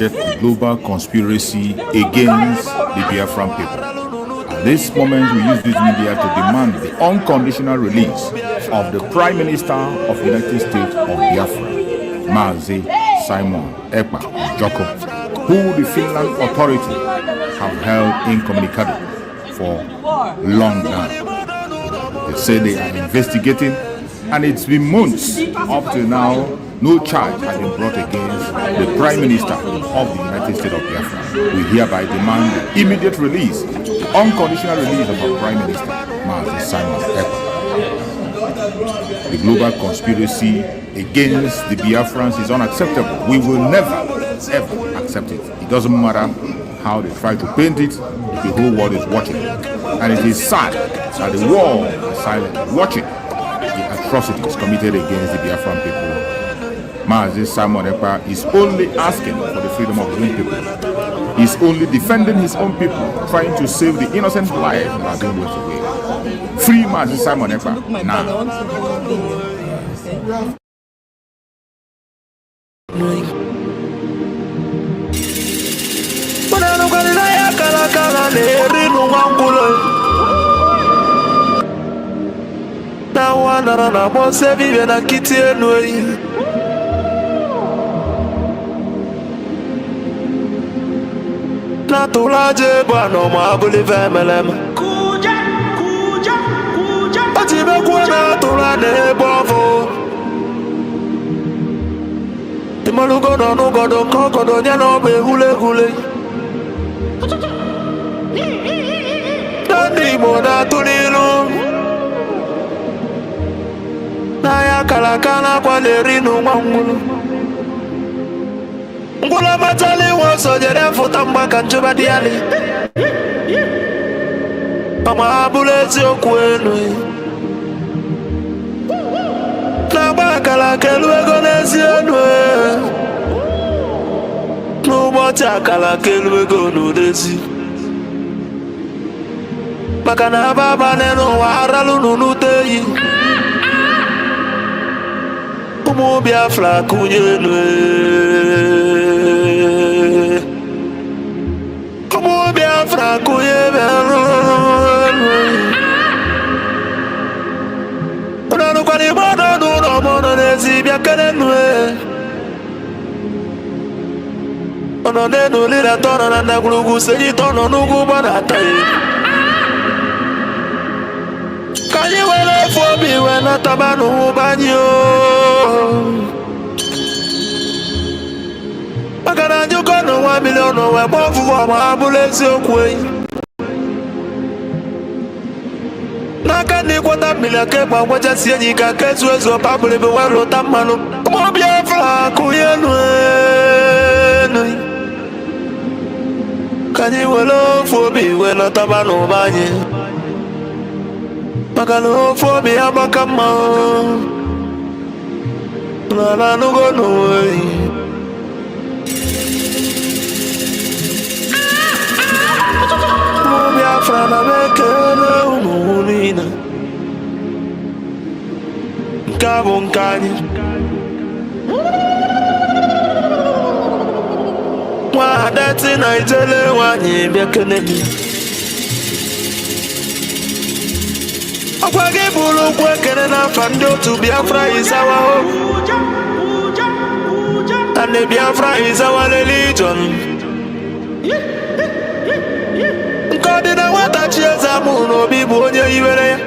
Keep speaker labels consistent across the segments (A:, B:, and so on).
A: the global conspiracy against the Biafran people. At this moment, we use this media to demand the unconditional release of the Prime Minister of the United States of Biafra, Mazi Simon Ekpa Joko, who the Finland authority have held incommunicado for long now. They say they are investigating, and it's been months up to now. No charge has been brought against the Prime Minister of the United States of Biafra. We hereby demand the immediate release, the unconditional release of our Prime Minister, Mazi Simon Ekpa. The global conspiracy against the Biafrans is unacceptable. We will never, ever accept it. It doesn't matter how they try to paint it, the whole world is watching. And it is sad that the world is silent, watching the atrocities committed against the Biafran people. Mazi Simon Ekpa is only asking for the freedom of his own people. He's only defending his own people, trying to save the innocent lives that are being wasted away. Free Mazi Simon Ekpa now.
B: Na tulaje bwana mabuli vemelem Atibe kuna tulane bovo Timalugo no nugodo kokodo nyano be hule Dani moda tulilu Na ya kalakana kwa lerinu mwangulu Ngula matali waso jere futa mbaka nchuba diali Mama abulezi okwenu Na baka la keluego nezi enwe Nubocha kala keluego nudezi Baka na baba neno waralu nunuteyi Umu Biafra kunyenwe Biafra kuyebelu Unanu kwa ni mono nuno mono nezi biakenenwe Ono nenu lira tono nanda gulugu seji tono nugu banataye Kanyi wele fobi wena tabanu banyo Makana nyuko no 1 million no we bofu wa mabulezi okwe Naka ni kwata milake pa waja siyenyi ka kesu ezo pabule be walo tamanu Mo Biafra kuyenwe Kanyi welo fobi wena tabanu banye Makana fobi abakama Nana nugo no way Biafra na bekele umunina Nkabo nkanye Mwadati na ijele wanyi bekele mi Okwage bulu kwekele na fandi otu Biafra is our hope And the Biafra is our religion Kodina wata chieza muno bibu onye iwere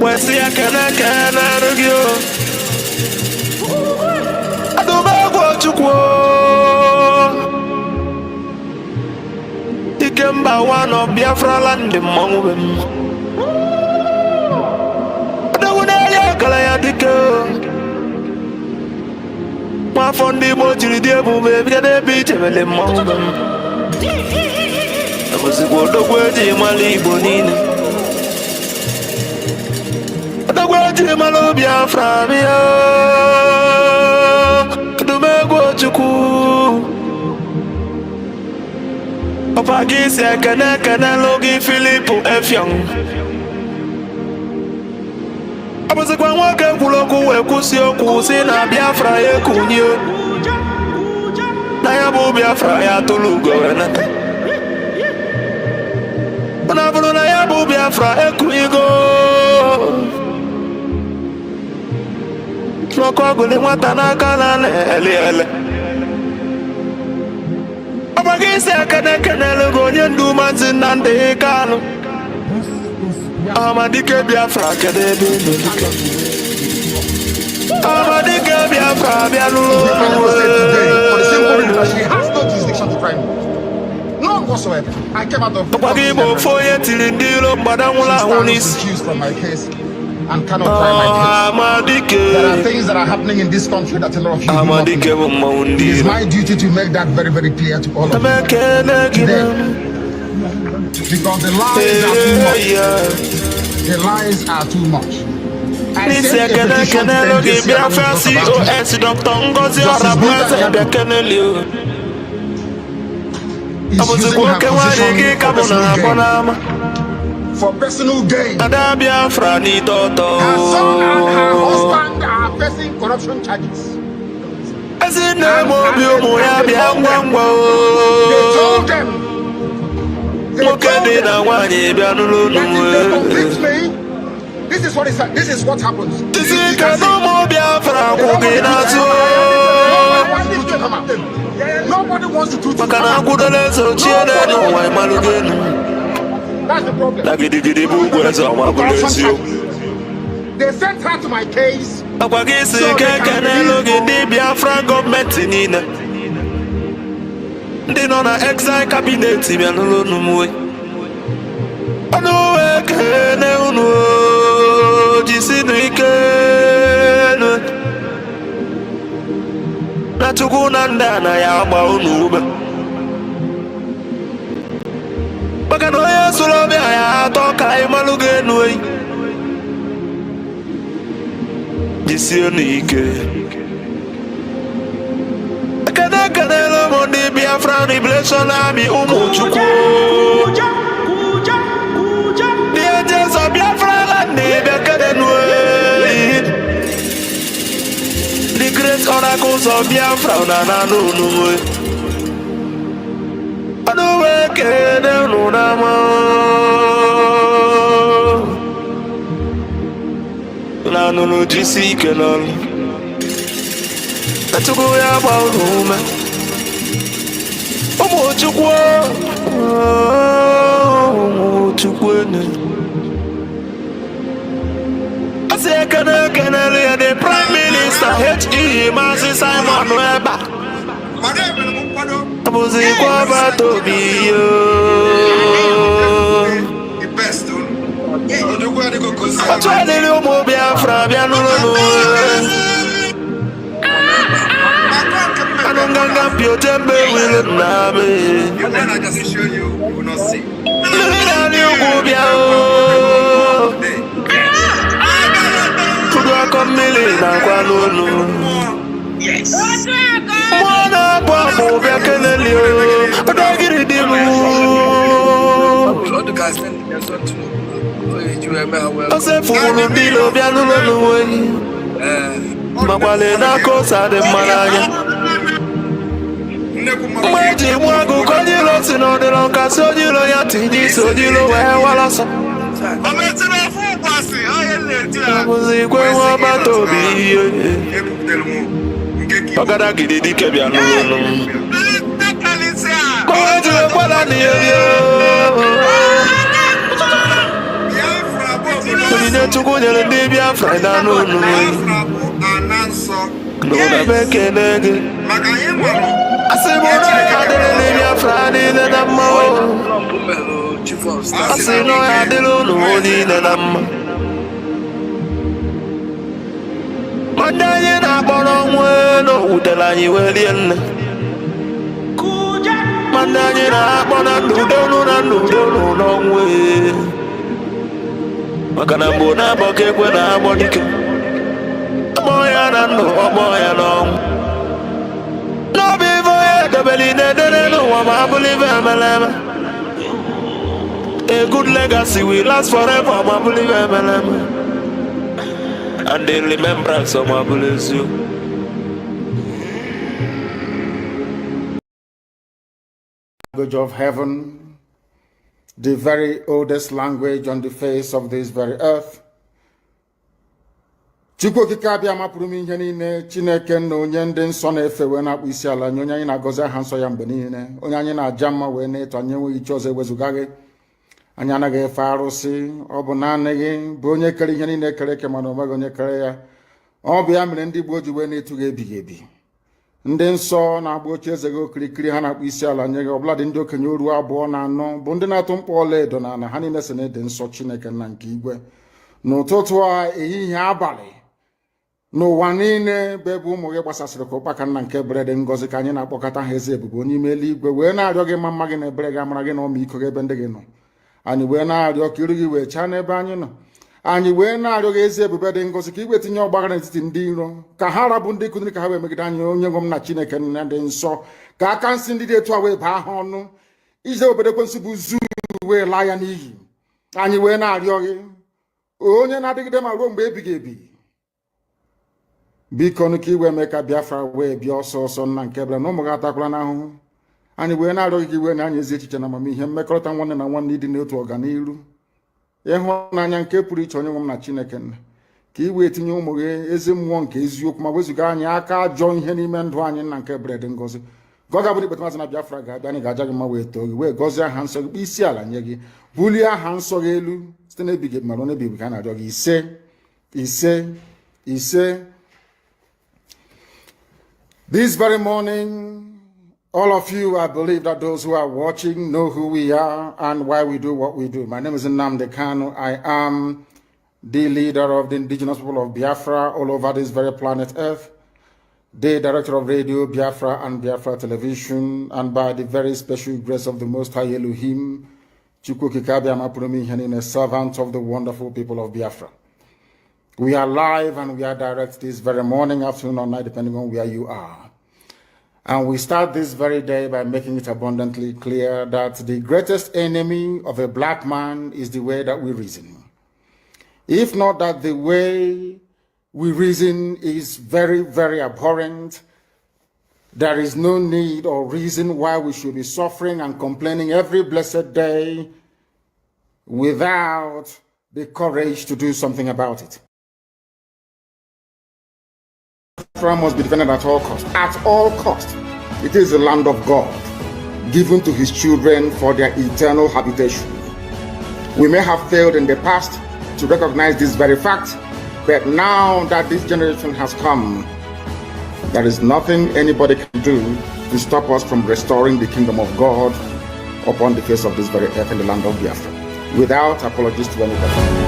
B: Wesi ya kene rugio Adubagwo chukwo Ikemba one of Biafra land mongwem Adawune ya kala ya dike Mafondi mojiri diebu bebide bichemele mongwem Amusikwodo kweji mali Igbo nine Odogweji malo Biafra miyo Dumegwo chukwu Opagisi ekene logi Filipu Efyong Amusikwa nwoke kwuloku we kwusi okwu si na Biafra ekunye na ya bụ Biafra ya tụrụ ugo wenata na bụrụ na ya bụ Biafra ekuigo n'ọkụ ọgụli nwata n'aka na ele ọ bụ gị isi ekene gị onye ndu Maazị Nnamdi Kanu Amadike Biafra kedu ebe ị nọ Amadike Biafra bịa
C: She has no jurisdiction to try me. None whatsoever. I came out of accused from my case and cannot try my case. There are things that are happening in this country that a lot of you do not know. It is my duty to make that very, very clear to all of you today. Because the lies are too much. The lies are too much. I sent a petition to the NJC for personal gain. Her son and her husband are facing corruption charges. They told them convince me. This is what happens. Nobody wants to do it. That's the problem. They sent her to my case. So
B: the Biafran government they know na exile cabinet na tukunanda na ya gba unu maka na onye sụrụ ọbịa ya atọ ka anyị malụ ga-enu eyi jisie n'ike ekenele ụmụ ndị Biafran Liberation Army ụmụ Chukwu ndị ejezọ Biafra land bịa kedenu eyi the great oracles of Biafra na n'unu anu wekene nunama na nunu jisi kenan atugo ya ba ume omo chukwu ne ase kana the prime minister H.E. Maazị Simon Webber abuzi kwa batobi atwalele ụmụ Biafra bịa n'ụlọ anụnganga piotembe wile nnabe lụrịrị ugwu bịa kudu akọ mmiri na akwa n'olu mwana bwabo bya keneli odagiri dilu ose fulu dilo bya nulu we makwale na kosa de malanya mweji mwagu konyilo sinodilo kasojilo ya tiji sojilo we walasa muzikwe wabatobi Pagada gidi kebia no. Koju kwala ni yo. Tuni tukunye ndi Biafra na no. No na bekenege. Asimo ya dele Biafra ni na mo. Asino ya dele no ni na mo. Mandanye na bono mweno utelanyi welien Mandanye na bono nudonu no mwe Makana mbona boke kwe na bodike Aboya na no, aboya no No bivo ye debeli nedene no wamabuli vemeleme A good legacy will last forever wamabuli vemeleme and the remembrance of my bless you.
D: language of heaven, the very oldest language on the face of this very earth. Chukwu okike abịa mapụrụ m ihe niile, Chineke na onye ndị nsọ na-efe wee na-akpụ isi ala nye onye anyị na-agọzi aha nsọ ya mgbe niile, onye anyị na-aja mma wee na-eto anyị enweghị iche ọzọ ewezuga gị. Anyị anaghị efe arụsị, ọ bụ naanị gị bụ onye kere ihe niile kere eke mana onweghị onye kere ya. Ọ bụ ya mere ndị gboo ji wee na-etu gị ebighị ebi. Ndị nsọ na-agba oche eze gị okirikiri ha na-akpụ isi ala nye gị, ọbụladị ndị okenye oru 2 na 4 bụ ndị na-atụ mkpọ ọlaedo na ala ha niile so na-ede nsọ Chineke nna nke igwe. N'ụtụtụ a, ehihie, abalị, n'ụwa niile bụ ebe ụmụ gị gbasasịrị ka ụkpaka nna nke ebere dị ngọzi ka anyị na-akpọkọta ha eze ebube onye ime eluigwe wee na-arịọ gị ma mma gị na ebere gị amara gị na ọmịiko gị ebe ndị gị nọ. Anyị wee na-arịọ ka iru gị wee chaa n'ebe anyị nọ. Anyị wee na-arịọ gị ezi ebube dị ngọzi ka igwe tinye ọgbaghara n'etiti ndị iro, ka ha rabụ ndị kụziri ka ha wee megide anyị onye nwe m na Chineke nna dị nsọ, ka aka nsị ndị dị etu a wee baa ha ọnụ, ije obodo ekwensu bụ zuu wee laa ya n'iyi. Anyị wee na-arịọ gị onye na-adịgide ma ruo mgbe ebighị ebi, biko nụ ka iwe mee ka Biafra wee bịa ọsọ ọsọ nna nke ebere na ụmụ gị atakwala n'ahụhụ. Anyị wee na-arịọ gị ka iwe na anyị ezi echiche na amamihe, mmekọrịta nwanne na nwanne, ịdị n'otu ọganiru, ịhụnanya nke pụrụ iche onye nwe m na Chineke nna, ka iwe tinye ụmụ gị ezi mmụọ nke eziokwu ma wezuga anyị aka ajọ ihe n'ime ndụ anyị nna nke ebere dị ngọzi. Ka ọ ga-abụ ikpeta mazị na Biafra ga-abịa, anyị ga-aja gị mma wee too gị wee gọzie aha nsọ gị, kpee isi ala nye gị, bulie aha nsọ gị elu site n'ebighị ebi ma ruo n'ebighị ebi ka a na-arịọ gị. Ise ise ise. This very morning, all of you, I believe that those who are watching know who we are and why we do what we do. My name is Nnamdi Kanu. I am the leader of the indigenous people of Biafra all over this very planet Earth, the director of Radio Biafra and Biafra Television, and by the very special grace of the Most High Elohim, Chukwu Kikabia Mapurumi Henine, servant of the wonderful people of Biafra. We are live and we are direct this very morning, afternoon, or night, depending on where you are. And we start this very day by making it abundantly clear that the greatest enemy of a black man is the way that we reason. If not that the way we reason is very, very abhorrent, there is no need or reason why we should be suffering and complaining every blessed day without the courage to do something about it. Biafra must be defended at all costs. At all costs. It is the land of God, given to his children for their eternal habitation. We may have failed in the past to recognize this very fact, but now that this generation has come, there is nothing anybody can do to stop us from restoring the kingdom of God upon the face of this very earth in the land of Biafra, without apologies to anybody.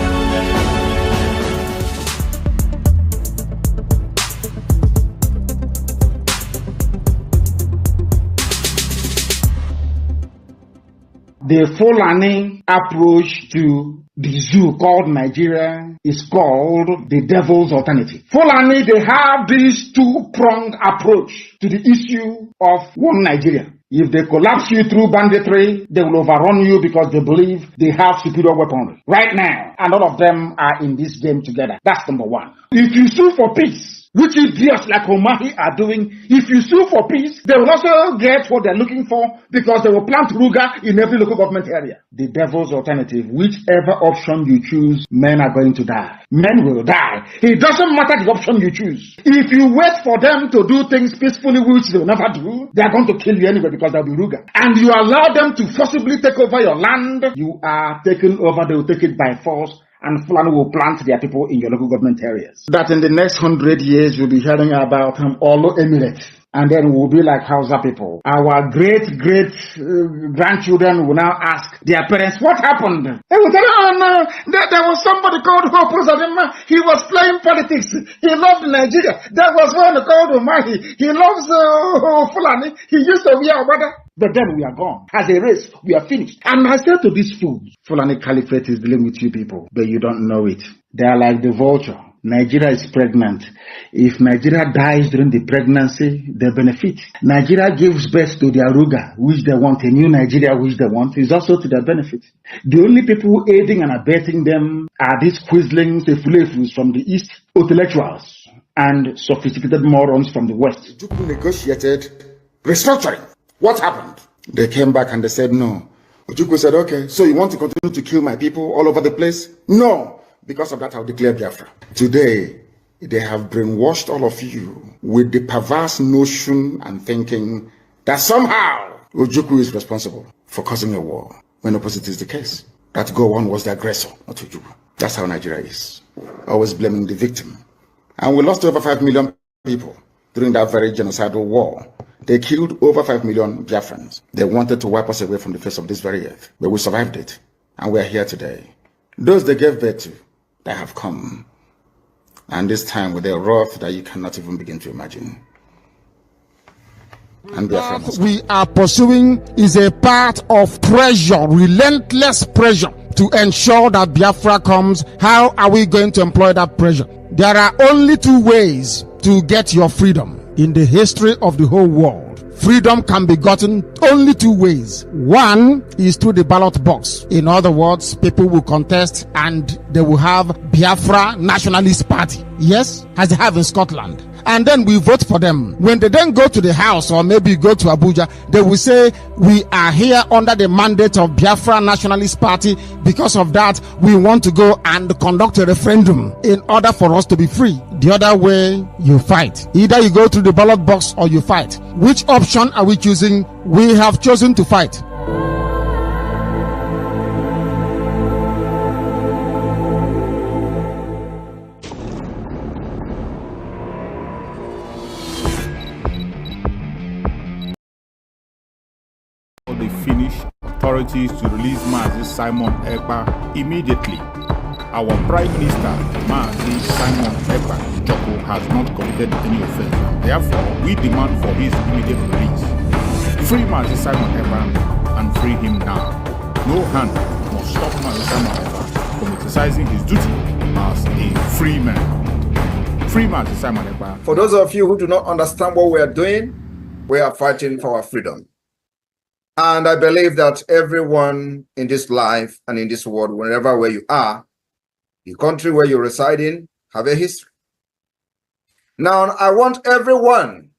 D: The Fulani approach to the zoo called Nigeria is called the devil's alternative. Fulani, they have this two-pronged approach to the issue of one Nigeria. If they collapse you through banditry, they will overrun you because they believe they have superior weaponry. Right now, and all of them are in this game together. That's number one. If you sue for peace, which idiots like Omahi are doing, if you sue for peace, they will also get what they're looking for because they will plant Ruga in every local government area. The devil's alternative, whichever option you choose, men are going to die. Men will die. It doesn't matter the option you choose. If you wait for them to do things peacefully, which they will never do, they are going to kill you anyway because they'll be Ruga. And you allow them to forcibly take over your land, you are taken over, they will take it by force. And Fulani will plant their people in your local government areas. That in the next 100 years, you'll be hearing about Olo Emirates. And then we'll be like Hausa people. Our great-grandchildren will now ask their parents, what happened? They will tell, oh no, there was somebody called Hope Uzodinma. He was playing politics. He loved Nigeria. There was one called Umahi. He loves Fulani. He used to be our brother. But then we are gone. As a race, we are finished. And I said to these fools, Fulani Caliphate is dealing with you people, but you don't know it. They are like the vulture. Nigeria is pregnant. If Nigeria dies during the pregnancy, they benefit. Nigeria gives birth to their Ruga, which they want, a new Nigeria, which they want, is also to their benefit. The only people aiding and abetting them are these quislings, the fulefus from the East, intellectuals, and sophisticated morons from the West. Negotiated restructuring. What happened? They came back and they said no. Ojukwu said, okay, so you want to continue to kill my people all over the place? No. Because of that, I'll declare Biafra. Today, they have brainwashed all of you with the perverse notion and thinking that somehow Ojukwu is responsible for causing a war, when opposite is the case. That Gowon was the aggressor, not Ojukwu. That's how Nigeria is. Always blaming the victim. And we lost over 5 million people during that very genocidal war. They killed over 5 million Biafrans. They wanted to wipe us away from the face of this very earth. But we survived it. And we are here today. Those they gave birth to, they have come. And this time with a wrath that you cannot even begin to imagine. And
E: what we are pursuing is a part of pressure, relentless pressure, to ensure that Biafra comes. How are we going to employ that pressure? There are only two ways to get your freedom in the history of the whole world. Freedom can be gotten only two ways. One is through the ballot box. In other words, people will contest and they will have Biafra Nationalist Party. Yes, as they have in Scotland. And then we vote for them. When they then go to the house or maybe go to Abuja, they will say, we are here under the mandate of Biafra Nationalist Party. Because of that, we want to go and conduct a referendum in order for us to be free. The other way, you fight. Either you go to the ballot box or you fight. Which option are we choosing? We have chosen to fight.
A: The Finnish authorities to release Mazi Simon Ekpa immediately. Our Prime Minister, Mazi Simon Ekpa Joko, has not committed any offense. Therefore, we demand for his immediate release. Free Mazi Simon Ekpa and free him now. No hand must stop Mazi Simon Ekpa from exercising his duty as a free man. Free Mazi Simon Ekpa.
F: For those of you who do not understand what we are doing, we are fighting for our freedom. And I believe that everyone in this life and in this world, wherever where you are, the country where you reside in, have a history. Now, I want every one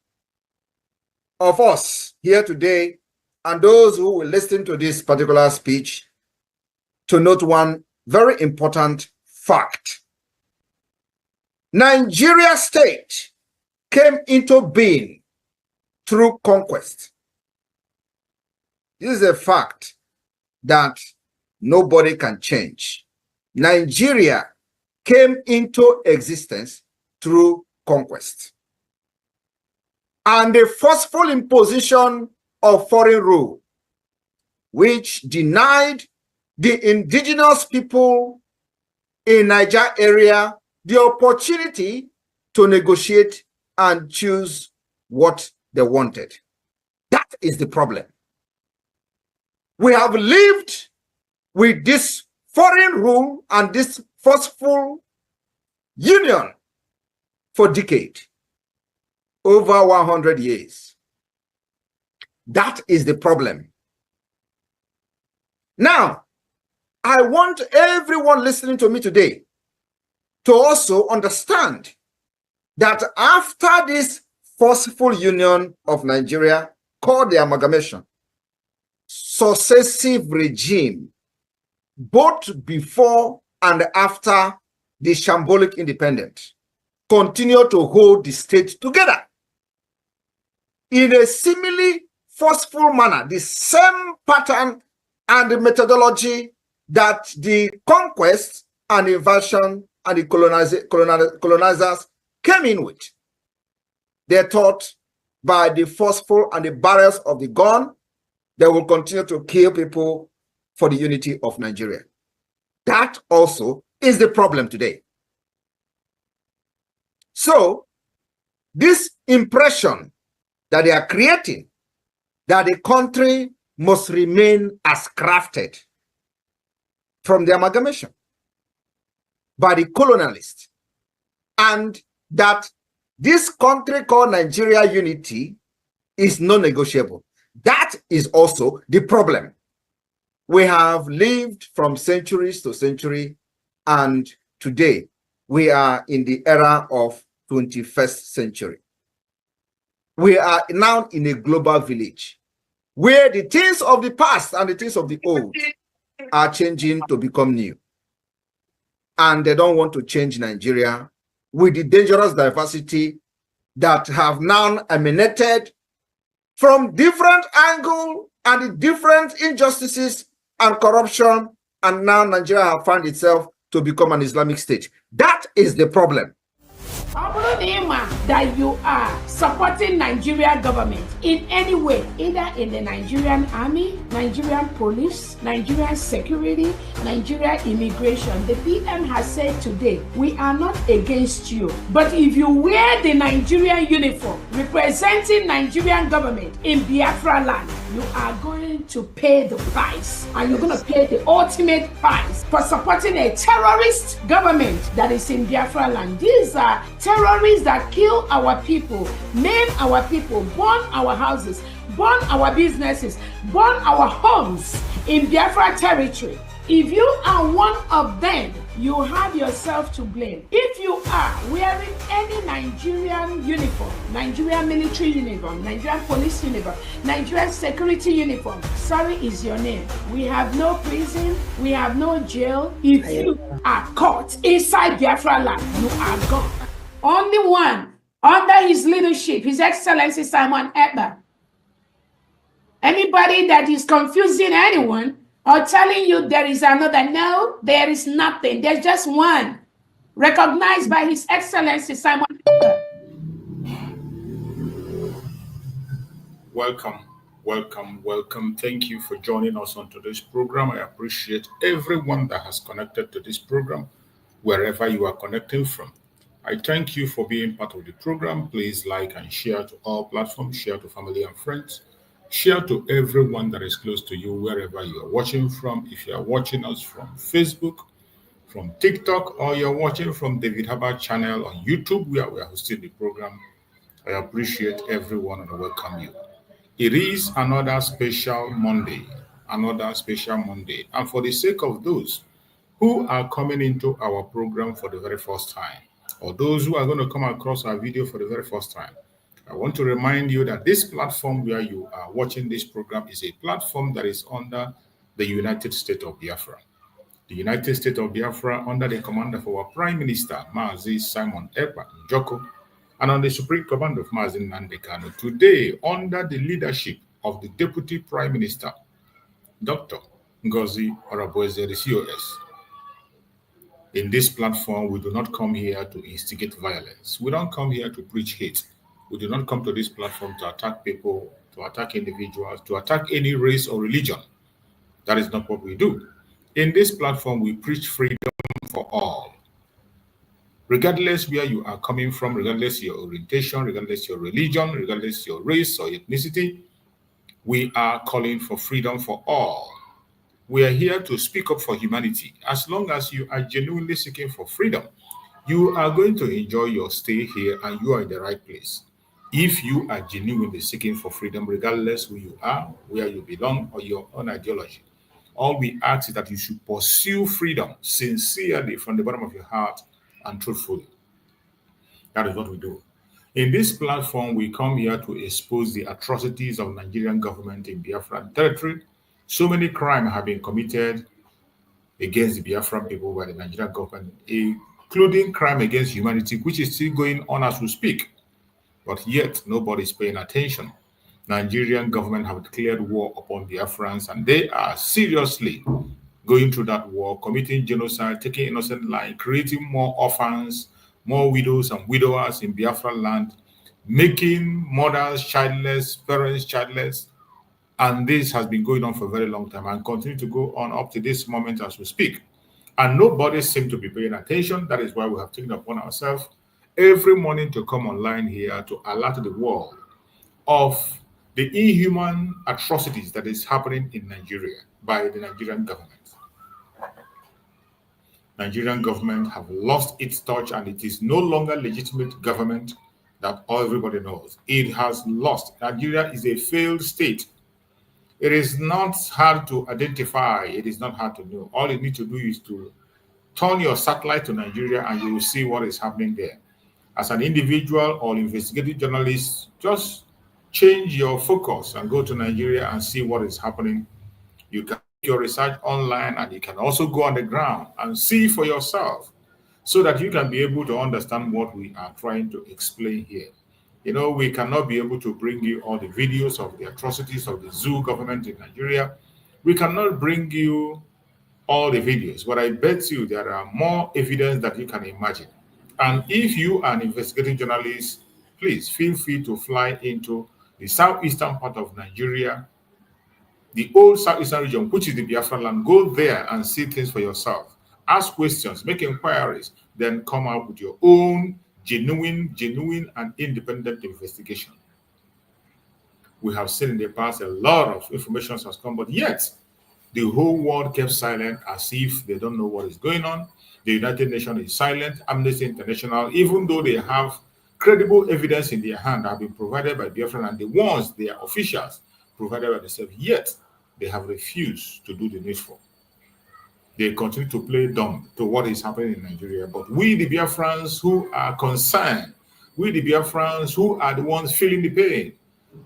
F: of us here today and those who will listen to this particular speech to note one very important fact. Nigeria state came into being through conquest. This is a fact that nobody can change. Nigeria came into existence through conquest. And the forceful imposition of foreign rule, which denied the indigenous people in Niger area the opportunity to negotiate and choose what they wanted. That is the problem. We have lived with this foreign rule and this forceful union for decades, over 100 years. That is the problem. Now, I want everyone listening to me today to also understand that after this forceful union of Nigeria, called the amalgamation, successive regime, both before and after the shambolic independence, continue to hold the state together in a similarly forceful manner, the same pattern and the methodology that the conquest and invasion and the colonizers came in with. They're taught by the forceful and the barrels of the gun, they will continue to kill people for the unity of Nigeria. That also is the problem today. So, this impression that they are creating, that the country must remain as crafted from the amalgamation by the colonialists, and that this country called Nigeria unity is non-negotiable. That is also the problem. We have lived from centuries to century, and today we are in the era of 21st century. We are now in a global village. where the things of the past and the things of the old are changing to become new. And they don't want to change Nigeria with the dangerous diversity that have now emanated from different angles and the different injustices and corruption, and now Nigeria have found itself to become an Islamic state. That is the problem.
G: That you are supporting Nigerian government in any way, either in the Nigerian army, Nigerian police, Nigerian security, Nigerian immigration. The PM has said today, we are not against you, but if you wear the Nigerian uniform representing Nigerian government in Biafra land, you are going to pay the price, and you're going to pay the ultimate price for supporting a terrorist government that is in Biafra land. These are terrorists that kill our people, maim our people, burn our houses, burn our businesses, burn our homes in Biafra territory. If you are one of them, you have yourself to blame. If you are wearing any Nigerian uniform, Nigerian military uniform, Nigerian police uniform, Nigerian security uniform, sorry is your name. We have no prison, we have no jail. If you are caught inside Biafra land, you are gone. Only one, under his leadership, His Excellency Simon Ekpa. Anybody that is confusing anyone or telling you there is another, no, there is nothing. There's just one, recognized by His Excellency Simon Ekpa.
A: Welcome, welcome, welcome. Thank you for joining us on today's program. I appreciate everyone that has connected to this program, wherever you are connecting from. I thank you for being part of the program. Please like and share to all platforms, share to family and friends, share to everyone that is close to you, wherever you are watching from. If you are watching us from Facebook, from TikTok, or you're watching from David Harbour channel on YouTube, where we are hosting the program, I appreciate everyone and I welcome you. It is another special Monday. And for the sake of those who are coming into our program for the very first time, or those who are going to come across our video for the very first time, I want to remind you that this platform where you are watching this program is a platform that is under the United States of Biafra. The United States of Biafra, under the command of our Prime Minister, Mazi Simon Ekpa Njoko, and on the Supreme Command of Mazi Nnamdi Kanu. Today, under the leadership of the Deputy Prime Minister, Dr. DPMDrNgoziOrabueze, the COS. In this platform, we do not come here to instigate violence. We don't come here to preach hate. We do not come to this platform to attack people, to attack individuals, to attack any race or religion. That is not what we do. In this platform, we preach freedom for all. Regardless where you are coming from, regardless your orientation, regardless your religion, regardless your race or ethnicity, we are calling for freedom for all. We are here to speak up for humanity. As long as you are genuinely seeking for freedom, you are going to enjoy your stay here and you are in the right place. If you are genuinely seeking for freedom, regardless who you are, where you belong, or your own ideology, all we ask is that you should pursue freedom sincerely from the bottom of your heart and truthfully. That is what we do. In this platform, we come here to expose the atrocities of Nigerian government in Biafran territory. So many crimes have been committed against the Biafran people by the Nigerian government, including crime against humanity, which is still going on as we speak. But yet, nobody is paying attention. Nigerian government have declared war upon Biafrans, and they are seriously going through that war, committing genocide, taking innocent lives, creating more orphans, more widows and widowers in Biafra land, making mothers childless, parents childless. And this has been going on for a very long time and continue to go on up to this moment as we speak. And nobody seems to be paying attention. That is why we have taken upon ourselves every morning to come online here to alert the world of the inhuman atrocities that is happening in Nigeria by the Nigerian government. Nigerian government have lost its touch, and it is no longer legitimate government that everybody knows. It has lost. Nigeria is a failed state. It is not hard to identify. It is not hard to know. All you need to do is to turn your satellite to Nigeria and you will see what is happening there. As an individual or investigative journalist, just change your focus and go to Nigeria and see what is happening. You can do your research online, and you can also go on the ground and see for yourself so that you can be able to understand what we are trying to explain here. You know, we cannot be able to bring you all the videos of the atrocities of the zoo government in Nigeria. We cannot bring you all the videos, but I bet you there are more evidence that you can imagine. And if you are an investigating journalist, please feel free to fly into the southeastern part of Nigeria, the old southeastern region, which is the Biafra land. Go there and see things for yourself. Ask questions, make inquiries, then come out with your own genuine and independent investigation. We have seen in the past a lot of information has come, but yet the whole world kept silent as if they don't know what is going on. The United Nations is silent. Amnesty International, even though they have credible evidence in their hand, have been provided by Biafran and the ones, their officials, provided by themselves, yet they have refused to do the needful. They continue to play dumb to what is happening in Nigeria. But we, the Biafrans who are concerned, we, the Biafrans who are the ones feeling the pain,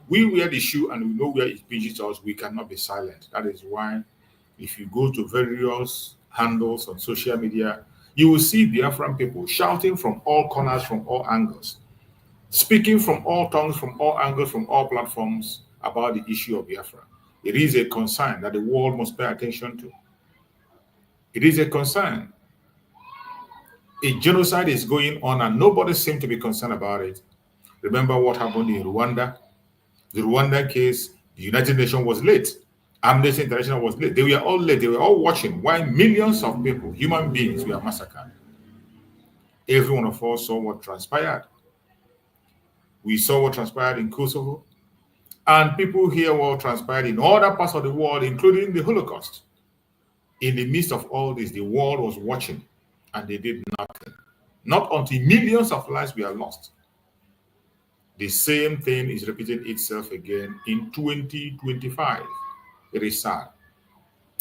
A: we wear the shoe and we know where it pinches us, we cannot be silent. That is why if you go to various handles on social media, you will see Biafran people shouting from all corners, from all angles, speaking from all tongues, from all angles, from all platforms about the issue of Biafra. It is a concern that the world must pay attention to. It is a concern. A genocide is going on and nobody seems to be concerned about it. Remember what happened in Rwanda? The Rwanda case, the United Nations was late. Amnesty International was late. They were all late. They were all watching while millions of people, human beings, were massacred. Every one of us saw what transpired. We saw what transpired in Kosovo. And people hear what transpired in other parts of the world, including the Holocaust. In the midst of all this, the world was watching and they did nothing. Not until millions of lives were lost. The same thing is repeating itself again in 2025. It is sad.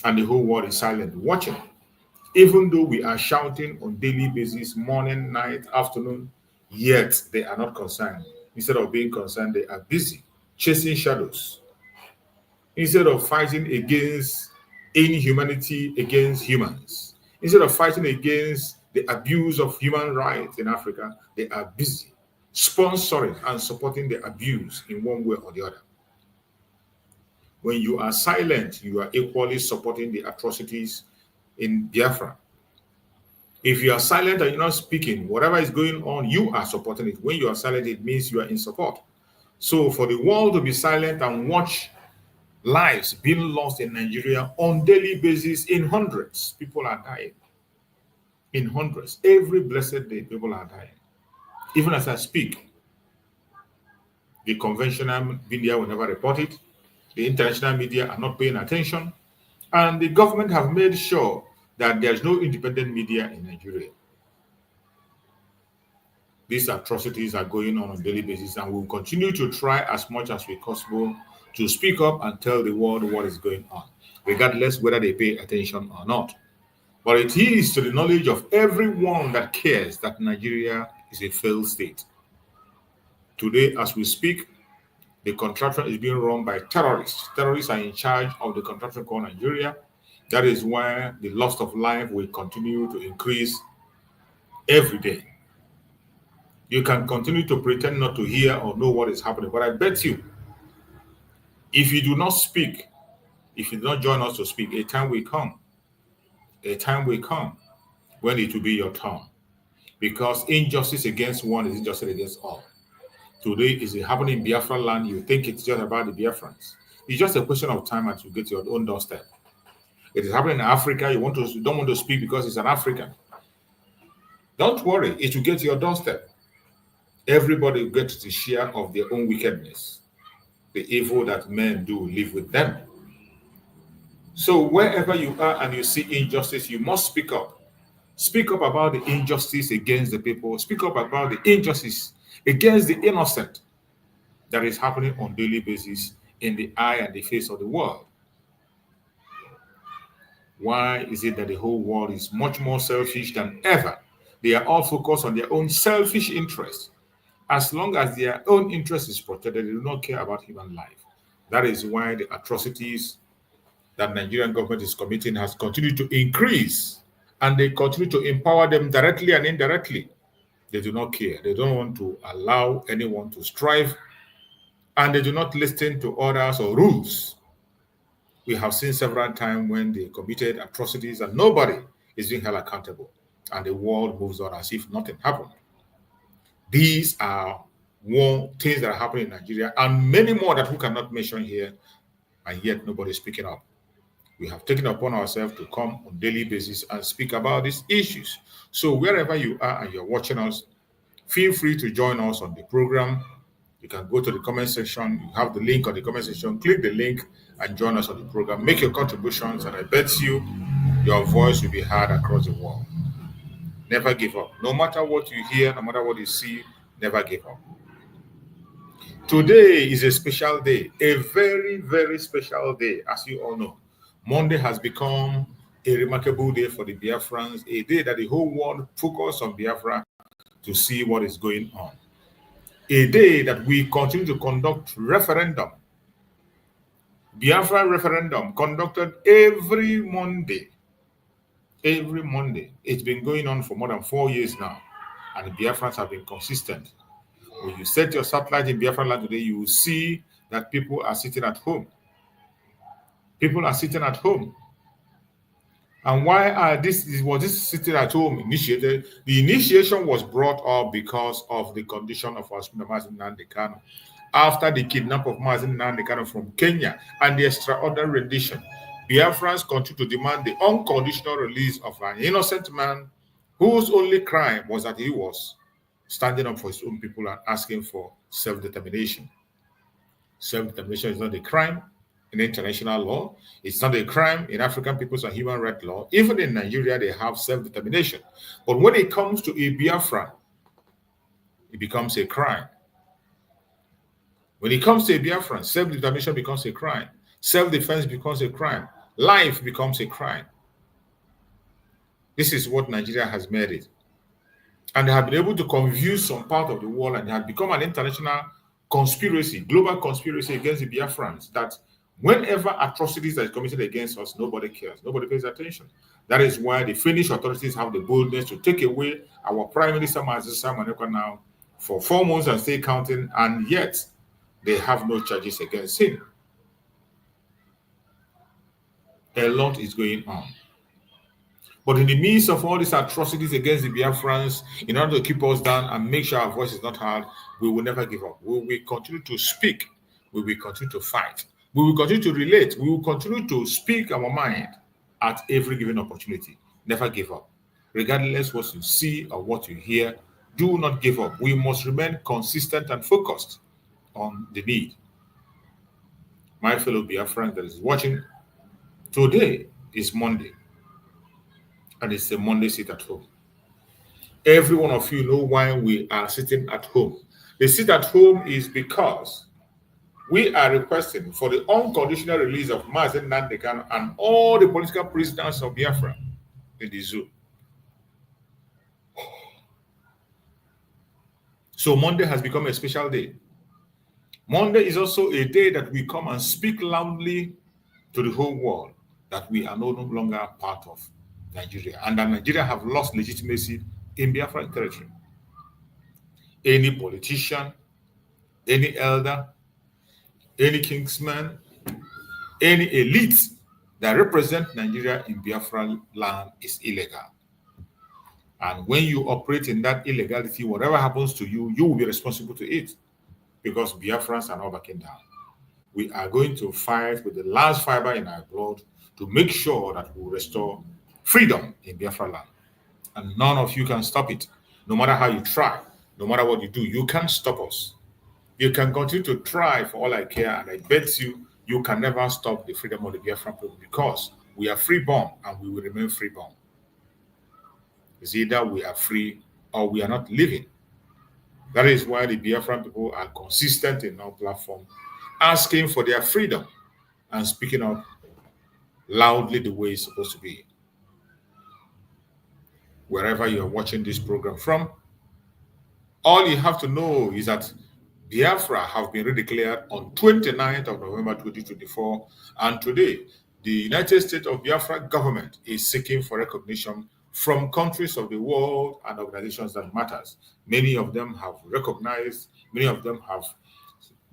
A: And the whole world is silent, watching. Even though we are shouting on daily basis, morning, night, afternoon, yet they are not concerned. Instead of being concerned, they are busy chasing shadows. Instead of fighting against inhumanity against humans, instead of fighting against the abuse of human rights in Africa, they are busy sponsoring and supporting the abuse in one way or the other. When you are silent, you are equally supporting the atrocities in Biafra. If you are silent and you're not speaking, whatever is going on, you are supporting it. When you are silent, it means you are in support. So for the world to be silent and watch lives being lost in Nigeria on daily basis in hundreds, people are dying. In hundreds. Every blessed day, people are dying. Even as I speak, the conventional media will never report it. The international media are not paying attention. And the government have made sure that there's no independent media in Nigeria. These atrocities are going on a daily basis, and we'll continue to try as much as we possible to speak up and tell the world what is going on, regardless whether they pay attention or not. But it is to the knowledge of everyone that cares that Nigeria is a failed state. Today, as we speak, the contraption is being run by terrorists. Terrorists are in charge of the contraption called Nigeria. That is why the loss of life will continue to increase every day. You can continue to pretend not to hear or know what is happening, but I bet you, if you do not speak, if you do not join us to speak, a time will come when it will be your turn. Because injustice against one is injustice against all. Today is happening in Biafra land. You think it's just about the Biafrans. It's just a question of time until you get to your own doorstep. It is happening in Africa. You don't want to speak because it's an African. Don't worry, it will get to your doorstep. Everybody will get to share of their own wickedness. The evil that men do live with them. So wherever you are and you see injustice, you must speak up. Speak up about the injustice against the people. Speak up about the injustice against the innocent that is happening on a daily basis in the eye and the face of the world. Why is it that the whole world is much more selfish than ever? They are all focused on their own selfish interests. As long as their own interest is protected, they do not care about human life. That is why the atrocities that Nigerian government is committing has continued to increase, and they continue to empower them directly and indirectly. They do not care. They don't want to allow anyone to strive, and they do not listen to orders or rules. We have seen several times when they committed atrocities and nobody is being held accountable, and the world moves on as if nothing happened. These are one things that are happening in Nigeria, and many more that we cannot mention here, and yet nobody is speaking up. We have taken upon ourselves to come on a daily basis and speak about these issues. So wherever you are and you're watching us, feel free to join us on the program. You can go to the comment section. You have the link on the comment section. Click the link and join us on the program. Make your contributions, and I bet you your voice will be heard across the world. Never give up. No matter what you hear, no matter what you see, never give up. Today is a special day, a very, very special day, as you all know. Monday has become a remarkable day for the Biafrans, a day that the whole world focuses on Biafra to see what is going on. A day that we continue to conduct referendum. Biafra referendum conducted every Monday. Every Monday. It's been going on for more than 4 years now, and the Biafrans have been consistent. When you set your satellite in Biafra land today, you will see that people are sitting at home. People are sitting at home. And why was this sitting at home initiated? The initiation was brought up because of the condition of our Mazi Nnamdi Kanu. After the kidnap of Mazi Nnamdi Kanu from Kenya and the extraordinary rendition, Biafrans continue to demand the unconditional release of an innocent man whose only crime was that he was standing up for his own people and asking for self-determination. Self-determination is not a crime in international law. It's not a crime in African peoples and human rights law. Even in Nigeria, they have self-determination. But when it comes to a Biafran, it becomes a crime. When it comes to a Biafran, self-determination becomes a crime. Self-defense becomes a crime. Life becomes a crime. This is what Nigeria has made it. And they have been able to confuse some part of the world, and it has become an international conspiracy, global conspiracy against the Biafrans, that whenever atrocities are committed against us, nobody cares, nobody pays attention. That is why the Finnish authorities have the boldness to take away our Prime Minister Mazi now for 4 months and still counting, and yet they have no charges against him. A lot is going on. But in the midst of all these atrocities against the Biafrans, in order to keep us down and make sure our voice is not heard, we will never give up. We will continue to speak. We will continue to fight. We will continue to relate. We will continue to speak our mind at every given opportunity. Never give up. Regardless what you see or what you hear, do not give up. We must remain consistent and focused on the need. My fellow Biafran that is watching, today is Monday. And it's a Monday sit at home. Every one of you know why we are sitting at home. The sit at home is because we are requesting for the unconditional release of Mazi Nnamdi Kanu and all the political prisoners of Biafra in the zoo. So Monday has become a special day. Monday is also a day that we come and speak loudly to the whole world that we are no longer part of Nigeria, and that Nigeria have lost legitimacy in Biafran territory. Any politician, any elder, any kingsman, any elite that represent Nigeria in Biafran land is illegal. And when you operate in that illegality, whatever happens to you, you will be responsible to it, because Biafrans are not backing down. We are going to fight with the last fiber in our blood to make sure that we restore freedom in Biafra land. And none of you can stop it. No matter how you try, no matter what you do, you can't stop us. You can continue to try for all I care, and I bet you, you can never stop the freedom of the Biafran people, because we are freeborn and we will remain freeborn. It's either we are free or we are not living. That is why the Biafran people are consistent in our platform, asking for their freedom and speaking up loudly the way it's supposed to be. Wherever you are watching this program from, All you have to know is that Biafra have been redeclared on 29th of November 2024, and today the United States of Biafra government is seeking for recognition from countries of the world and organizations that matters. Many of them have recognized, many of them have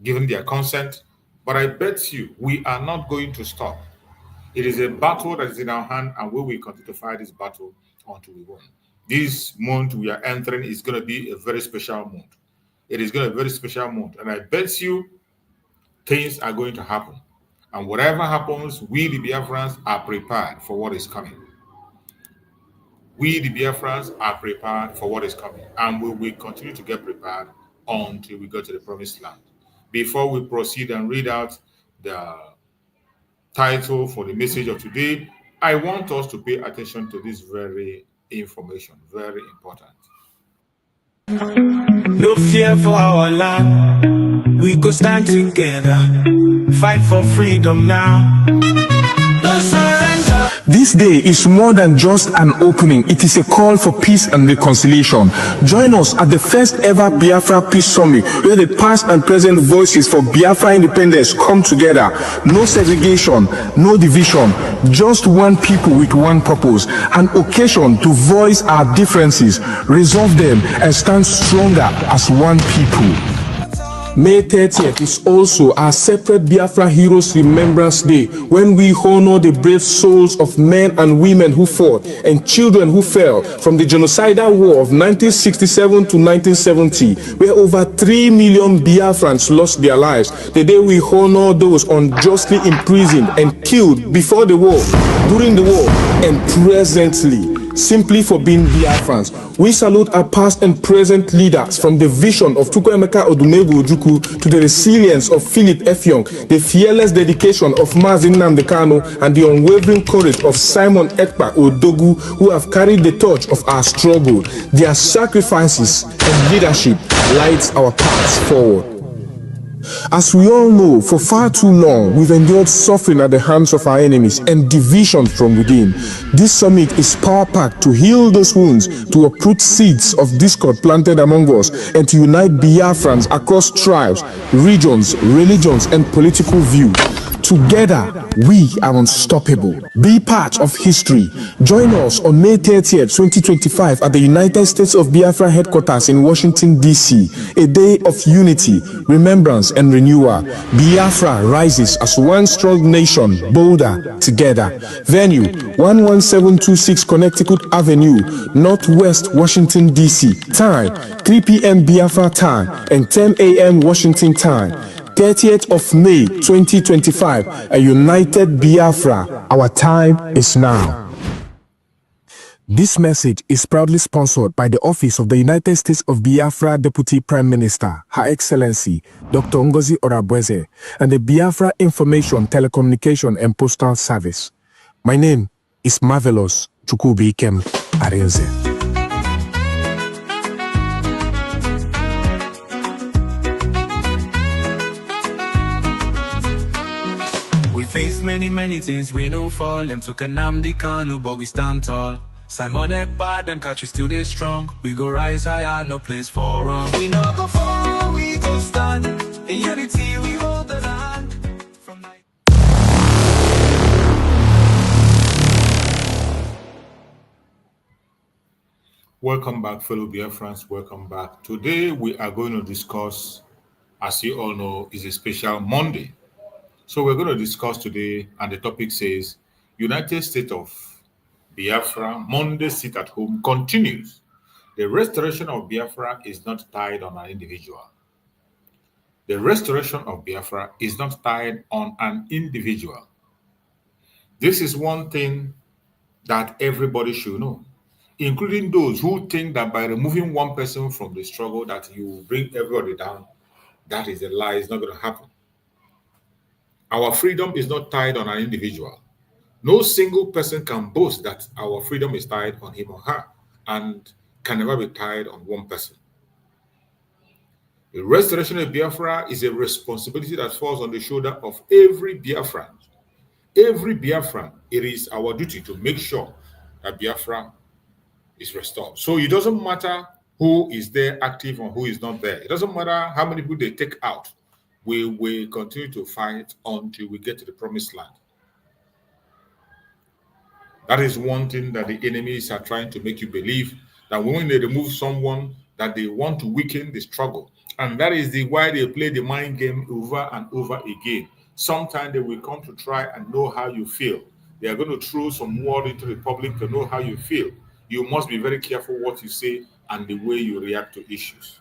A: given their consent, but I bet you we are not going to stop. It is a battle that is in our hand, and we will continue to fight this battle until we win. This month we are entering is going to be a very special month. It is going to be a very special month, and I bet you things are going to happen. And whatever happens, we the Biafrans are prepared for what is coming. We the Biafrans are prepared for what is coming, and we will continue to get prepared until we go to the promised land. Before we proceed and read out the title for the message of today, I want us to pay attention to this very information, very important.
H: No fear for our land, we go stand together, fight for freedom now. No surrender.
I: This day is more than just an opening. It is a call for peace and reconciliation. Join us at the first ever Biafra Peace Summit, where the past and present voices for Biafra independence come together. No segregation, no division, just one people with one purpose. An occasion to voice our differences, resolve them, and stand stronger as one people. May 30th is also our separate Biafra Heroes Remembrance Day, when we honor the brave souls of men and women who fought and children who fell from the genocidal war of 1967 to 1970, where over 3 million Biafrans lost their lives. The day we honor those unjustly imprisoned and killed before the war, during the war, and presently, simply for being Biafrans. We salute our past and present leaders, from the vision of Chukwuemeka Odumegwu Ojukwu to the resilience of Philip Effiong, the fearless dedication of Mazin Nnamdi Kanu, and the unwavering courage of Simon Ekpa Odogu, who have carried the torch of our struggle. Their sacrifices and leadership lights our paths forward. As we all know, for far too long, we've endured suffering at the hands of our enemies and division from within. This summit is power-packed to heal those wounds, to uproot seeds of discord planted among us, and to unite Biafrans across tribes, regions, religions, and political views. Together, we are unstoppable. Be part of history. Join us on May 30th, 2025 at the United States of Biafra headquarters in Washington, D.C. A day of unity, remembrance, and renewal. Biafra rises as one strong nation, bolder together. Venue, 11726 Connecticut Avenue, Northwest Washington, D.C. Time, 3 p.m. Biafra time and 10 a.m. Washington time. 30th of May 2025, a united Biafra. Our time is now. This message is proudly sponsored by the Office of the United States of Biafra Deputy Prime Minister, Her Excellency Dr. Ngozi and the Biafra Information, Telecommunication and Postal Service. My name is Marvelous Chukwubikem Arinze.
H: We face many things, we don't fall. Them took a Nnamdi Kanu, but we stand tall. Simon Ekpa, them catch we still they strong. We go rise higher, no place for wrong. We no go fall, we go stand. In unity, we hold the land. From night.
A: Welcome back, fellow Biafrans. Welcome back. Today we are going to discuss, as you all know, is a special Monday. So we're going to discuss today, and the topic says, United States of Biafra, Monday sit at home continues. The restoration of Biafra is not tied on an individual. The restoration of Biafra is not tied on an individual. This is one thing that everybody should know, including those who think that by removing one person from the struggle that you bring everybody down. That is a lie. It's not going to happen. Our freedom is not tied on an individual. No single person can boast that our freedom is tied on him or her, and can never be tied on one person. The restoration of Biafra is a responsibility that falls on the shoulder of every Biafran. Every Biafran, it is our duty to make sure that Biafra is restored. So it doesn't matter who is there active and who is not there. It doesn't matter how many people they take out. We will continue to fight until we get to the promised land. That is one thing that the enemies are trying to make you believe, that when they remove someone, that they want to weaken the struggle. And that is why they play the mind game over and over again. Sometimes they will come to try and know how you feel. They are going to throw some word into the public to know how you feel. You must be very careful what you say and the way you react to issues.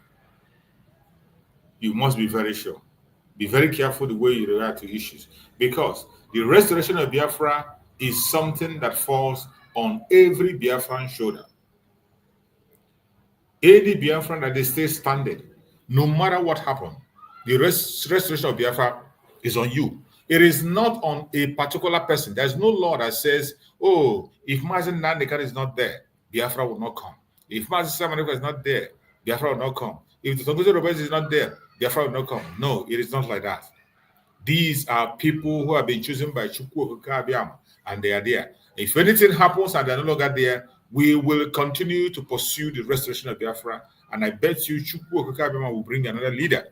A: You must be very sure. Be very careful the way you react to issues, because the restoration of Biafra is something that falls on every Biafran shoulder. Any Biafran that they stay standing, no matter what happened, the restoration of Biafra is on you. It is not on a particular person. There's no law that says, oh, if Mazen Nandekar is not there, Biafra will not come. If Mazen Samaneka is not there, Biafra will not come. If the DPMDrNgoziOrabueze is not there, Biafra will not come. No, it is not like that. These are people who have been chosen by Chukwu Okaka, and they are there. If anything happens and they're no longer there, we will continue to pursue the restoration of Biafra, and I bet you Chukwu Okaka will bring another leader.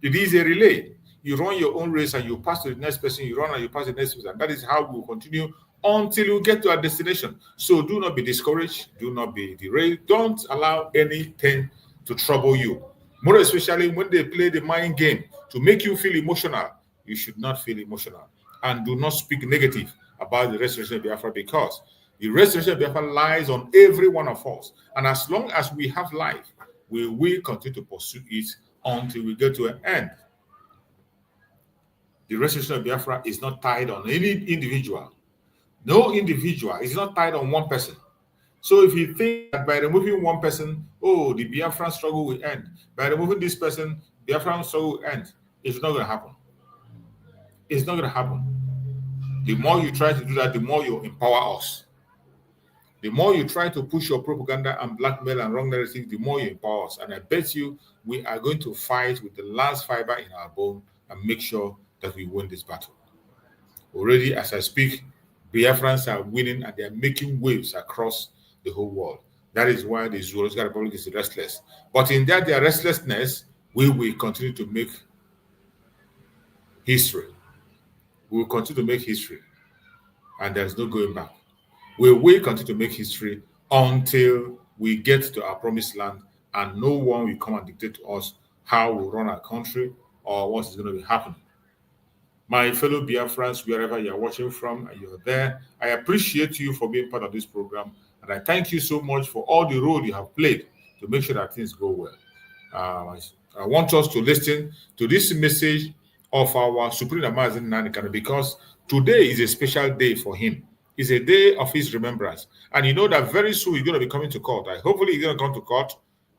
A: It is a relay. You run your own race and you pass to the next person, you run and you pass to the next person. And that is how we will continue until you get to our destination. So do not be discouraged. Do not be derailed. Don't allow anything to trouble you. More especially when they play the mind game to make you feel emotional. You should not feel emotional. And do not speak negative about the restoration of Biafra, because the restoration of Biafra lies on every one of us. And as long as we have life, we will continue to pursue it until we get to an end. The restoration of Biafra is not tied on any individual. No individual is not tied on one person. So if you think that by removing one person, oh, the Biafran struggle will end. By removing this person, Biafran struggle will end. It's not going to happen. It's not going to happen. The more you try to do that, the more you empower us. The more you try to push your propaganda and blackmail and wrong narrative, the more you empower us. And I bet you we are going to fight with the last fiber in our bone and make sure that we win this battle. Already, as I speak, Biafrans are winning and they are making waves across the whole world. That is why the Zoological Republic is restless. But in their restlessness, we will continue to make history. We will continue to make history. And there is no going back. We will continue to make history until we get to our promised land and no one will come and dictate to us how we run our country or what is going to be happening. My fellow Biafrans, wherever you are watching from and you're there, I appreciate you for being part of this program. And I thank you so much for all the role you have played to make sure that things go well. I want us to listen to this message of our Supreme Mazen Nandekar, because today is a special day for him. It's a day of his remembrance. And you know that very soon he's going to be coming to court. Hopefully he's going to come to court.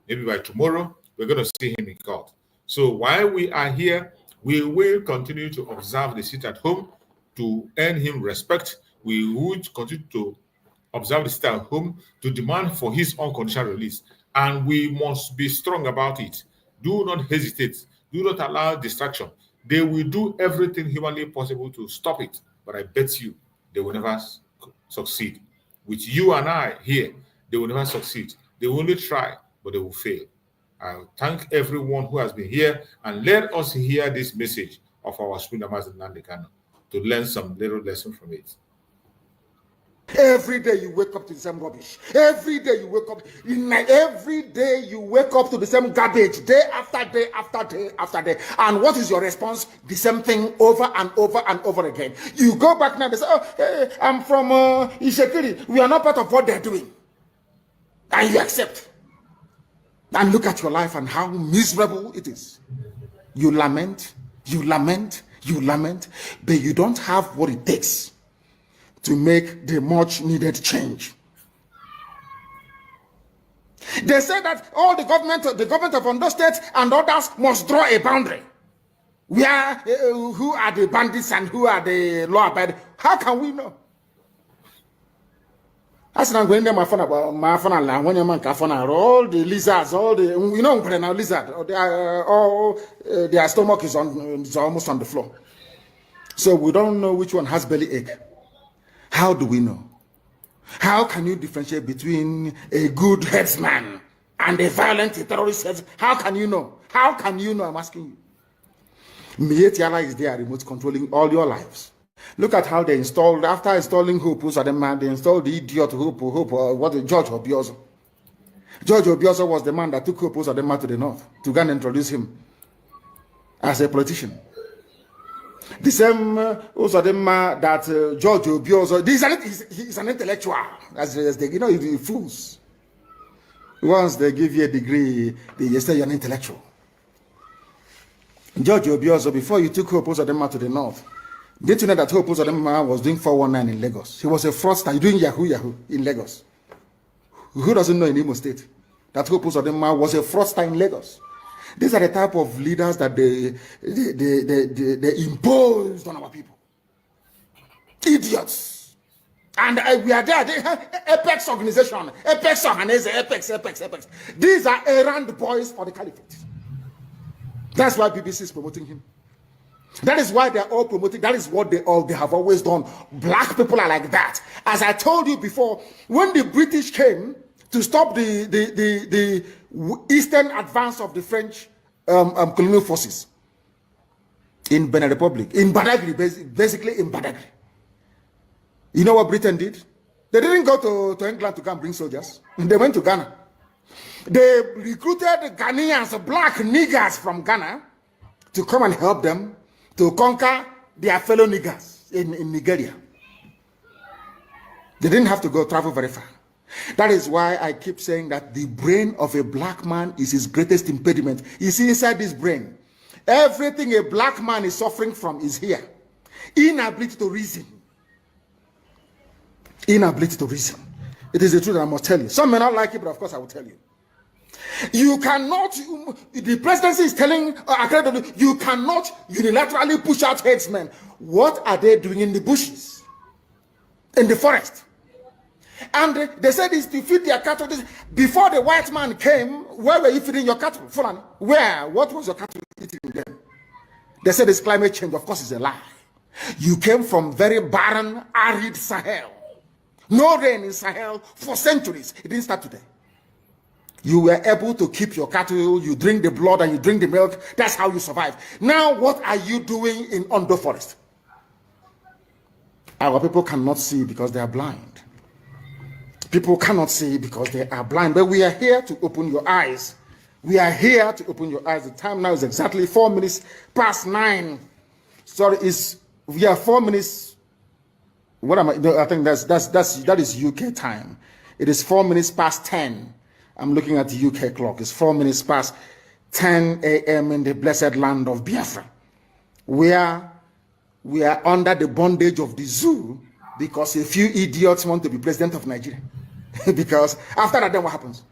A: Maybe by tomorrow, we're going to see him in court. So while we are here, we will continue to observe the sit at home to earn him respect. We would continue to observe the sit at home to demand for his unconditional release. And we must be strong about it. Do not hesitate. Do not allow distraction. They will do everything humanly possible to stop it. But I bet you they will never succeed. With you and I here, they will never succeed. They will only try, but they will fail. I thank everyone who has been here, and let us hear this message of our Supreme Mazen Nandekar to learn some little lesson from it.
E: Every day you wake up to the same rubbish. Every day you wake up. Every day you wake up to the same garbage. Day after day after day after day. And what is your response? The same thing over and over and over again. You go back now and say, oh, hey, I'm from Ishekiri. We are not part of what they're doing. And you accept. And look at your life and how miserable it is. You lament, you lament, you lament, but you don't have what it takes to make the much needed change. They say that all the government of Ondo State and others must draw a boundary. Where who are the bandits and who are the law-abiding? How can we know? As I'm going there, my phone, when your man all the lizards, all the lizard, their stomach is almost on the floor. So we don't know which one has belly ache. How do we know? How can you differentiate between a good headsman
D: and a violent terrorist says, how can you know? How can you know? I'm asking you. Mietiala is there, remote controlling all your lives. Look at how they installed, after installing Hope, they installed the idiot Hope, George Obiozo. George Obiozo was the man that took Hope to the north to go and introduce him as a politician. The same Usadema that George Obiozo, he's an intellectual, as they, you know, the fools. Once they give you a degree, they say you're an intellectual. George Obiozo, before you took Hope Usadema to the north, did you know that Hope Usadema was doing 419 in Lagos? He was a fraudster doing Yahoo in Lagos. Who doesn't know in Imo State that Hope Usadema was a fraudster in Lagos? These are the type of leaders that they imposed on our people. Idiots. And we are there. They have Apex organization. Apex Ohanese, Apex. These are errand boys for the caliphate. That's why BBC is promoting him. That is why they are all promoting. That is what they have always done. Black people are like that. As I told you before, when the British came to stop the eastern advance of the French colonial forces in Benin Republic, in Badagry, basically in Badagry. You know what Britain did? They didn't go to England to come bring soldiers. They went to Ghana. They recruited Ghanaians, black niggers from Ghana, to come and help them to conquer their fellow niggers in Nigeria. They didn't have to travel very far. That is why I keep saying that the brain of a black man is his greatest impediment. You see, inside this brain, everything a black man is suffering from is here. Inability to reason. Inability to reason. It is the truth that I must tell you. Some may not like it, but of course I will tell you. You cannot, the presidency is telling, you cannot unilaterally push out headsmen. What are they doing in the bushes? In the forest? And they said it's to feed their cattle. Before the white man came, where were you feeding your cattle? Fulani? Where? What was your cattle eating then? They said it's climate change. Of course, it's a lie. You came from very barren, arid Sahel. No rain in Sahel for centuries. It didn't start today. You were able to keep your cattle, you drink the blood and you drink the milk. That's how you survive. Now, what are you doing in Ondo Forest? Our people cannot see because they are blind. People cannot see because they are blind. But we are here to open your eyes. We are here to open your eyes. The time now is exactly 4 minutes past 9. Sorry, we are 4 minutes. What am I? No, I think that is UK time. It is 4 minutes past 10. I'm looking at the UK clock. It's 4 minutes past 10 a.m. in the blessed land of Biafra, where we are under the bondage of the zoo because a few idiots want to be president of Nigeria. Because after that, then what happens?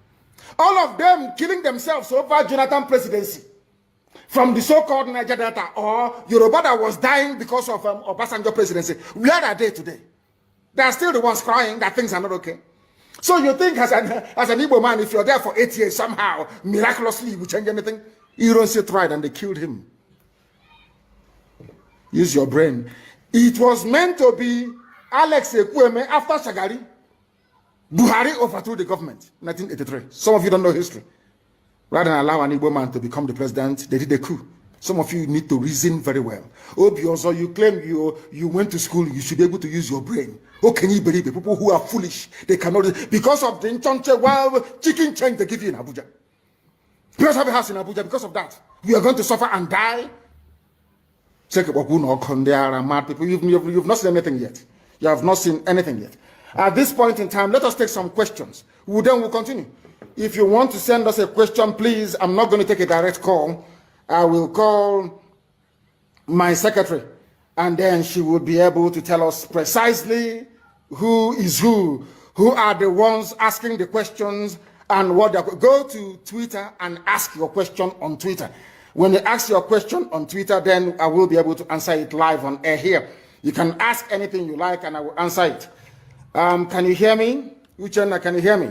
D: All of them killing themselves over Jonathan presidency from the so-called Niger Delta or Yoruba that was dying because of Obasanjo presidency. Where are they today? They are still the ones crying that things are not okay. So you think as an Igbo man, if you're there for 8 years, somehow, miraculously, you will change anything? Ironsi tried and they killed him. Use your brain. It was meant to be Alex Ekwueme after Shagari. Buhari overthrew the government in 1983. Some of you don't know history. Rather than allow an Igbo man to become the president, they did a coup. Some of you need to reason very well. Obioso, you claim you went to school, you should be able to use your brain. How can you believe it? People who are foolish, they cannot, because of the chicken change they give you in Abuja. You have a house in Abuja because of that. You are going to suffer and die. Check there are mad people. You've not seen anything yet. You have not seen anything yet. At this point in time, let us take some questions. Then we'll continue. If you want to send us a question, please, I'm not going to take a direct call. I will call my secretary, and then she will be able to tell us precisely who is who are the ones asking the questions, and what they're going. Go to Twitter and ask your question on Twitter. When you ask your question on Twitter, then I will be able to answer it live on air here. You can ask anything you like, and I will answer it. Can you hear me? Uchenna, can you hear me?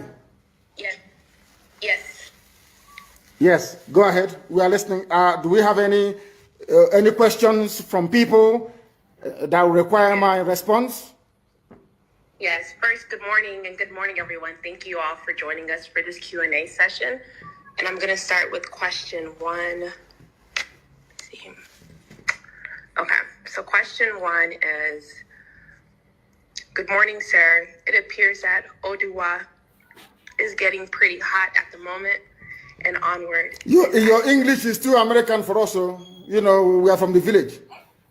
J: Yes. Yes.
D: Yes, go ahead. We are listening. Do we have any questions from people that will require my response?
J: Yes. First, good morning and good morning, everyone. Thank you all for joining us for this Q&A session. And I'm going to start with question one. Let's see. Okay. So question one is, good morning, sir. It appears that Oduwa is getting pretty hot at the moment and onward.
D: Your English is too American for us. You know, we are from the village.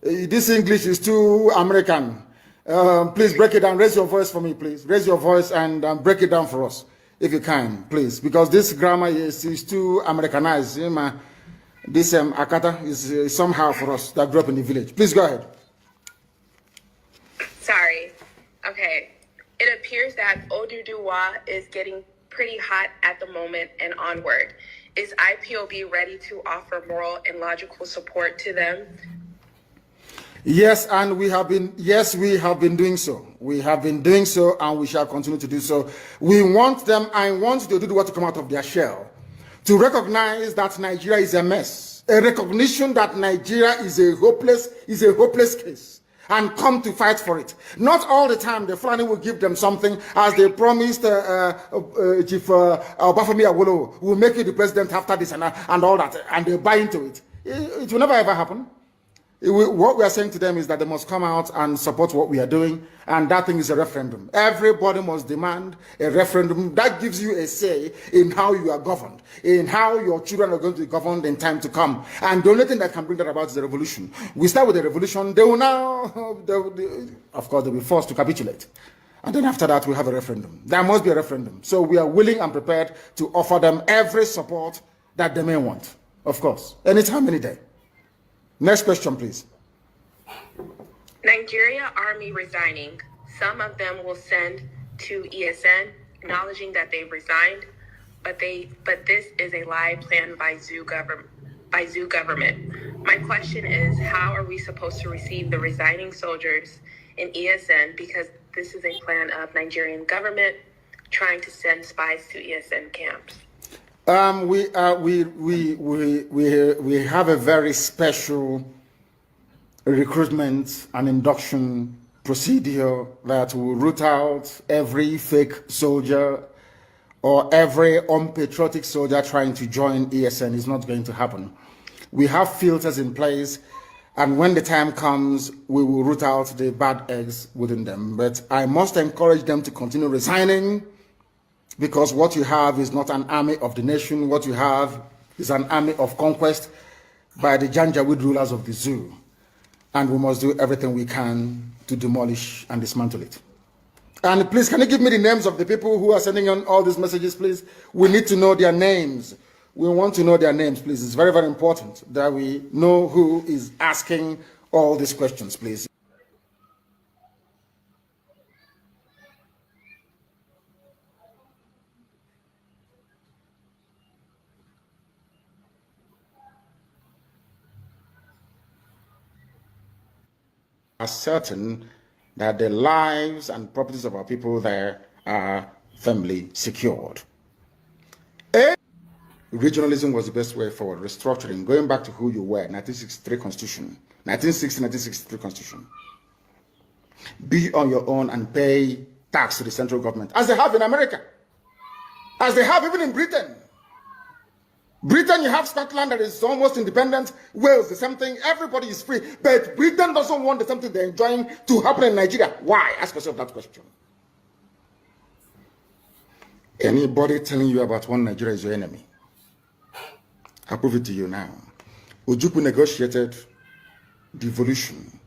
D: This English is too American. Please break it down. Raise your voice for me, please. Raise your voice and break it down for us, if you can, please. Because this grammar is too Americanized. This Akata is somehow for us that grew up in the village. Please go ahead.
J: Sorry. Okay. It appears that Oduduwa is getting pretty hot at the moment and onward. Is IPOB ready to offer moral and logical support to them?
D: Yes, and we have been doing so. We have been doing so, and we shall continue to do so. We want them, I want to do what to come out of their shell, to recognize that Nigeria is a mess, a recognition that Nigeria is a hopeless case, and come to fight for it. Not all the time the Fulani will give them something, as they promised Chief Bafemi Awolowo will make you the president after this and all that, and they buy into it. It will never ever happen. What we are saying to them is that they must come out and support what we are doing, and that thing is a referendum. Everybody must demand a referendum that gives you a say in how you are governed, in how your children are going to be governed in time to come. And the only thing that can bring that about is the revolution. We start with the revolution, they will now, of course, they'll be forced to capitulate. And then after that, we'll have a referendum. There must be a referendum. So we are willing and prepared to offer them every support that they may want, of course, anytime, any day. Next question, please.
J: Nigeria Army resigning. Some of them will send to ESN acknowledging that they've resigned, but this is a lie planned by Zoo government. My question is, how are we supposed to receive the resigning soldiers in ESN, because this is a plan of Nigerian government trying to send spies to ESN camps?
D: We have a very special recruitment and induction procedure that will root out every fake soldier or every unpatriotic soldier trying to join ESN. Is not going to happen. We have filters in place, and when the time comes, we will root out the bad eggs within them. But I must encourage them to continue resigning, because what you have is not an army of the nation. What you have is an army of conquest by the Janjaweed rulers of the zoo. And we must do everything we can to demolish and dismantle it. And please, can you give me the names of the people who are sending on all these messages, please? We need to know their names. We want to know their names, please. It's very, very important that we know who is asking all these questions, please. Are certain that the lives and properties of our people there are firmly secured. Regionalism was the best way forward. Restructuring, going back to who you were, 1963 Constitution, 1960-1963 Constitution. Be on your own and pay tax to the central government, as they have in America, as they have even in Britain. Britain, you have Scotland that is almost independent. Wales, the same thing. Everybody is free. But Britain doesn't want the same thing they're enjoying to happen in Nigeria. Why? Ask yourself that question. Anybody telling you about one Nigeria is your enemy. I'll prove it to you now. Ojukwu negotiated devolution,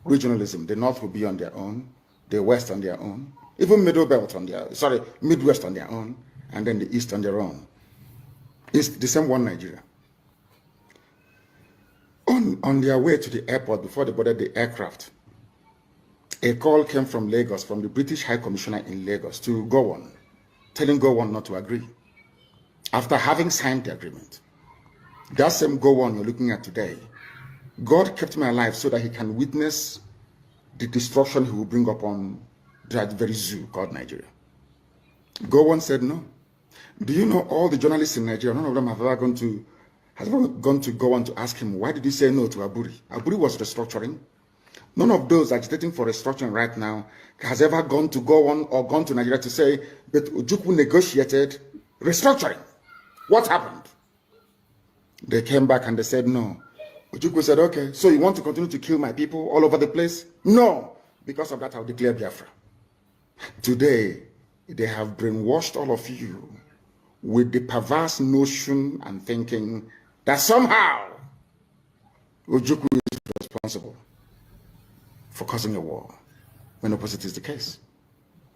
D: regionalism. The North will be on their own, the West on their own, even Midwest on their own, and then the East on their own. It's the same one Nigeria. On their way to the airport, before they boarded the aircraft, a call came from Lagos, from the British High Commissioner in Lagos to Gowon, telling Gowon not to agree, after having signed the agreement. That same Gowon you're looking at today, God kept me alive so that he can witness the destruction he will bring upon that very zoo called Nigeria. Gowon said no. Do you know all the journalists in Nigeria, none of them have ever gone to go on to ask him, why did he say no to Aburi? Aburi was restructuring. None of those agitating for restructuring right now has ever gone to Nigeria to say, but Ojukwu negotiated restructuring. What happened? They came back and they said, no. Ojukwu said, okay, so you want to continue to kill my people all over the place? No. Because of that, I'll declare Biafra. Today, they have brainwashed all of you with the perverse notion and thinking that somehow Ojukwu is responsible for causing a war, when opposite is the case.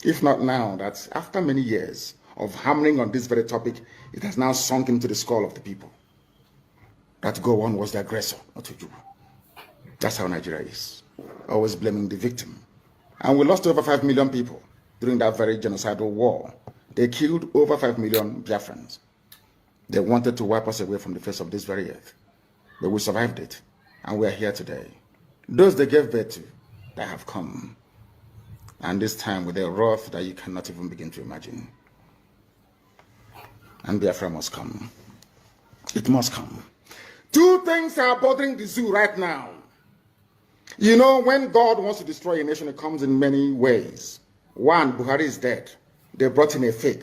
D: If not now, that after many years of hammering on this very topic, it has now sunk into the skull of the people that Gowon was the aggressor, not Ojukwu. That's how Nigeria is, always blaming the victim. And we lost over 5 million people during that very genocidal war. They killed over 5 million Biafrans. They wanted to wipe us away from the face of this very earth. But we survived it, and we are here today. Those they gave birth to, they have come. And this time with a wrath that you cannot even begin to imagine. And Biafra must come. It must come. Two things are bothering the zoo right now. You know, when God wants to destroy a nation, it comes in many ways. One, Buhari is dead. They brought in a fake.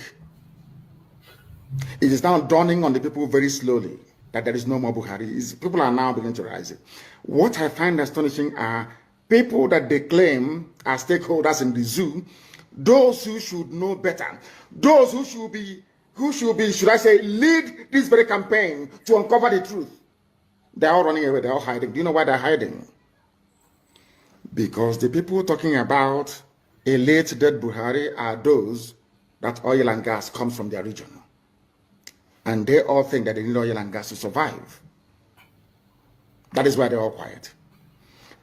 D: It is now dawning on the people very slowly that there is no more Buhari. People are now beginning to rise it. What I find astonishing are people that they claim are stakeholders in the zoo, those who should know better, those who should be, should I say, lead this very campaign to uncover the truth. They're all running away, they're all hiding. Do you know why they're hiding? Because the people talking about a late dead Buhari are those that oil and gas comes from their region. And they all think that they need oil and gas to survive. That is why they're all quiet.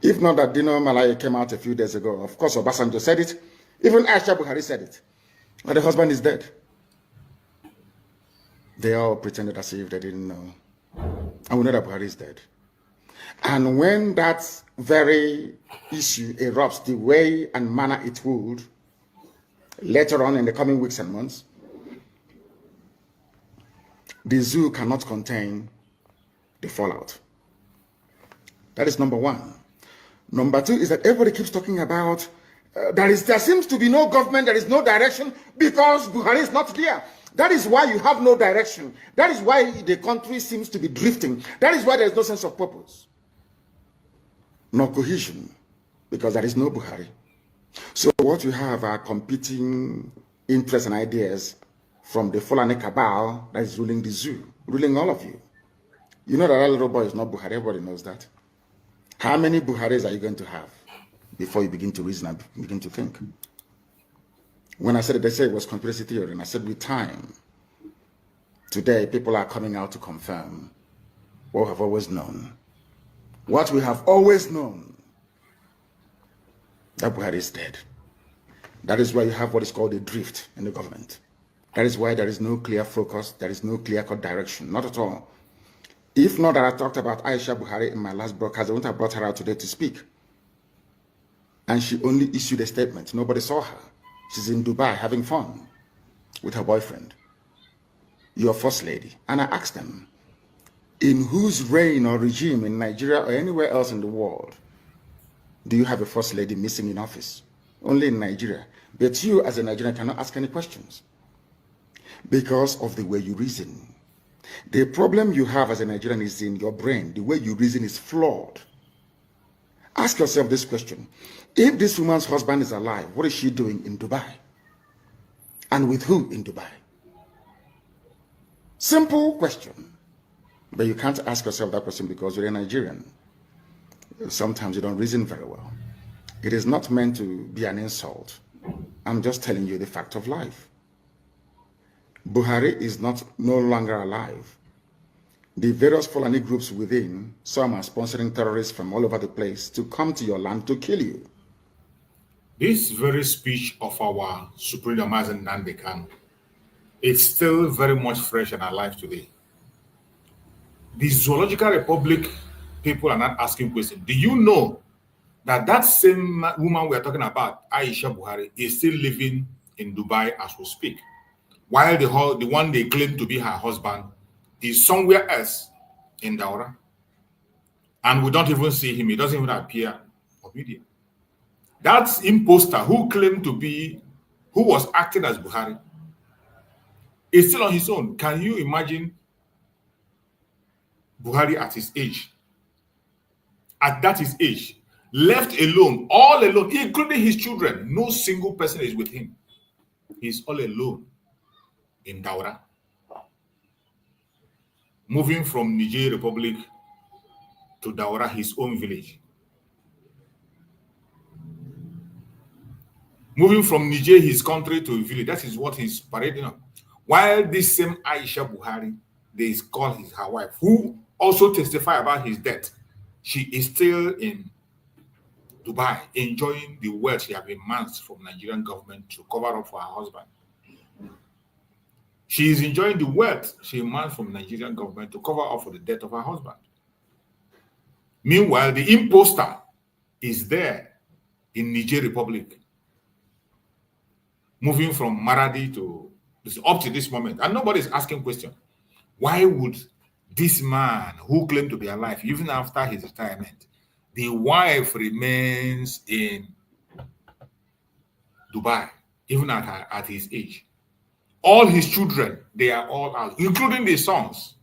D: If not that Dino Malaya came out a few days ago, of course Obasanjo said it, even Aisha Buhari said it, but the husband is dead. They all pretended as if they didn't know. And we know that Buhari is dead. And when that very issue erupts the way and manner it would, later on in the coming weeks and months, the zoo cannot contain the fallout. That is number one. Number two is that everybody keeps talking about there seems to be no government, there is no direction because Buhari is not there. That is why you have no direction. That is why the country seems to be drifting. That is why there is no sense of purpose. No cohesion, because there is no Buhari. So what you have are competing interests and ideas from the Fulani cabal that is ruling the zoo, ruling all of you. You know that little boy is not Buhari, everybody knows that. How many Buharis are you going to have before you begin to reason and begin to think? When I said it, they said it was conspiracy theory, and I said with time, today people are coming out to confirm what we have always known. What we have always known, that Buhari is dead. That is why you have what is called a drift in the government. That is why there is no clear focus, there is no clear-cut direction, not at all. If not that I talked about Aisha Buhari in my last broadcast, I wouldn't have brought her out today to speak. And she only issued a statement. Nobody saw her. She's in Dubai having fun with her boyfriend, your first lady. And I asked them, in whose reign or regime in Nigeria or anywhere else in the world do you have a first lady missing in office? Only in Nigeria. But you as a Nigerian cannot ask any questions because of the way you reason. The problem you have as a Nigerian is in your brain. The way you reason is flawed. Ask yourself this question. If this woman's husband is alive, what is she doing in Dubai? And with who in Dubai? Simple question. But you can't ask yourself that question because you're a Nigerian. Sometimes you don't reason very well. It is not meant to be an insult. I'm just telling you the fact of life. Buhari is no longer alive. The various Fulani groups within, some are sponsoring terrorists from all over the place to come to your land to kill you.
A: This very speech of our Supreme Mazen Nandekan is still very much fresh and alive today. The Zoological Republic people are not asking questions. Do you know that that same woman we are talking about, Aisha Buhari, is still living in Dubai as we speak, while the one they claim to be her husband is somewhere else in Daura, and we don't even see him. He doesn't even appear comedian. That imposter who claimed to be, who was acting as Buhari, is still on his own. Can you imagine Buhari at his age? At that his age, left alone, all alone, including his children. No single person is with him. He's all alone in Daura. Moving from Niger Republic to Daura, his own village. Moving from Niger, his country, to a village. That is what he's parading on. While this same Aisha Buhari, they call her wife, who also testify about his death. She is still in Dubai, enjoying the wealth she has amassed from Nigerian government to cover up for her husband. She is enjoying the wealth she amassed from Nigerian government to cover up for the death of her husband. Meanwhile, the imposter is there in Niger Republic, moving from Maradi to up to this moment, and nobody is asking question. Why would this man who claimed to be alive, even after his retirement, the wife remains in Dubai, even at his age? All his children, they are all out, including the sons.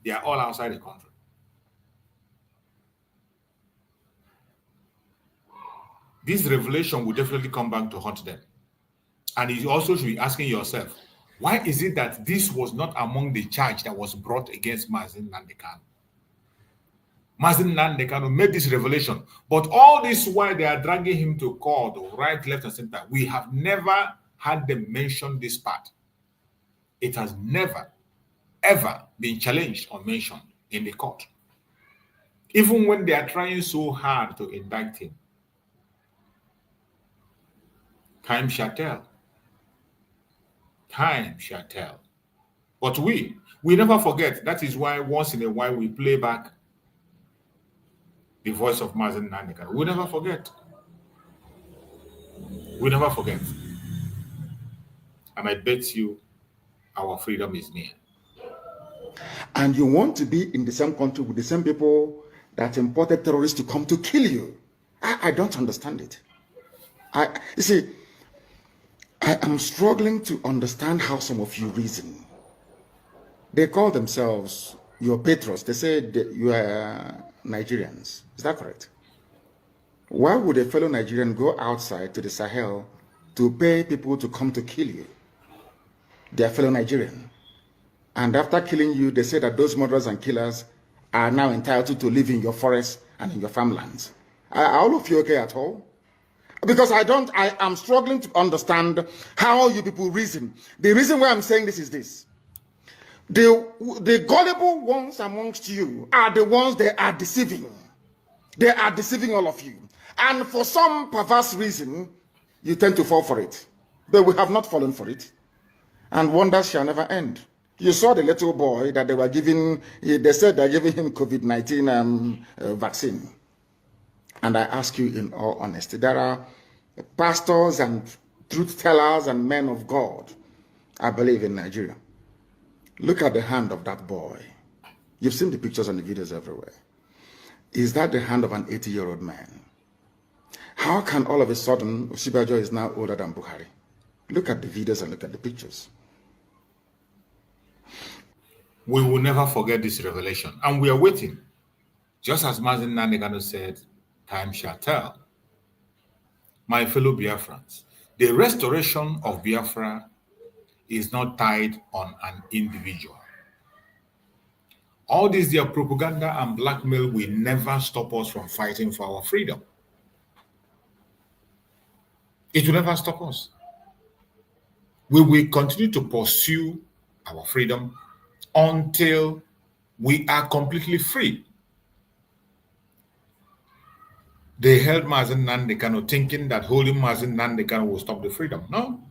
A: They are all outside the country. This revelation will definitely come back to haunt them. And you also should be asking yourself, why is it that this was not among the charge that was brought against Mazen Nnamdi Kanu? Mazen Nnamdi Kanu made this revelation, but all this while they are dragging him to court, right, left, and center, we have never had them mention this part. It has never, ever been challenged or mentioned in the court. Even when they are trying so hard to indict him. Time shall tell. Time shall tell. But we never forget. That is why once in a while we play back the voice of Mazen Nnamdi Kanu. We never forget. We never forget. And I bet you our freedom is near.
D: And you want to be in the same country with the same people that imported terrorists to come to kill you. I don't understand it. You see, I am struggling to understand how some of you reason. They call themselves your patrons. They say you are Nigerians. Is that correct? Why would a fellow Nigerian go outside to the Sahel to pay people to come to kill you? They are fellow Nigerian. And after killing you, they say that those murderers and killers are now entitled to live in your forests and in your farmlands. Are all of you okay at all? Because I am struggling to understand how you people reason. The reason why I'm saying this is this. The gullible ones amongst you are the ones they are deceiving. They are deceiving all of you. And for some perverse reason, you tend to fall for it. But we have not fallen for it. And wonders shall never end. You saw the little boy that they were giving, they said they're giving him COVID-19 vaccine. And I ask you in all honesty, there are pastors and truth tellers and men of God, I believe, in Nigeria. Look at the hand of that boy. You've seen the pictures and the videos everywhere. Is that the hand of an 80-year-old man? How can all of a sudden Osibajo is now older than Buhari? Look at the videos and look at the pictures.
A: We will never forget this revelation, and we are waiting. Just as Mazen Nnamdi Kanu said, time shall tell. My fellow Biafrans, the restoration of Biafra is not tied on an individual. All this, their propaganda and blackmail will never stop us from fighting for our freedom. It will never stop us. We will continue to pursue our freedom until we are completely free. They held Mazen Nnamdi Kanu thinking that holding Mazen Nnamdi Kanu will stop the freedom. No.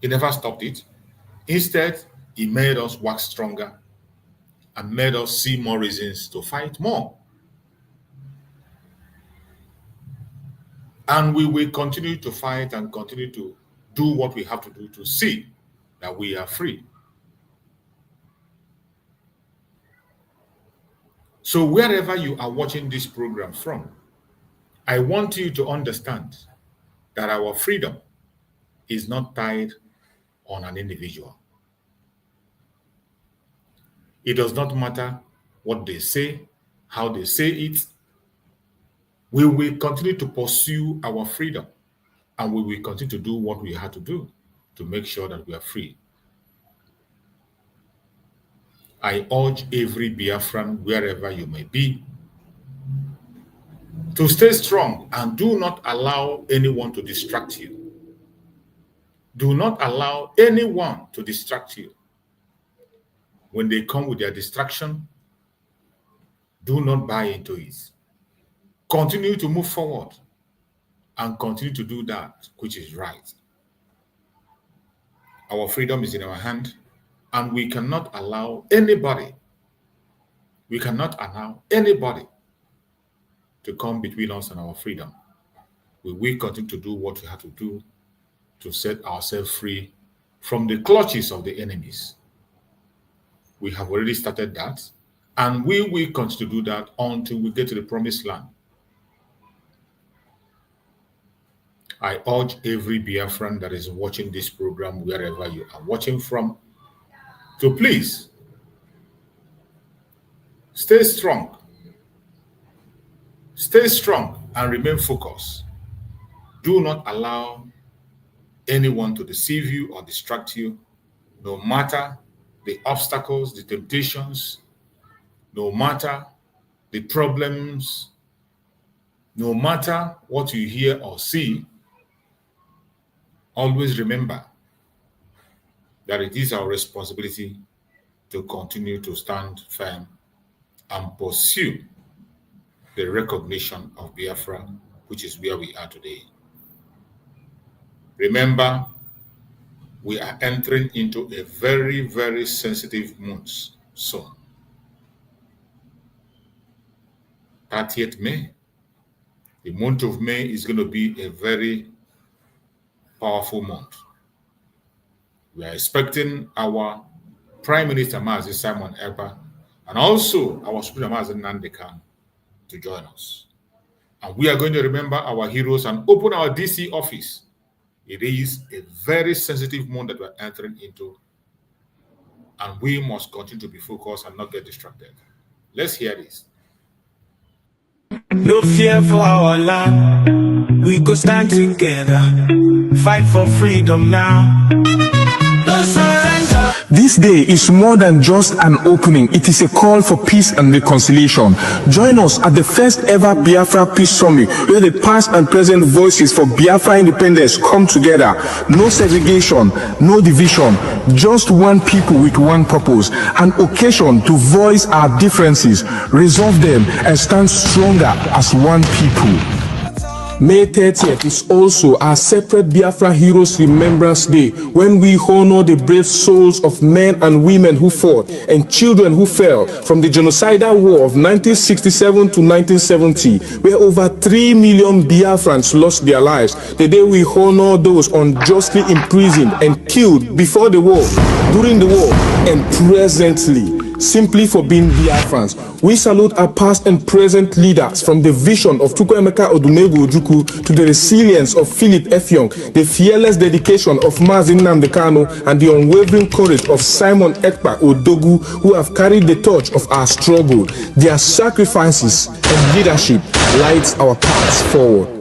A: He never stopped it. Instead, he made us wax stronger and made us see more reasons to fight more. And we will continue to fight and continue to do what we have to do to see that we are free. So wherever you are watching this program from, I want you to understand that our freedom is not tied on an individual. It does not matter what they say, how they say it. We will continue to pursue our freedom, and we will continue to do what we have to do to make sure that we are free. I urge every Biafran, wherever you may be, to stay strong and do not allow anyone to distract you. Do not allow anyone to distract you. When they come with their distraction, do not buy into it. Continue to move forward and continue to do that which is right. Our freedom is in our hand, and we cannot allow anybody to come between us and our freedom. We will continue to do what we have to do to set ourselves free from the clutches of the enemies. We have already started that, and we will continue to do that until we get to the promised land. I urge every Biafran that is watching this program, wherever you are watching from, to please stay strong. Stay strong and remain focused. Do not allow anyone to deceive you or distract you, no matter the obstacles, the temptations, no matter the problems, no matter what you hear or see. Always remember that it is our responsibility to continue to stand firm and pursue the recognition of Biafra, which is where we are today. Remember, we are entering into a very, very sensitive month soon. 30th May. The month of May is going to be a very powerful month. We are expecting our Prime Minister Mazi Simon Ekpa and also our Supreme Mazi Nnamdi Kanu to join us. And we are going to remember our heroes and open our DC office. It is a very sensitive month that we're entering into, and we must continue to be focused and not get distracted. Let's hear this.
H: No fear for our land, we go stand together, fight for freedom now. No surrender.
I: This day is more than just an opening, it is a call for peace and reconciliation. Join us at the first ever Biafra Peace Summit, where the past and present voices for Biafra independence come together. No segregation, no division, just one people with one purpose, an occasion to voice our differences, resolve them, and stand stronger as one people. May 30th is also our separate Biafra Heroes Remembrance Day, when we honor the brave souls of men and women who fought and children who fell from the genocidal war of 1967 to 1970, where over 3 million Biafrans lost their lives. The day we honor those unjustly imprisoned and killed before the war, during the war, and presently, simply for being Biafrans. We salute our past and present leaders, from the vision of Chukwuemeka Odumegwu Ojukwu to the resilience of Philip Effiong, the fearless dedication of Mazi Nnamdi Kanu, and the unwavering courage of Simon Ekpa Odogwu, who have carried the torch of our struggle. Their sacrifices and leadership lights our paths forward.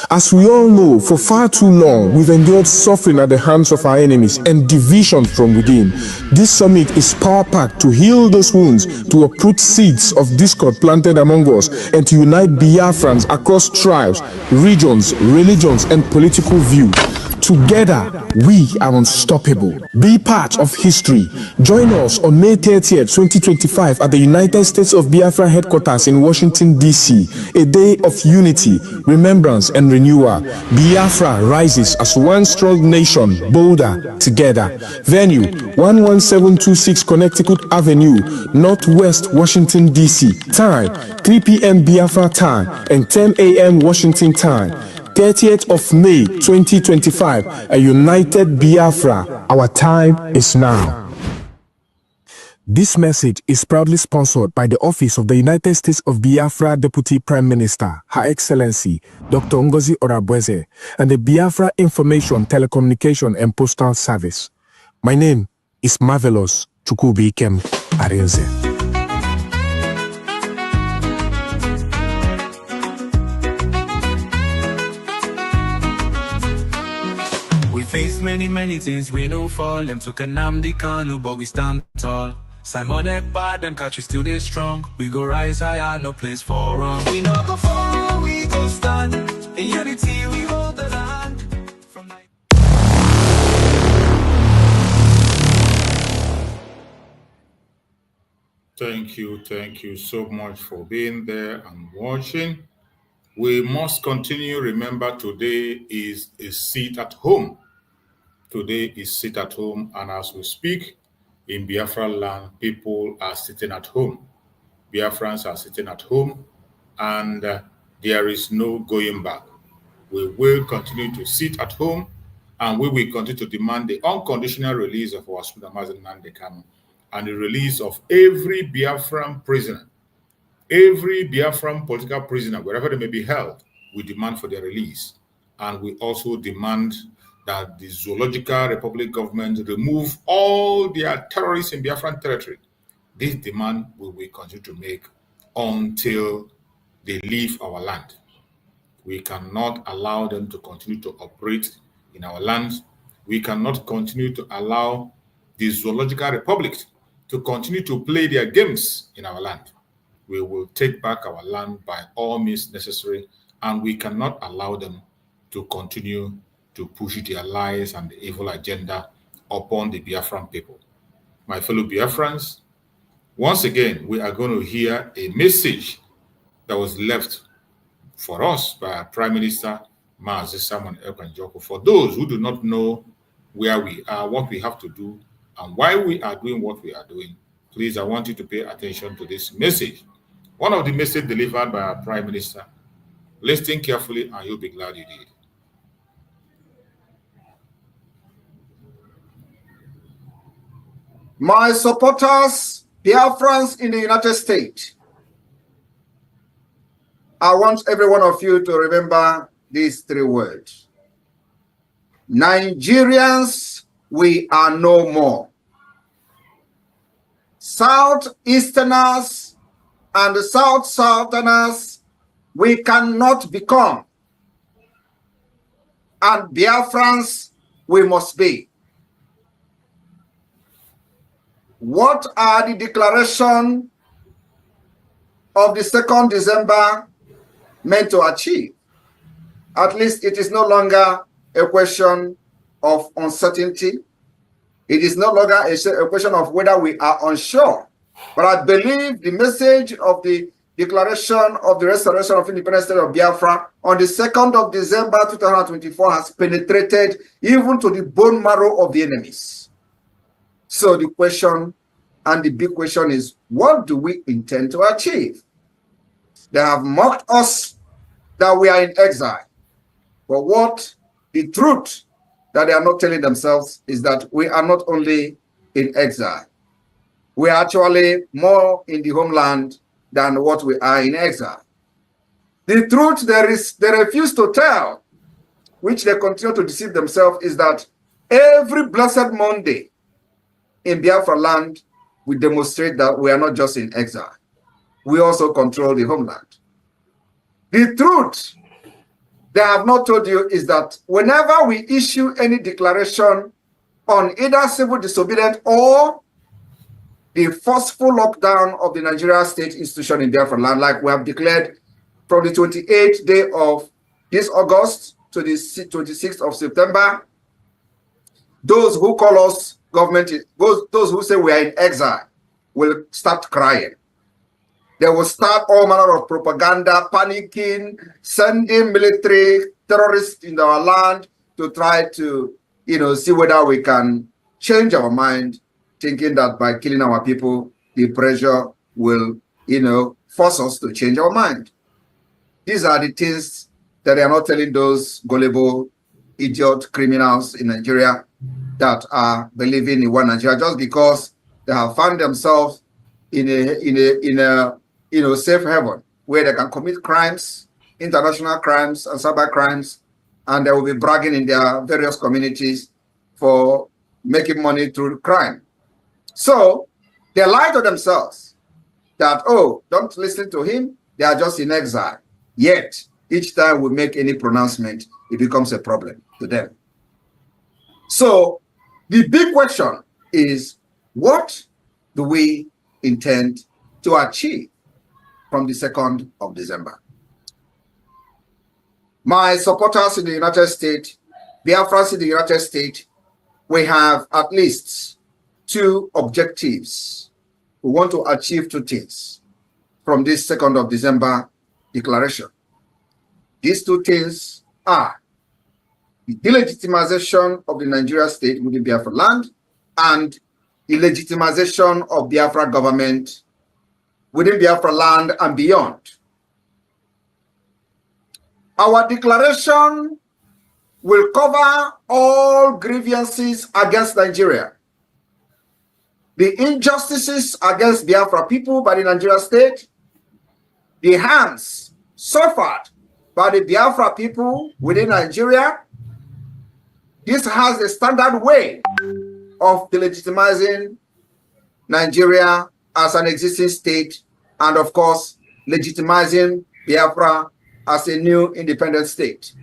I: As we all know, for far too long, we've endured suffering at the hands of our enemies and division from within. This summit is power-packed to heal those wounds, to uproot seeds of discord planted among us, and to unite Biafrans across tribes, regions, religions, and political views. Together, we are unstoppable. Be part of history. Join us on May 30th, 2025 at the United States of Biafra headquarters in Washington, D.C. A day of unity, remembrance, and renewal. Biafra rises as one strong nation, bolder together. Venue, 11726 Connecticut Avenue, Northwest Washington, D.C. Time, 3 p.m. Biafra time and 10 a.m. Washington time. 30th of May 2025, a united Biafra. Our time is now. This message is proudly sponsored by the Office of the United States of Biafra Deputy Prime Minister, Her Excellency Dr. Ngozi and the Biafra Information, Telecommunication and Postal Service. My name is Marvelous Chukwubikem Arinze.
H: We face many things, we don't fall. Them took Nnamdi Kanu, but we stand tall. Simon Ekpa, them catch we still they strong. We go rise higher, no place for wrong. We no go fall, we go stand. In unity, we hold the land. From
A: Thank you so much for being there and watching. We must continue. Remember, today is a sit at home. Today is sit at home, and as we speak, in Biafra land, people are sitting at home. Biafrans are sitting at home, and there is no going back. We will continue to sit at home, and we will continue to demand the unconditional release of our Nnamdi Kanu and the release of every Biafran prisoner, every Biafran political prisoner, wherever they may be held. We demand for their release, and we also demand that the Zoological Republic government remove all their terrorists in Biafran territory. This demand we will continue to make until they leave our land. We cannot allow them to continue to operate in our land. We cannot continue to allow the Zoological Republic to continue to play their games in our land. We will take back our land by all means necessary, and we cannot allow them to continue to push their lies and the evil agenda upon the Biafran people. My fellow Biafrans, once again, we are going to hear a message that was left for us by our Prime Minister, Mazi Simon Ekpa Njoku. For those who do not know where we are, what we have to do, and why we are doing what we are doing, please, I want you to pay attention to this message. One of the messages delivered by our Prime Minister. Listen carefully, and you'll be glad you did.
F: My supporters, Biafrans in the United States, I want every one of you to remember these three words. Nigerians, we are no more. Southeasterners and Southerners, we cannot become. And Biafrans, we must be. What are the declaration of the 2nd December meant to achieve? At least it is no longer a question of uncertainty. It is no longer a question of whether we are unsure. But I believe the message of the Declaration of the Restoration of Independent State of Biafra on the 2nd of December 2024 has penetrated even to the bone marrow of the enemies. So the question, and the big question, is, what do we intend to achieve? They have mocked us that we are in exile. But what the truth that they are not telling themselves is that we are not only in exile. We are actually more in the homeland than what we are in exile. The truth they refuse to tell, which they continue to deceive themselves, is that every blessed Monday in Biafra land, we demonstrate that we are not just in exile. We also control the homeland. The truth they have not told you is that whenever we issue any declaration on either civil disobedience or the forceful lockdown of the Nigeria state institution in Biafra land, like we have declared from the 28th day of this August to the 26th of September, those who call us government, those who say we are in exile, will start crying. They will start all manner of propaganda, panicking, sending military terrorists in our land to try to, see whether we can change our mind, thinking that by killing our people, the pressure will, force us to change our mind. These are the things that they are not telling those gullible, idiot criminals in Nigeria that are believing in one Nigeria, just because they have found themselves in a safe haven where they can commit crimes, international crimes and cyber crimes, and they will be bragging in their various communities for making money through crime. So they lie to themselves that, oh, don't listen to him, they are just in exile. Yet, each time we make any pronouncement, it becomes a problem to them. So the big question is, what do we intend to achieve from the 2nd of December? My supporters in the United States, Biafrans in the United States, we have at least 2 objectives. We want to achieve 2 things from this 2nd of December declaration. These 2 things are the delegitimization of the Nigeria state within Biafra land and the legitimization of Biafra government within Biafra land and beyond. Our declaration will cover all grievances against Nigeria, the injustices against Biafra people by the Nigeria state, the harms suffered by the Biafra people within Nigeria. This has a standard way of delegitimizing Nigeria as an existing state and, of course, legitimizing Biafra as a new independent state.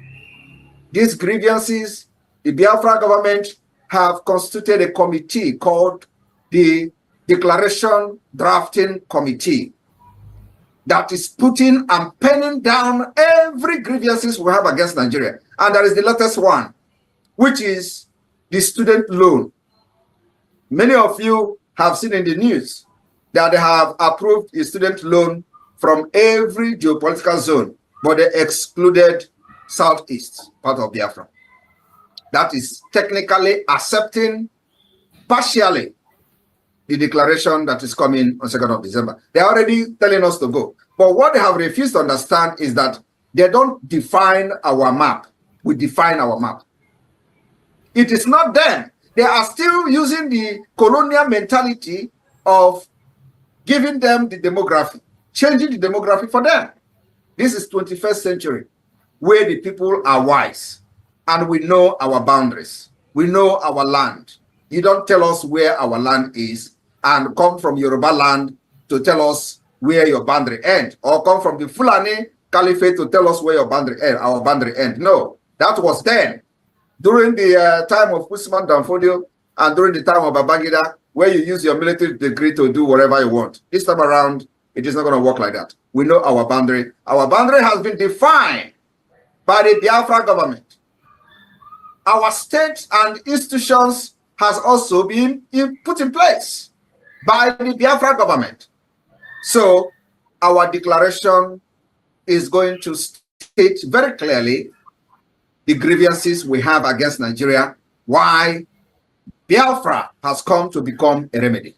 F: These grievances, the Biafra government have constituted a committee called the Declaration Drafting Committee that is putting and penning down every grievances we have against Nigeria. And there is the latest one, which is the student loan. Many of you have seen in the news that they have approved a student loan from every geopolitical zone, but they excluded Southeast, part of Biafra. That is technically accepting partially the declaration that is coming on 2nd of December. They are already telling us to go. But what they have refused to understand is that they don't define our map. We define our map. It is not them. They are still using the colonial mentality of giving them the demography, changing the demography for them. This is 21st century, where the people are wise and we know our boundaries. We know our land. You don't tell us where our land is and come from Yoruba land to tell us where your boundary ends, or come from the Fulani Caliphate to tell us where your boundary end, our boundary end. No, that was then. During the time of Usman Danfodio and during the time of Babangida, where you use your military degree to do whatever you want. This time around, it is not going to work like that. We know our boundary. Our boundary has been defined by the Biafra government. Our state and institutions has also been put in place by the Biafra government. So our declaration is going to state very clearly the grievances we have against Nigeria, why Biafra has come to become a remedy.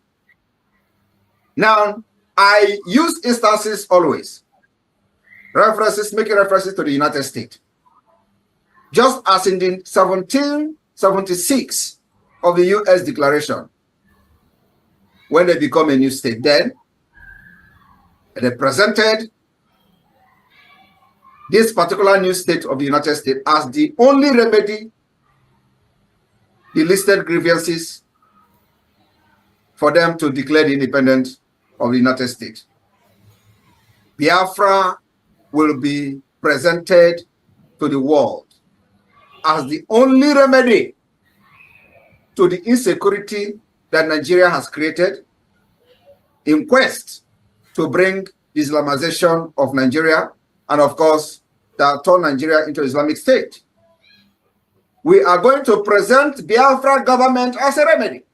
F: Now, I use instances always, making references to the United States. Just as in the 1776 of the U.S. Declaration, when they become a new state, then they presented this particular new state of the United States as the only remedy, the listed grievances for them to declare the independence of the United States. Biafra will be presented to the world as the only remedy to the insecurity that Nigeria has created in quest to bring Islamization of Nigeria and, of course, that turn Nigeria into Islamic State. We are going to present Biafra government as a remedy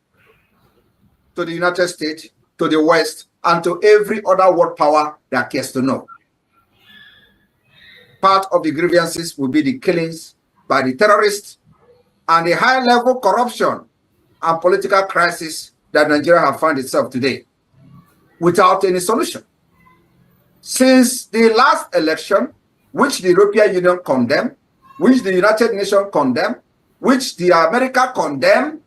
F: to the United States, to the West, and to every other world power that cares to know. Part of the grievances will be the killings by the terrorists and the high-level corruption and political crisis that Nigeria has found itself today without any solution. Since the last election, which the European Union condemned, which the United Nations condemned, which the America condemned,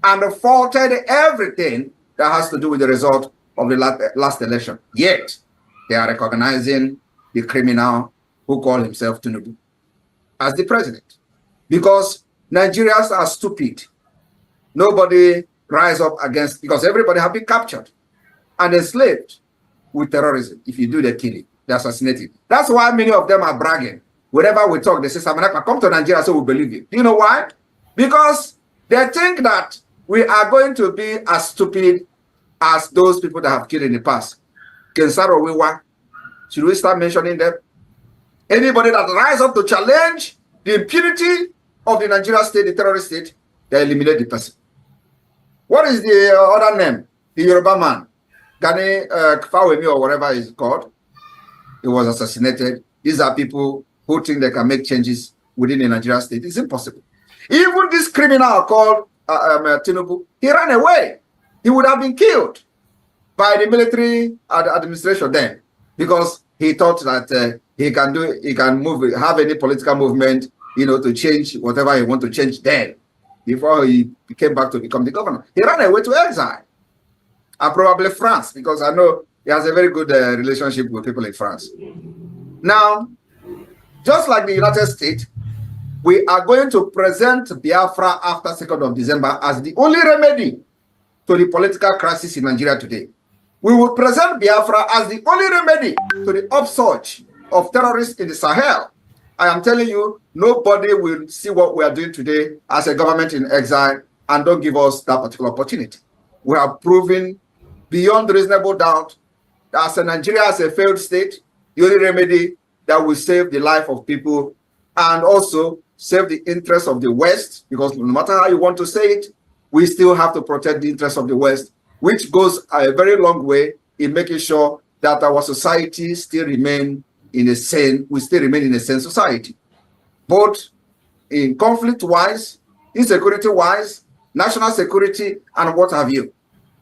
F: and faulted everything that has to do with the result of the last election. Yet, they are recognizing the criminal who called himself Tinubu as the president. Because Nigerians are stupid. Nobody rise up against, because everybody have been captured and enslaved with terrorism. If you do the killing, they assassinate you. That's why many of them are bragging. Whenever we talk, they say, Samanaka, come to Nigeria so we believe you. Do you know why? Because they think that we are going to be as stupid as those people that have killed in the past. Kensaro Wiwa, should we start mentioning them? Anybody that rise up to challenge the impunity of the Nigerian state, the terrorist state, they eliminate the person. What is the other name? The Yoruba man, Gani Kfawemi or whatever he's called. He was assassinated. These are people who think they can make changes within the Nigerian state. It's impossible. Even this criminal called Tinubu, he ran away. He would have been killed by the military administration then, because he thought that he can have any political movement, to change whatever he want to change then, before he came back to become the governor. He ran away to exile, and probably France, because I know he has a very good relationship with people in France. Now, just like the United States, we are going to present Biafra after 2nd of December as the only remedy to the political crisis in Nigeria today. We will present Biafra as the only remedy to the upsurge of terrorists in the Sahel. I am telling you, nobody will see what we are doing today as a government in exile and don't give us that particular opportunity. We have proven beyond reasonable doubt that as Nigeria as a failed state, the only remedy that will save the life of people and also save the interests of the West, because no matter how you want to say it, we still have to protect the interests of the West, which goes a very long way in making sure that our society still remain in a sane, we still remain in a sane society, both in conflict-wise, insecurity-wise, national security, and what have you.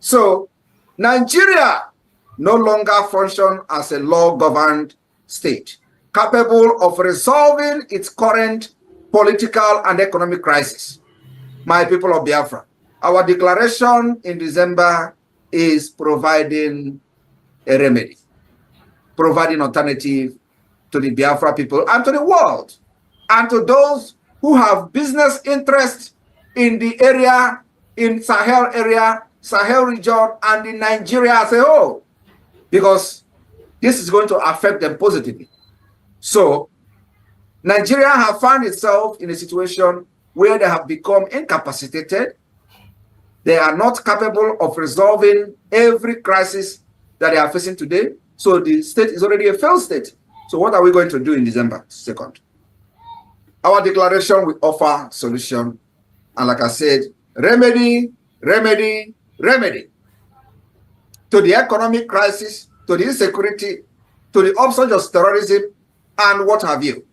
F: So Nigeria no longer function as a law-governed state, capable of resolving its current political and economic crisis. My people of Biafra, our declaration in December is providing a remedy, providing alternative to the Biafra people and to the world, and to those who have business interests in the area, in Sahel area, Sahel region, and in Nigeria as a whole, because this is going to affect them positively. So Nigeria have found itself in a situation where they have become incapacitated. They are not capable of resolving every crisis that they are facing today. So the state is already a failed state. So what are we going to do in December 2nd? Our declaration will offer solution. And like I said, remedy, remedy, remedy to the economic crisis, to the insecurity, to the upsurge of terrorism, and what have you.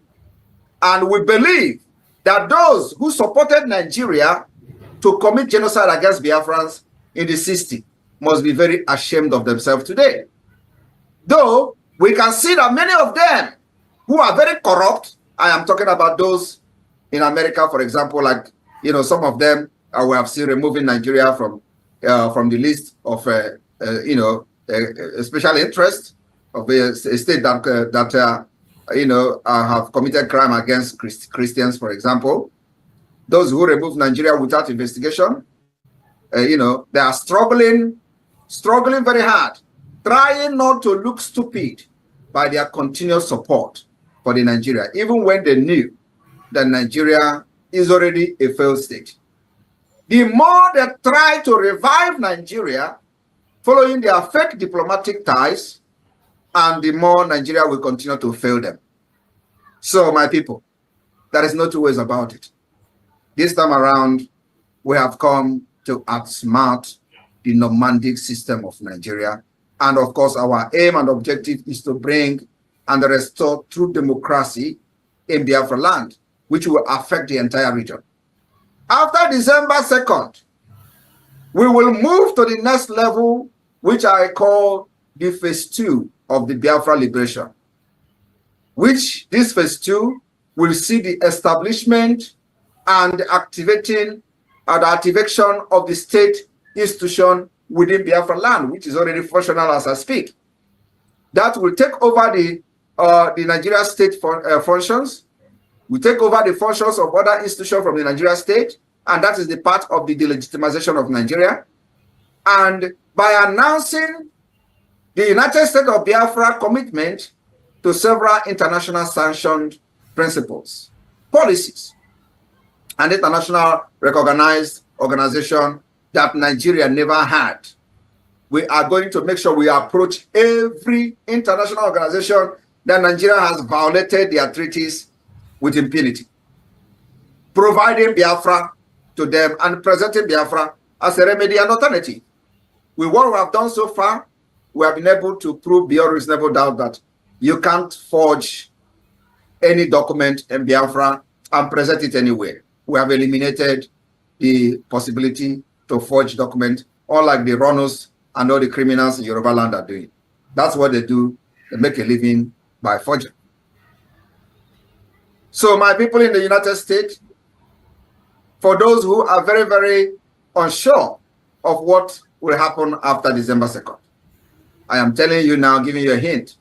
F: And we believe that those who supported Nigeria to commit genocide against Biafrans in the 60s must be very ashamed of themselves today. Though we can see that many of them who are very corrupt, I am talking about those in America, for example, like, some of them we have seen removing Nigeria from the list of, special interest of a state that have committed crime against Christians, for example. Those who remove Nigeria without investigation, they are struggling very hard, trying not to look stupid by their continuous support for the Nigeria, even when they knew that Nigeria is already a failed state. The more they try to revive Nigeria, following their fake diplomatic ties, and the more Nigeria will continue to fail them. So, my people, there is no two ways about it. This time around, we have come to outsmart the nomadic system of Nigeria. And of course, our aim and objective is to bring and restore true democracy in Biafra land, which will affect the entire region. After December 2nd, we will move to the next level, which I call the phase 2 of the Biafra liberation, which this phase 2 will see the establishment and the activation of the state institution within Biafra land, which is already functional as I speak. That will take over the Nigeria state functions, will take over the functions of other institutions from the Nigeria state, and that is the part of the delegitimization of Nigeria. And by announcing the United States of Biafra commitment to several international sanctioned principles, policies, and international recognized organization that Nigeria never had. We are going to make sure we approach every international organization that Nigeria has violated their treaties with impunity, providing Biafra to them and presenting Biafra as a remedy and alternative. With what we have done so far, we have been able to prove beyond reasonable doubt that you can't forge any document in Biafra and present it anywhere. We have eliminated the possibility to forge document, unlike the runners and all the criminals in Yoruba land are doing. That's what they do. They make a living by forging. So my people in the United States, for those who are very, very unsure of what will happen after December 2nd, I am telling you now, giving you a hint.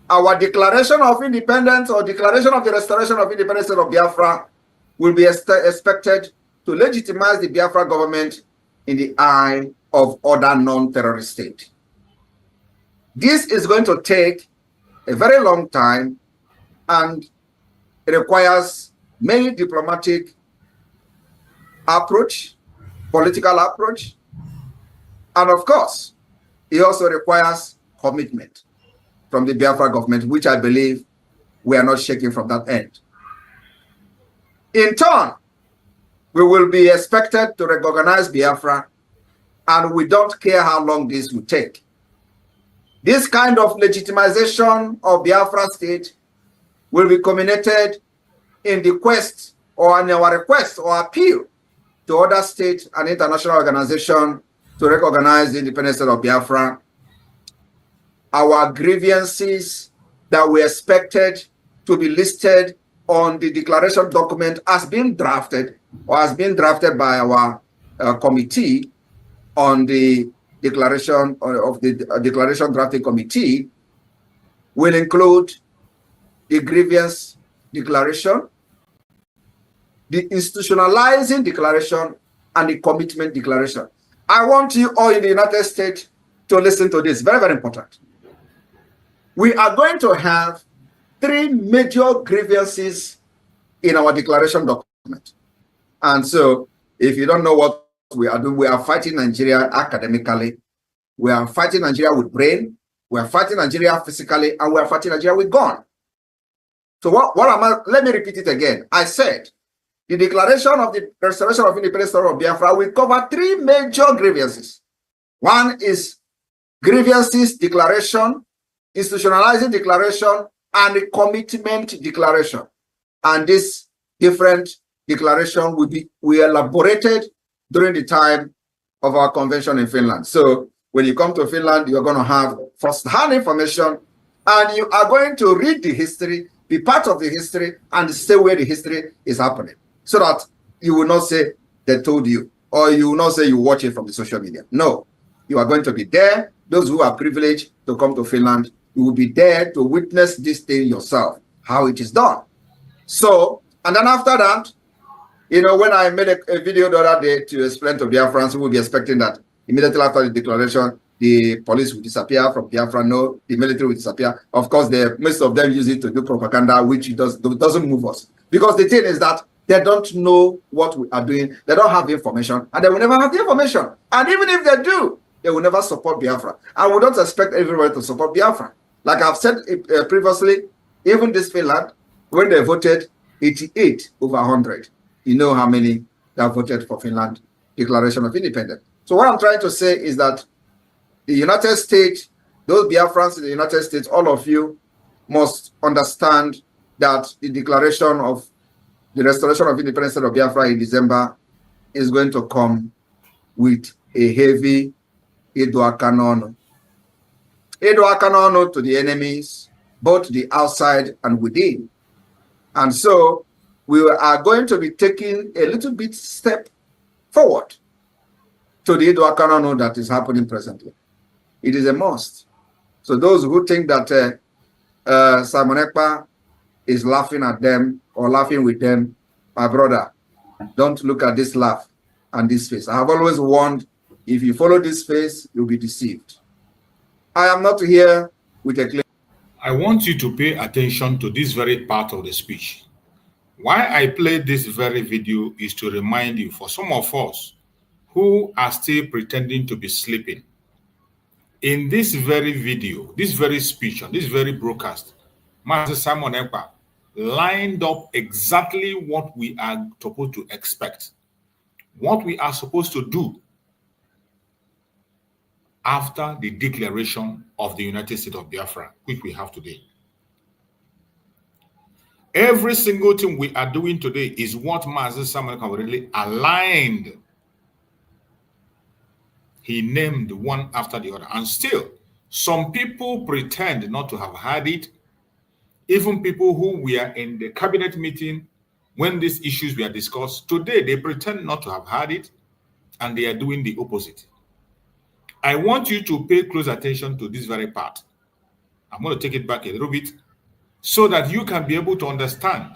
F: Our declaration of independence or declaration of the restoration of independence of Biafra will be expected to legitimize the Biafra government in the eye of other non-terrorist states. This is going to take a very long time, and it requires many diplomatic approach, political approach, and of course, it also requires commitment from the Biafra government, which I believe we are not shaking from that end. In turn, we will be expected to recognize Biafra, and we don't care how long this will take. This kind of legitimization of Biafra state will be culminated in the quest or in our request or appeal to other states and international organizations to recognize the independence of Biafra. Our grievances that we expected to be listed on the declaration document has been drafted or has been drafted by our committee on the declaration of the declaration drafting committee will include the grievance declaration, the institutionalizing declaration, and the commitment declaration. I want you all in the United States to listen to this. Very, very important. We are going to have 3 major grievances in our declaration document. And so, if you don't know what we are doing, we are fighting Nigeria academically, we are fighting Nigeria with brain, we are fighting Nigeria physically, and we are fighting Nigeria with gun. So let me repeat it again. I said, the declaration of the restoration of independence of Biafra will cover 3 major grievances. One is grievances declaration, institutionalizing declaration, and the commitment declaration. And this different declaration will be elaborated during the time of our convention in Finland. So when you come to Finland, you're going to have first-hand information, and you are going to read the history, be part of the history, and stay where the history is happening, so that you will not say they told you, or you will not say you watch it from the social media. No, you are going to be there. Those who are privileged to come to Finland, you will be there to witness this thing yourself, how it is done. So, and then after that, you know, when I made a video the other day to explain to Biafrans who will be expecting that immediately after the declaration, the police will disappear from Biafra, no, the military will disappear. Of course, most of them use it to do propaganda, which doesn't move us. Because the thing is that they don't know what we are doing, they don't have the information, and they will never have the information. And even if they do, they will never support Biafra. And we don't expect everybody to support Biafra. Like I've said previously, even this Finland, when they voted 88 over 100, you know how many that voted for Finland Declaration of Independence. So what I'm trying to say is that the United States, those Biafrans in the United States, all of you must understand that the declaration of the restoration of independence of Biafra in December is going to come with a heavy Edwakanon to the enemies, both the outside and within. And so we are going to be taking a little bit step forward to the Ido Akano that is happening presently. It is a must. So those who think that Simon Ekpa is laughing at them or laughing with them, my brother, don't look at this laugh and this face. I have always warned, if you follow this face, you'll be deceived. I am not here with a claim.
A: I want you to pay attention to this very part of the speech. Why I played this very video is to remind you, for some of us who are still pretending to be sleeping, in this very video, this very speech, on this very broadcast, Master Simon Ekpa lined up exactly what we are supposed to expect, what we are supposed to do after the declaration of the United States of Biafra, which we have today. Every single thing we are doing today is what Master Simon Ekpa really aligned. He named one after the other. And still, some people pretend not to have heard it. Even people who were in the cabinet meeting when these issues were discussed, today they pretend not to have heard it, and they are doing the opposite. I want you to pay close attention to this very part. I'm going to take it back a little bit so that you can be able to understand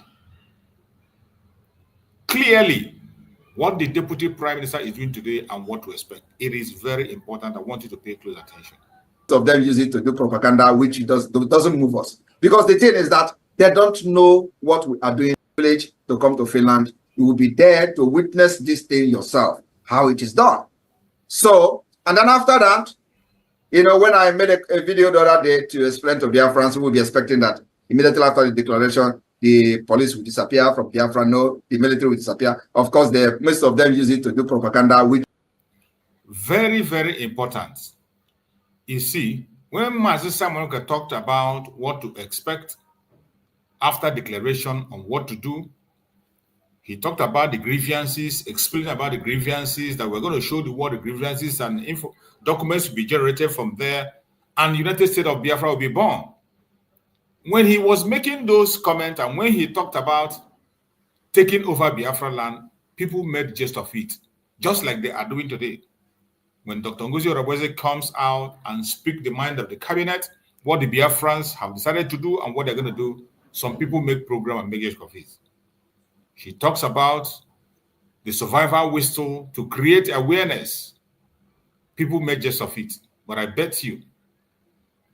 A: clearly what the Deputy Prime Minister is doing today and what to expect. It is very important. I want you to pay close attention.
F: Of them use it to do propaganda, which doesn't move us. Because the thing is that they don't know what we are doing. Village to come to Finland, you will be there to witness this thing yourself, how it is done. So, and then after that, you know, when I made a video the other day to explain to Biafrans who will be expecting that immediately after the declaration, the police will disappear from Biafra, no, the military will disappear. Of course, most of them use it to do propaganda. Which
A: very, very important. You see, when Master Simon Ekpa talked about what to expect after declaration on what to do, he talked about the grievances, explaining about the grievances, that we're going to show the world the grievances, and documents will be generated from there, and the United States of Biafra will be born. When he was making those comments and when he talked about taking over Biafra land, people made jest of it, just like they are doing today. When Dr. NgoziOrabueze comes out and speaks the mind of the cabinet, what the Biafrans have decided to do and what they're going to do, some people make program and make jest of it. She talks about the survival whistle to create awareness. People make jest of it. But I bet you,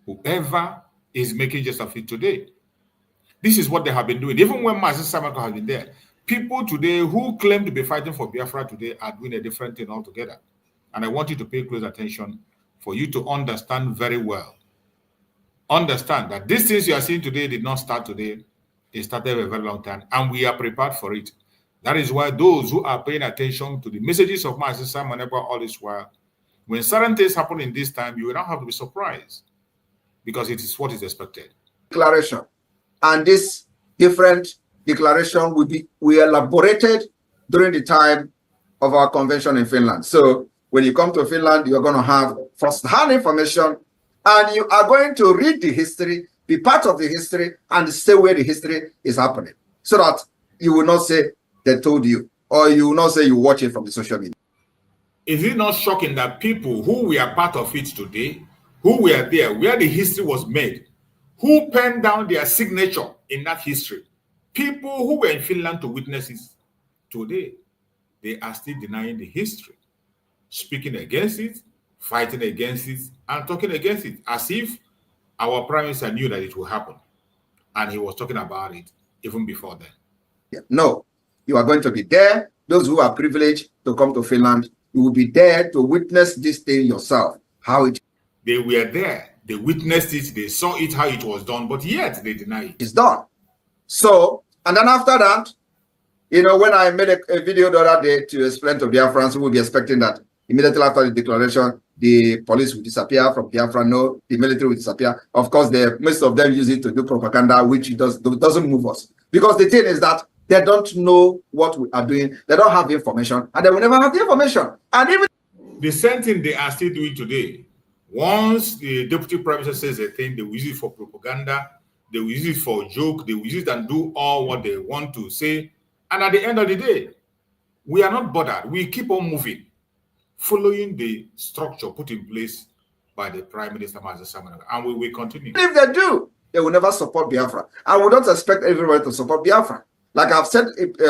A: whoever is making jest of it today, this is what they have been doing. Even when Master Simon Ekpa has been there, people today who claim to be fighting for Biafra today are doing a different thing altogether. And I want you to pay close attention for you to understand very well. Understand that these things you are seeing today did not start today. It started a very long time, and we are prepared for it. That is why those who are paying attention to the messages of Master Simon Ekpa all this while, when certain things happen in this time, you will not have to be surprised, because it is what is expected.
F: Declaration, and this different declaration will be elaborated during the time of our convention in Finland. So when you come to Finland, you are going to have first-hand information, and you are going to read the history, be part of the history, and say where the history is happening, so that you will not say they told you, or you will not say you watch it from the social media.
A: Is it not shocking that people who were part of it today, who were there, where the history was made, who penned down their signature in that history, people who were in Finland to witness it today, they are still denying the history, speaking against it, fighting against it, and talking against it, as if our Prime Minister knew that it will happen, and he was talking about it even before then.
F: Yeah. No, you are going to be there. Those who are privileged to come to Finland, you will be there to witness this thing yourself, how it.
A: They were there, they witnessed it, they saw it, how it was done, but yet they deny it.
F: It's done. So, and then after that, you know, when I made a video the other day to explain to Biafrans who will be expecting that immediately after the declaration, the police will disappear from Biafra, no, the military will disappear. Of course, most of them use it to do propaganda, which doesn't move us. Because the thing is that they don't know what we are doing, they don't have information, and they will never have the information. And even
A: the same thing they are still doing today. Once the Deputy Prime Minister says a thing, they will use it for propaganda, they will use it for a joke, they will use it and do all what they want to say. And at the end of the day, we are not bothered. We keep on moving. following the structure put in place by the Prime Minister, and we will continue.
F: If they do, they will never support Biafra. I would not expect everybody to support Biafra. Like I've said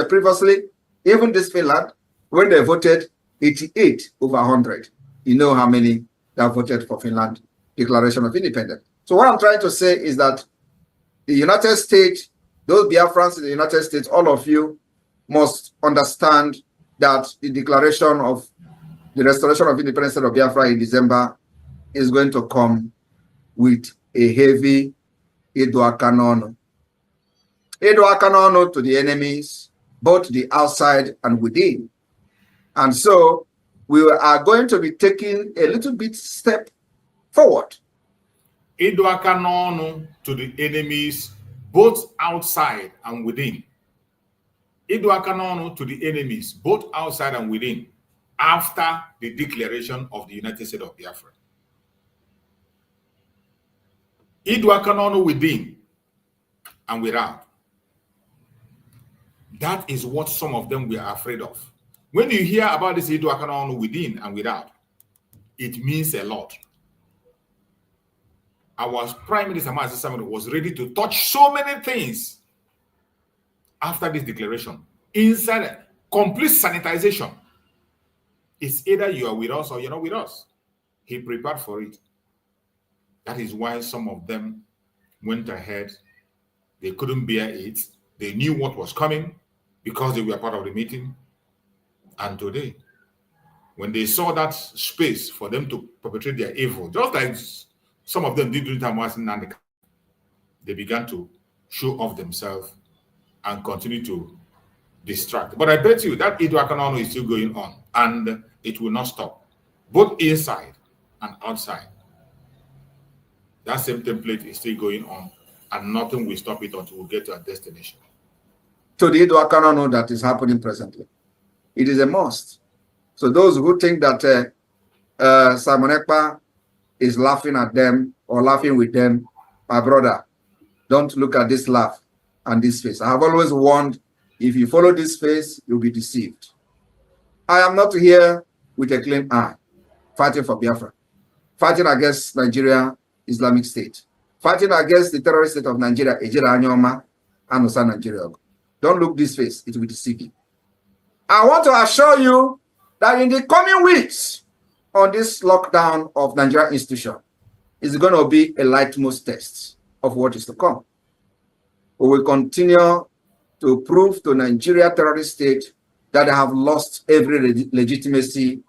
F: previously, even this Finland, when they voted 88 over 100, you know how many that voted for Finland Declaration of Independence. So what I'm trying to say is that the United States, those Biafrans in the United States, all of you must understand that the declaration of the restoration of independence of Biafra in December is going to come with a heavy Edwakanono. Edwakanono to the enemies, both the outside and within. And so we are going to be taking a little bit step forward.
A: Edwakanono to the enemies, both outside and within. Edwakanono to the enemies, both outside and within, after the declaration of the United States of Biafra. Edwakanono within and without. That is what some of them were afraid of. When you hear about this Edwakanono within and without, it means a lot. Our Prime Minister was ready to touch so many things after this declaration. Inside complete sanitization. It's either you are with us or you're not with us. He prepared for it. That is why some of them went ahead. They couldn't bear it. They knew what was coming because they were part of the meeting. And today, when they saw that space for them to perpetrate their evil, just like some of them did during time was in Nandika, they began to show off themselves and continue to distract. But I bet you that Edwakanono is still going on and it will not stop, both inside and outside. That same template is still going on and nothing will stop it until we get to our destination.
F: To the Edwakanono that is happening presently, it is a must. So those who think that Simon Ekpa is laughing at them or laughing with them, my brother, don't look at this laugh and this face. I have always warned, if you follow this face, you'll be deceived. I am not here with a clean eye, fighting for Biafra, fighting against Nigeria Islamic State, fighting against the terrorist state of Nigeria, Ejira Anyoma, and Osa Nigeria. Don't look this face, it will deceive you. I want to assure you that in the coming weeks, on this lockdown of Nigeria institution, is going to be a litmus test of what is to come. We will continue to prove to Nigeria terrorist state that they have lost every legitimacy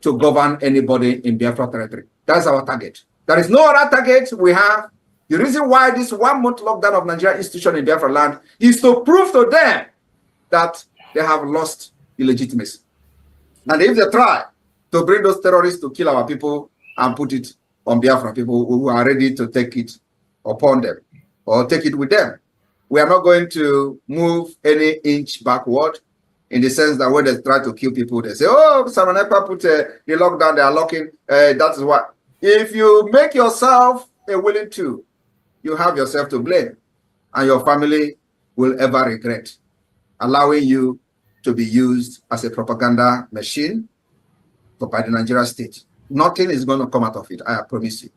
F: to govern anybody in Biafra territory. That's our target. There is no other target we have. The reason why this 1 month lockdown of Nigeria institution in Biafra land is to prove to them that they have lost the legitimacy. And if they try to bring those terrorists to kill our people and put it on Biafra people who are ready to take it upon them or take it with them, we are not going to move any inch backward, in the sense that when they try to kill people, they say, oh, Simon Ekpa put the lockdown, they are locking. That is what. If you make yourself a willing tool, you have yourself to blame, and your family will ever regret allowing you to be used as a propaganda machine by the Nigeria state. Nothing is going to come out of it, I promise you.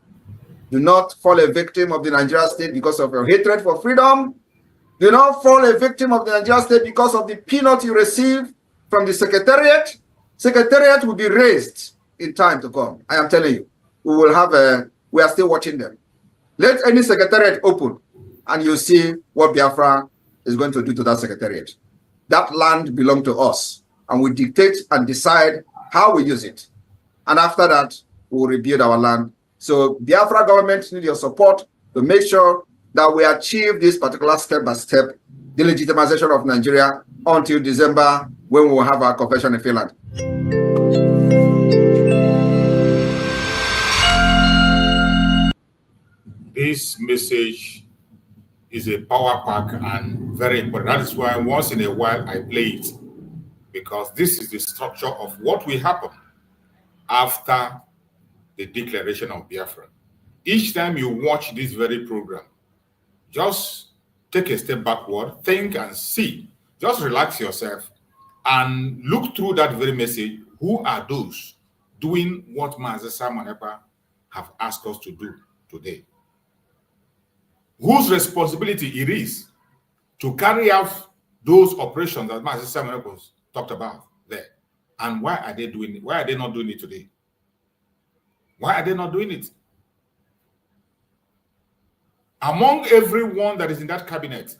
F: Do not fall a victim of the Nigeria state because of your hatred for freedom. Do not fall a victim of the Nigeria state because of the peanut you receive from the secretariat. Secretariat will be raised in time to come. I am telling you, we are still watching them. Let any secretariat open and you see what Biafra is going to do to that secretariat. That land belongs to us, and we dictate and decide how we use it. And after that, we will rebuild our land. So Biafra government needs your support to make sure that we achieve this particular step-by-step delegitimization of Nigeria until December, when we will have our convention in Finland.
A: This message is a power pack and very important. That is why once in a while I play it, because this is the structure of what will happen after the declaration of Biafra. Each time you watch this very program, just take a step backward, think and see. Just relax yourself and look through that very message. Who are those doing what Mazi Simon Ekpa have asked us to do today? Whose responsibility it is to carry out those operations that Mazi Simon Ekpa talked about there? And why are they doing it? Why are they not doing it today? Why are they not doing it? Among everyone that is in that cabinet,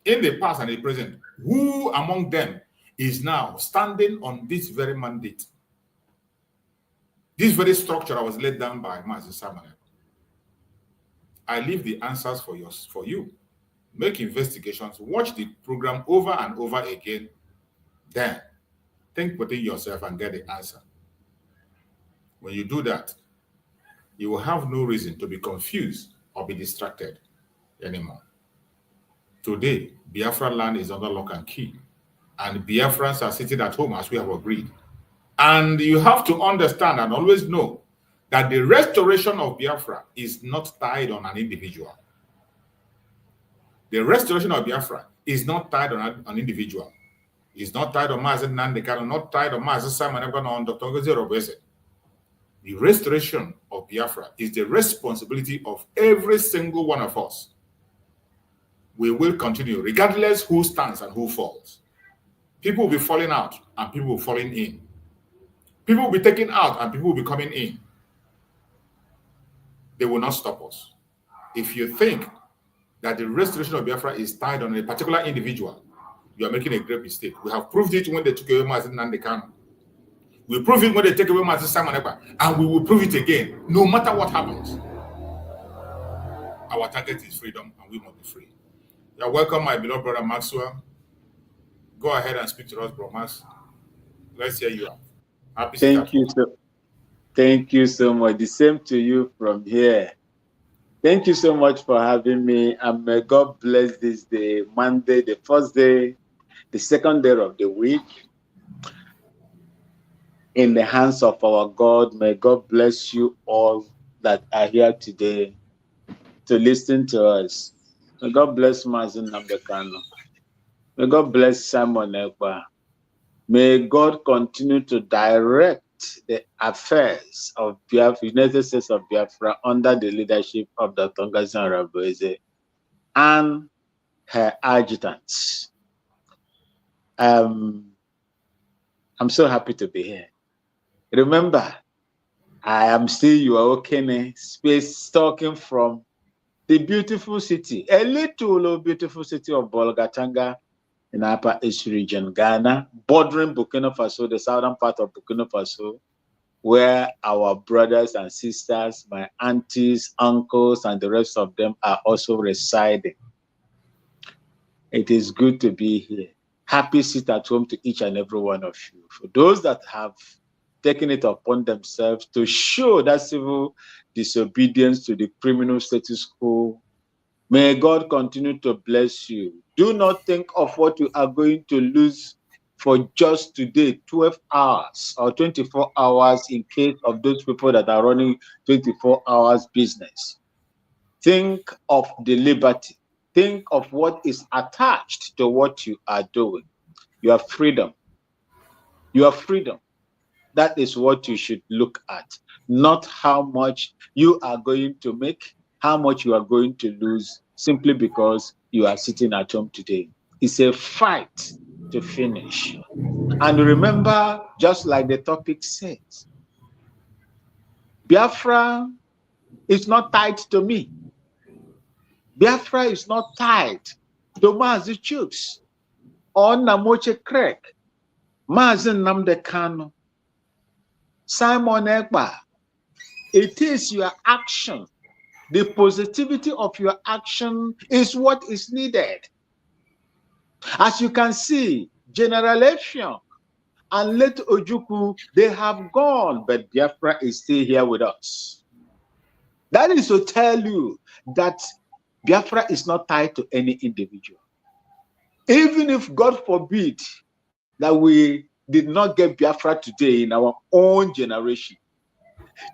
A: in the past and the present, who among them is now standing on this very mandate? This very structure that was laid down by Mazi Simon Ekpa. I leave the answers for you. Make investigations, watch the program over and over again, then think within yourself and get the answer. When you do that, you will have no reason to be confused or be distracted anymore. Today, Biafra land is under lock and key, and Biafrans are sitting at home as we have agreed. And you have to understand and always know that the restoration of Biafra is not tied on an individual. The restoration of Biafra is not tied on an individual. It's not tied on Mazi Nnamdi Kanu, not tied on Mazi Simon Ekpa, on Dr. NgoziOrabueze. The restoration of Biafra is the responsibility of every single one of us. We will continue, regardless who stands and who falls. People will be falling out and people will be falling in. People will be taken out and people will be coming in. They will not stop us. If you think that the restoration of Biafra is tied on a particular individual, you are making a great mistake. We have proved it when they took away Mazi Nnamdi Kanu. We prove it when they take away Mazi Simon Ekpa, and we will prove it again, no matter what happens. Our target is freedom, and we must be free. You're welcome, my beloved brother Maxwell. Go ahead and speak to us, bro Max. Let's hear you out. Happy
K: Thank you, sir. Thank you so much. The same to you from here. Thank you so much for having me, and may God bless this day, Monday, the first day, the second day of the week. In the hands of our God, may God bless you all that are here today to listen to us. May God bless Mazi Nnamdi Kanu. May God bless Simon Ekpa. May God continue to direct the affairs of Biafra, United States of Biafra, under the leadership of Dr. NgoziOrabueze and her adjutants. I'm so happy to be here. Remember, I am still your Okene space talking from the beautiful city, a little beautiful city of Bolgatanga in Upper East region, Ghana, bordering Burkina Faso, the southern part of Burkina Faso, where our brothers and sisters, my aunties, uncles, and the rest of them are also residing. It is good to be here. Happy sit at home to each and every one of you. For those that have taken it upon themselves to show that civil disobedience to the criminal status quo, may God continue to bless you. Do not think of what you are going to lose for just today, 12 hours or 24 hours in case of those people that are running 24 hours business. Think of the liberty. Think of what is attached to what you are doing. Your freedom. Your freedom. That is what you should look at. Not how much you are going to make, how much you are going to lose simply because you are sitting at home today. It's a fight to finish. And remember, just like the topic says, Biafra is not tied to me. Biafra is not tied to Mazi Chuks or Namoche Craig, Mazi Nnamdi Kanu, Simon Ekpa. It is your action. The positivity of your action is what is needed. As you can see, General Effiong and late Ojukwu, they have gone, but Biafra is still here with us. That is to tell you that Biafra is not tied to any individual. Even if, God forbid, that we did not get Biafra today in our own generation,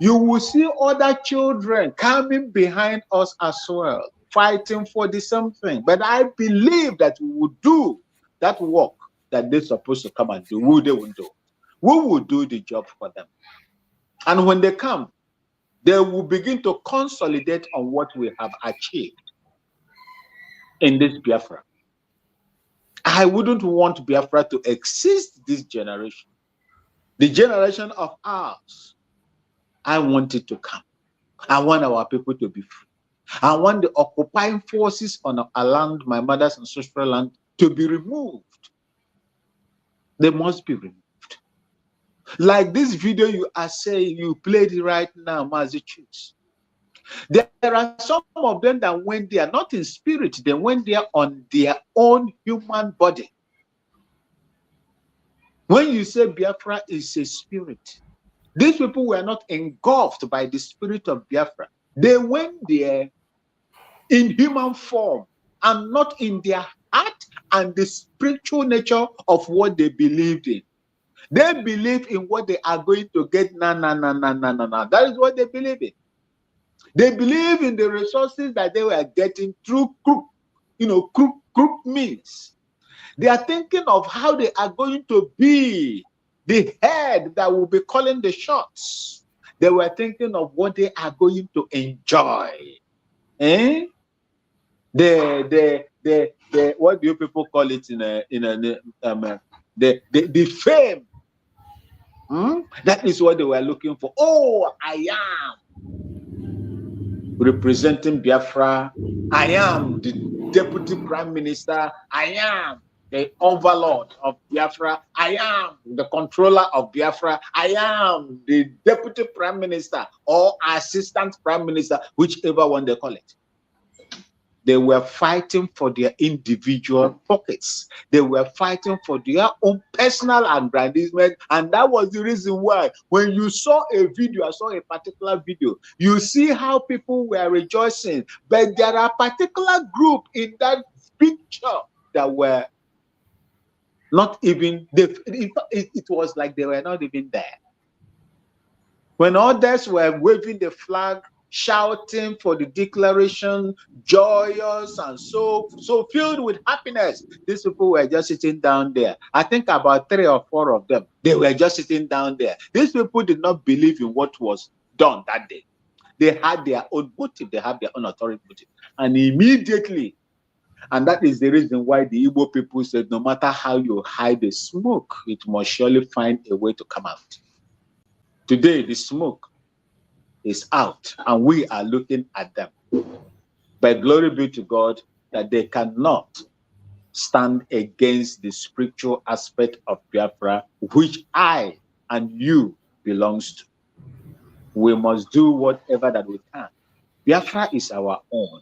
K: you will see other children coming behind us as well, fighting for the same thing. But I believe that we will do that work that they're supposed to come and do. They will do. We will do the job for them. And when they come, they will begin to consolidate on what we have achieved in this Biafra. I wouldn't want Biafra to exist this generation. The generation of ours, I want it to come. I want our people to be free. I want the occupying forces on our land, my mother's ancestral land, to be removed. They must be removed. Like this video you are saying, you played it right now, Mazichus. There are some of them that went there, not in spirit, they went there on their own human body. When you say Biafra is a spirit, these people were not engulfed by the spirit of Biafra. They went there in human form and not in their heart and the spiritual nature of what they believed in. They believe in what they are going to get. No. That is what they believe in. They believe in the resources that they were getting through crook means. They are thinking of how they are going to be the head that will be calling the shots. They were thinking of what they are going to enjoy. The what do you people call it the fame. That is what they were looking for. Oh, I am representing Biafra. I am the deputy prime minister. I am the overlord of Biafra. I am the controller of Biafra. I am the deputy prime minister or assistant prime minister, whichever one they call it. They were fighting for their individual pockets. They were fighting for their own personal aggrandizement. And that was the reason why when you saw a video, I saw a particular video, you see how people were rejoicing. But there are a particular group in that picture that were not even, it was like they were not even there. When others were waving the flag, shouting for the declaration, joyous and so filled with happiness, these people were just sitting down there. I think about 3 or 4 of them, they were just sitting down there. These people did not believe in what was done that day. They had their own motive, they had their own authority motive. And immediately, and that is the reason why the Igbo people said, no matter how you hide the smoke, it must surely find a way to come out. Today, the smoke is out and we are looking at them. But glory be to God that they cannot stand against the spiritual aspect of Biafra, which I and you belongs to. We must do whatever that we can. Biafra is our own.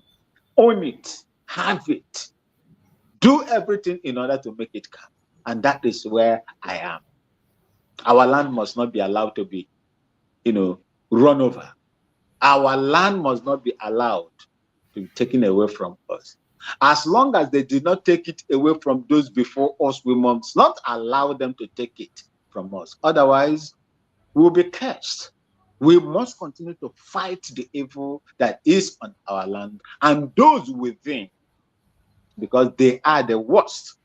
K: Own it, have it, do everything in order to make it come. And that is where I am. Our land must not be allowed to be, run over. Our land must not be allowed to be taken away from us. As long as they did not take it away from those before us, we must not allow them to take it from us. Otherwise, we'll be cursed. We must continue to fight the evil that is on our land and those within, because they are the worst.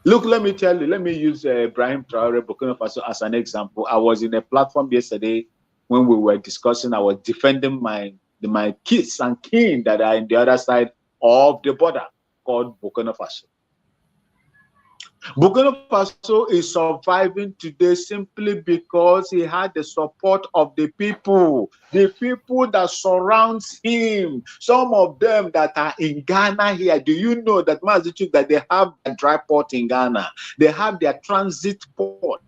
K: Look, let me tell you, let me use Ibrahim Traore, Burkina Faso, as an example. I was in a platform yesterday when we were discussing, I was defending my kids and kin that are in the other side of the border called Burkina Faso. Burkina Faso is surviving today simply because he had the support of the people that surrounds him. Some of them that are in Ghana here. Do you know that, that they have a dry port in Ghana? They have their transit port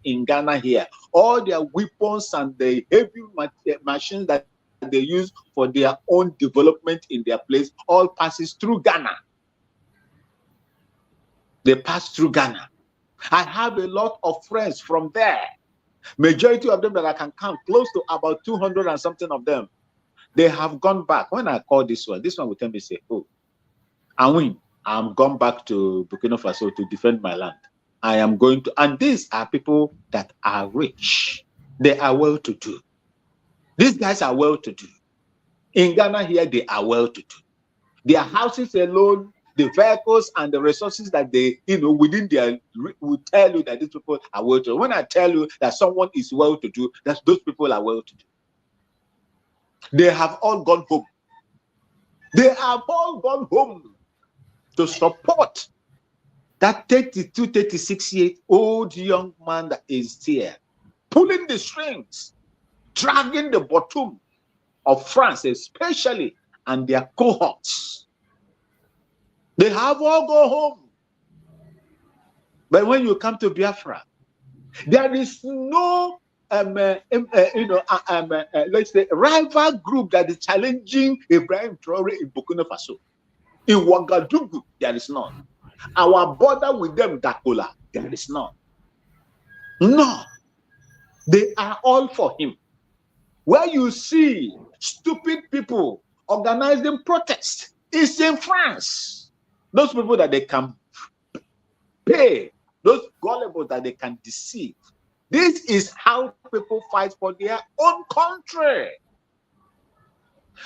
K: in Ghana here. All their weapons and the heavy machines that they use for their own development in their place all passes through Ghana. They pass through Ghana. I have a lot of friends from there. Majority of them that I can count, close to about 200 and something of them, they have gone back. When I call this one will tell me, say, oh, I'm gone back to Burkina Faso to defend my land. I am going to, and these are people that are rich. They are well-to-do. These guys are well-to-do. In Ghana here, they are well-to-do. Their houses alone the vehicles and the resources that they, within their, will tell you that these people are well-to-do. When I tell you that someone is well-to-do, that those people are well-to-do. They have all gone home. They have all gone home to support that 32, 36-year-old young man that is here, pulling the strings, dragging the bottom of France, especially, and their cohorts. They have all gone home. But when you come to Biafra, there is no, let's say, rival group that is challenging Ibrahim Traore in Burkina Faso. In Ouagadougou, there is none. Our border with them, Dakola, there is none. No. They are all for him. Where you see stupid people organizing protests, it's in France. Those people that they can pay, those gullible that they can deceive. This is how people fight for their own country.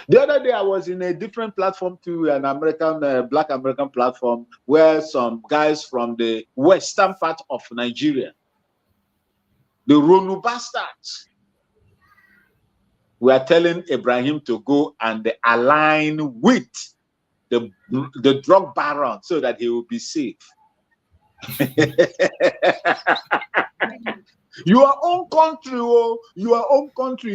K: The other day, I was in a different platform to an American, Black American platform, where some guys from the western part of Nigeria, the Ronu bastards, were telling Ibrahim to go and align with the drug baron so that he will be safe. Your own country,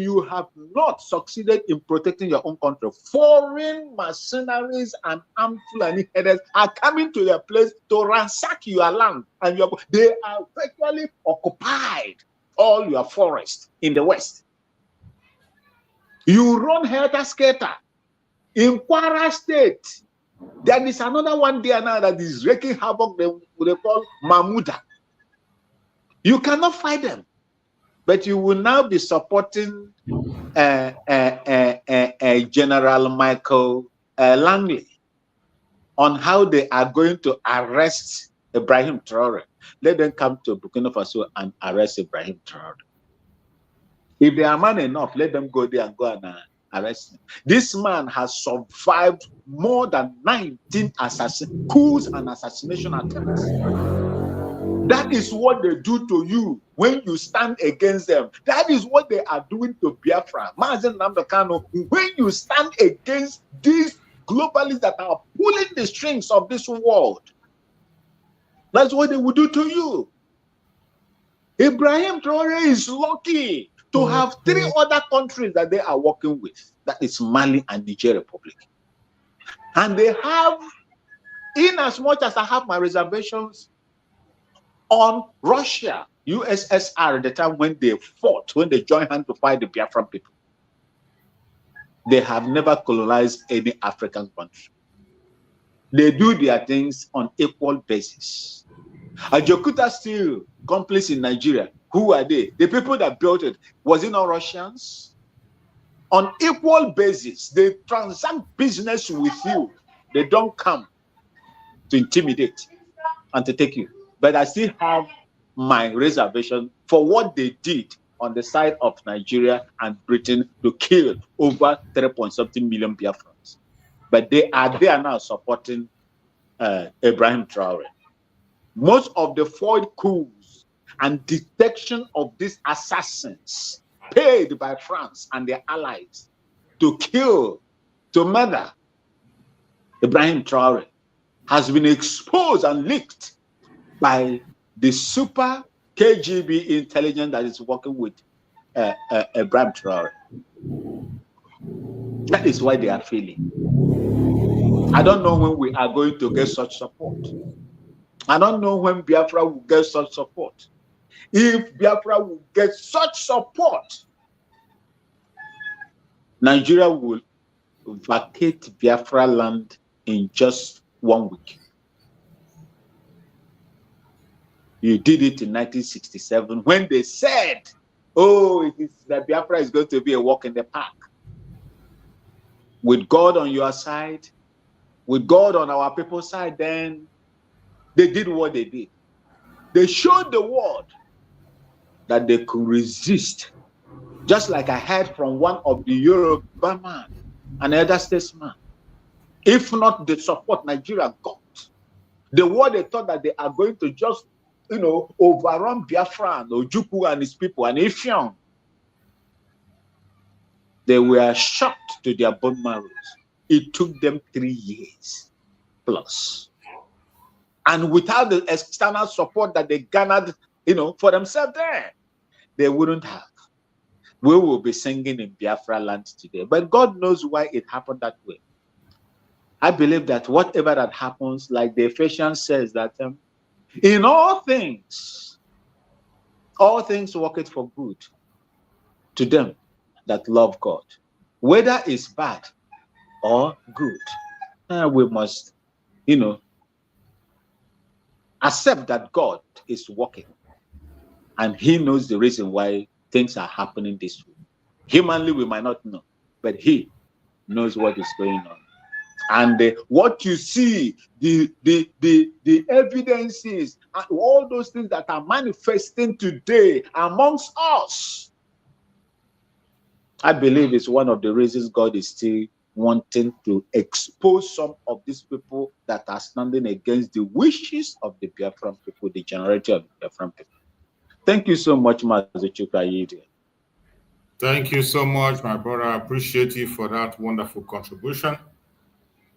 K: you have not succeeded in protecting your own country. Foreign mercenaries and armed Fulani headers are coming to your place to ransack your land, and they are virtually occupied all your forests in the west. You run helter-skelter in Kwara State. There is another one there now that is wreaking havoc. They call Mahmuda. You cannot fight them, but you will now be supporting General Michael Langley on how they are going to arrest Ibrahim Traore. Let them come to Burkina Faso and arrest Ibrahim Traore. If they are man enough, let them go there and go and arrest him. This man has survived more than 19 coups and assassination attempts. That is what they do to you when you stand against them. That is what they are doing to Biafra. Mazen Namdekano, when you stand against these globalists that are pulling the strings of this world, that's what they will do to you. Ibrahim Traore is lucky to have 3 other countries that they are working with. That is Mali and Niger Republic. And they have, in as much as I have my reservations on Russia, USSR, at the time when they fought, when they joined hands to fight the Biafran people, they have never colonized any African country. They do their things on equal basis. Ajokuta Steel companies in Nigeria, who are they? The people that built it, was it not Russians? On equal basis, they transact business with you. They don't come to intimidate and to take you. But I still have my reservation for what they did on the side of Nigeria and Britain to kill over 3.something million Biafrans. But they are now supporting Ibrahim Traore. Most of the foiled coups and detection of these assassins paid by France and their allies to kill, to murder Ibrahim Traore has been exposed and leaked by the super KGB intelligence that is working with Ibrahim Traore. That is why they are failing. I don't know when we are going to get such support. I don't know when Biafra will get such support. If Biafra will get such support, Nigeria will vacate Biafra land in just 1 week. You did it in 1967 when they said, oh, that Biafra is going to be a walk in the park. With God on your side, with God on our people's side, then they did what they did. They showed the world that they could resist. Just like I heard from one of the Yoruba man, an elder statesman. If not the support Nigeria got The war they thought that they are going to just, overrun Biafra or Ojukwu and his people and Ifeanyi. They were shocked to their bone marrows. It took them 3 years plus. And without the external support that they garnered, for themselves there, they wouldn't have. We will be singing in Biafra land today. But God knows why it happened that way. I believe that whatever that happens, like the Ephesians says, that in all things work it for good to them that love God. Whether it's bad or good, we must, accept that God is working. And he knows the reason why things are happening this way. Humanly, we might not know, but he knows what is going on. And what you see, the evidences, all those things that are manifesting today amongst us, I believe is one of the reasons God is still wanting to expose some of these people that are standing against the wishes of the Biafran people, the generality of the Biafran people. Thank you so much, Mazuchuka.
D: Thank you so much, my brother. I appreciate you for that wonderful contribution.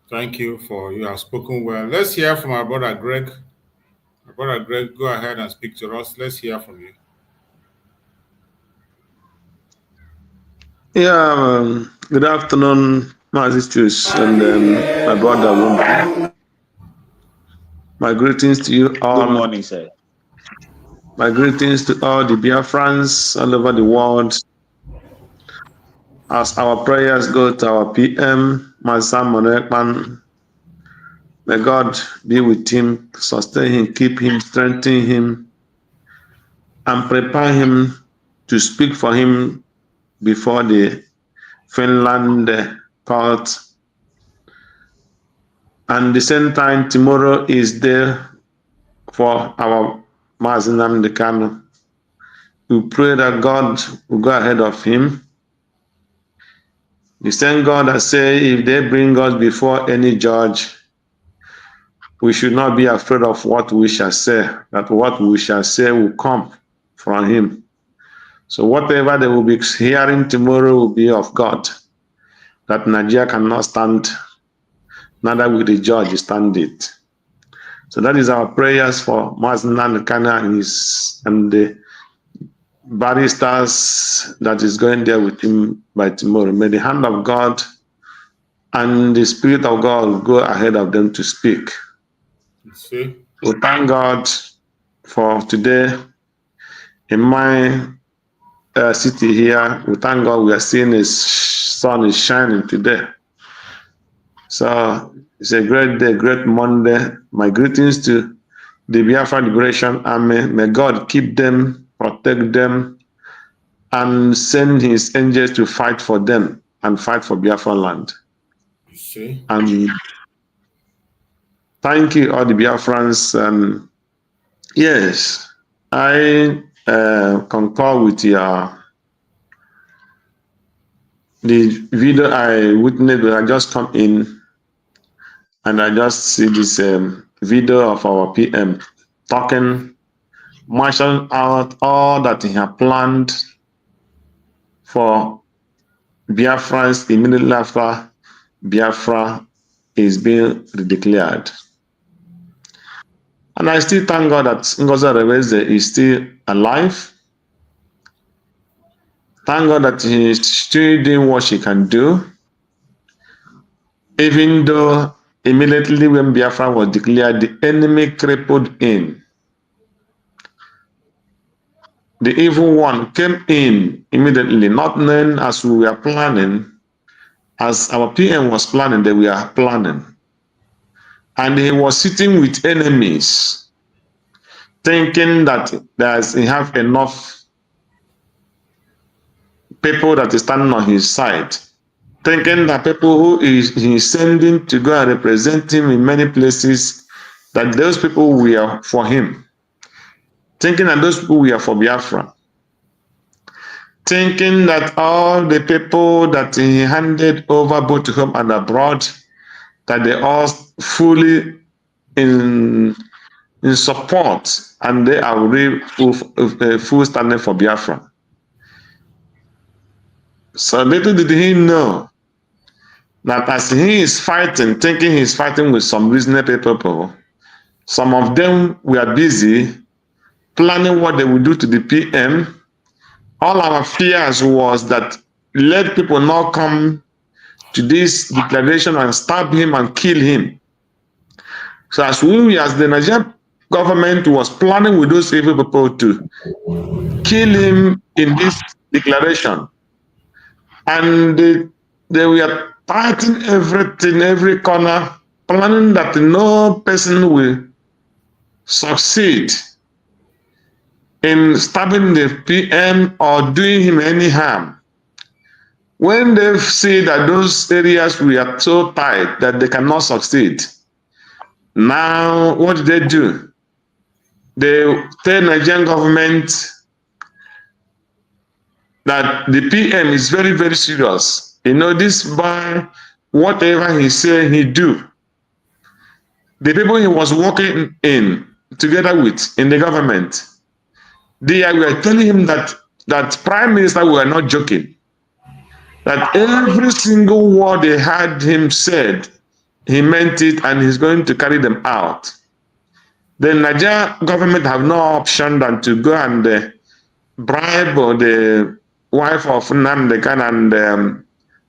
D: Thank you for you have spoken well. Let's hear from our brother Greg. My brother Greg, go ahead and speak to us. Let's hear from you.
L: Yeah, good afternoon, Mazichus, and my brother Wumba. My greetings to you all.
K: Good morning, sir.
L: My greetings to all the Biafrans all over the world. As our prayers go to our PM, Mazam Monekman, may God be with him, sustain him, keep him, strengthen him, and prepare him to speak for him before the Finland court. And the same time, tomorrow is there for our Mazinam Dekano. We pray that God will go ahead of him. The same God that say, if they bring us before any judge, we should not be afraid of what we shall say, that what we shall say will come from him. So whatever they will be hearing tomorrow will be of God, that Nigeria cannot stand, neither will the judge stand it. So that is our prayers for Mazinan Kana and the barristers that is going there with him by tomorrow. May the hand of God and the Spirit of God go ahead of them to speak.
D: See?
L: We thank God for today. In my city here, we thank God we are seeing His sun is shining today. So it's a great day, great Monday. My greetings to the Biafra Liberation Army. May God keep them, protect them, and send His angels to fight for them and fight for Biafra land.
D: See?
L: And thank you, all the Biafrans. Yes, I concur with the video I witnessed when I just come in, and I just see this video of our PM talking, marshalling out all that he had planned for Biafrans immediately after Biafra is being declared. And I still thank God that NgoziOrabueze is still alive. Thank God that he is still doing what she can do. Even though immediately when Biafra was declared, the enemy crippled in. The evil one came in immediately, not knowing as we were planning, as our PM was planning, that we are planning. And he was sitting with enemies, thinking that he have enough people that is standing on his side, thinking that people who he's sending to go and represent him in many places, that those people were for him, thinking that those people were for Biafra, thinking that all the people that he handed over both to home and abroad, that they all fully in support, and they are really full standing for Biafra. So little did he know that as he is fighting, thinking he's fighting with some reasonable people, some of them were busy planning what they would do to the PM. All our fears was that let people not come to this declaration and stab him and kill him. So as the Nigerian government was planning with those evil people to kill him in this declaration, and they were fighting everything, every corner, planning that no person will succeed in stabbing the PM or doing him any harm. When they see that those areas were so tight that they cannot succeed, now what do? They tell Nigerian government that the PM is very, very serious. You know, this boy, whatever he say, he do. The people he was working together with in the government, they were telling him that Prime Minister were not joking. That every single word they had him said, he meant it, and he's going to carry them out. The Nigerian government have no option than to go and bribe the wife of Nnamdi and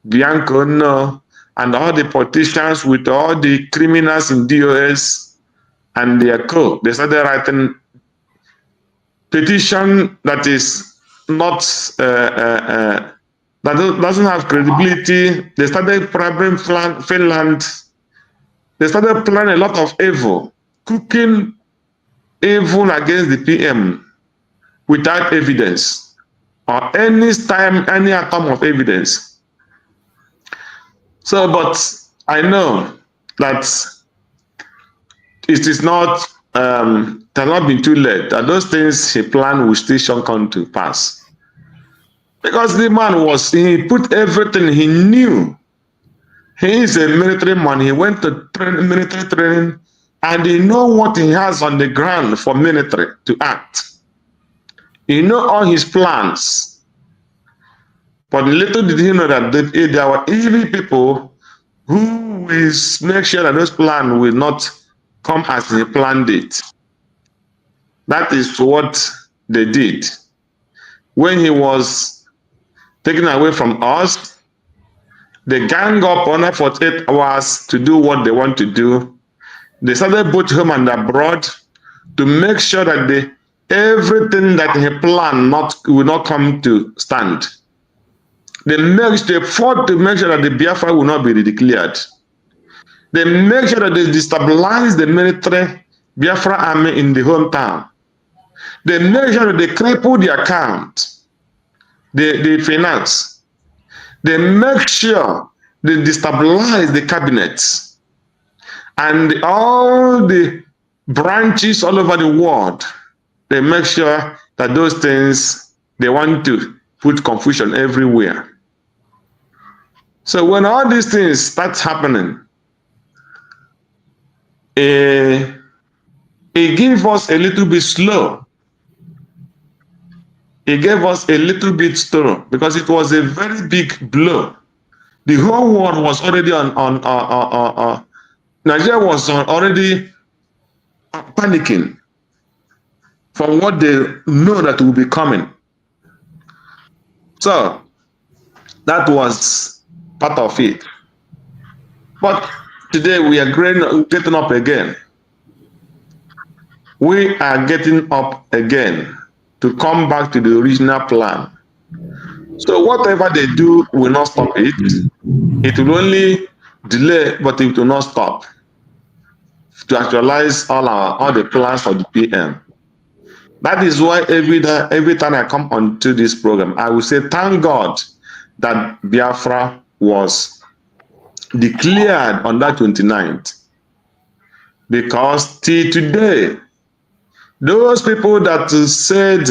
L: Bianco, no, and all the politicians with all the criminals in DOS and their co. They started writing petition that is not that doesn't have credibility. They started bribing Finland. They started planning a lot of evil, cooking evil against the PM without evidence or any atom of evidence. So, but I know that it is not, it has not been too late, that those things he planned will still come to pass. Because the man he put everything he knew. He is a military man. He went to military training, and he know what he has on the ground for military to act. He know all his plans. But little did he know that there were evil people who will make sure that those plans will not come as he planned it. That is what they did. When he was taken away from us, they gang up on her for 8 hours to do what they want to do. They started both home and abroad to make sure that everything that he planned will not come to stand. They fought to make sure that the Biafra will not be declared. They make sure that they destabilize the military Biafra army in the hometown. They make sure that they cripple the account, the finance. They make sure they destabilize the cabinets and all the branches all over the world. They make sure that those things, they want to put confusion everywhere. So when all these things start happening, it gave us a little bit slow. It gave us a little bit slow because it was a very big blow. The whole world was already Nigeria was already panicking from what they know that will be coming. So that was part of it. But today we are getting up again. We are getting up again to come back to the original plan. So whatever they do will not stop it. It will only delay, but it will not stop to actualize all the plans for the PM. That is why every time I come onto this program, I will say, thank God that Biafra was declared on that 29th. Because till today, those people that said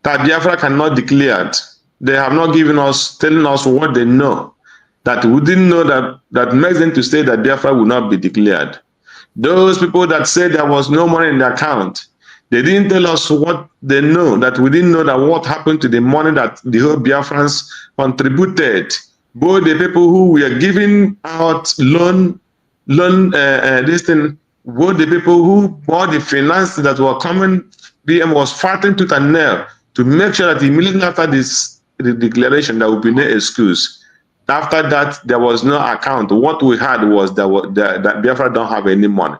L: that Biafra cannot be declared, they have not telling us what they know, that we didn't know that makes them to say that Biafra will not be declared. Those people that said there was no money in the account, they didn't tell us what they know, that we didn't know that what happened to the money that the whole Biafrans contributed. Both the people who were giving out this thing, both the people who bought the finance that were coming, BM was fighting tooth and nail to make sure that immediately after the declaration there would be no excuse. After that, there was no account. What we had was that Biafra don't have any money.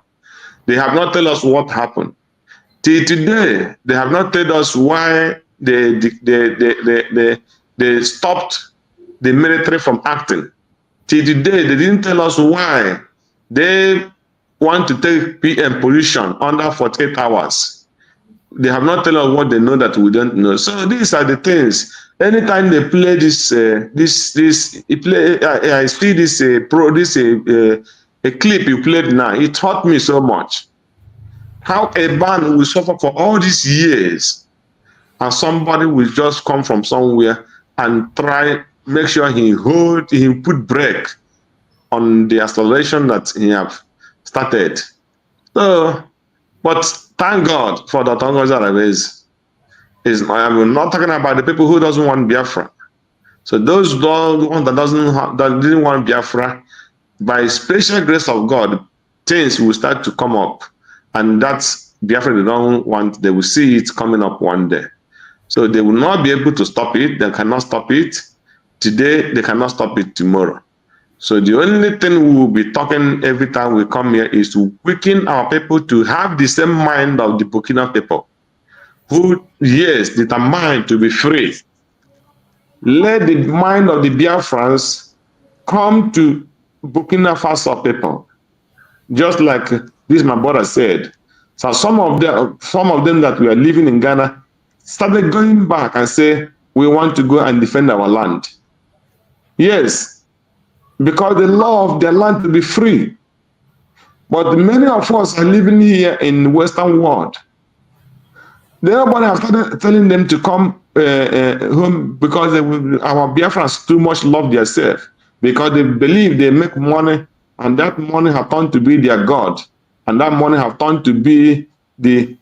L: They have not told us what happened. Till today, they have not told us why they stopped the military from acting. Till today, they didn't tell us why they want to take PM position under 48 hours. They have not told us what they know that we don't know. So these are the things. Anytime they play I see this a clip you played now. It taught me so much. How a man will suffer for all these years, and somebody will just come from somewhere and make sure he put brake on the acceleration that he have started. So, but thank God for the DPMDrNgoziOrabueze. I'm not talking about the people who doesn't want Biafra. So those ones that didn't want Biafra, by special grace of God, things will start to come up, and that's Biafra they don't want. They will see it coming up one day. So they will not be able to stop it. They cannot stop it today. They cannot stop it tomorrow. So the only thing we will be talking every time we come here is to quicken our people to have the same mind of the Burkina people, who, yes, determined to be free. Let the mind of the Biafrans come to Burkina Faso people. Just like this my brother said. So some of them that we are living in Ghana started going back and say, we want to go and defend our land. Yes, because they love their land to be free. But many of us are living here in the Western world. Nobody has started telling them to come home because our Biafrans too much love themselves, because they believe they make money, and that money have turned to be their God, and that money have turned to be the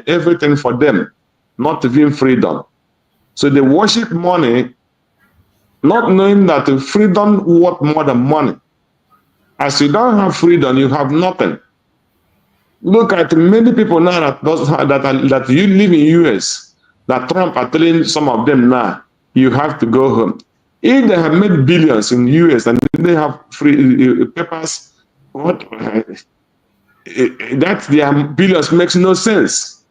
L: everything for them, not even freedom. So they worship money, not knowing that freedom worth more than money. As you don't have freedom, you have nothing. Look at many people now that you live in US, that Trump are telling some of them now, you have to go home. If they have made billions in US and they have free papers, that their billions makes no sense.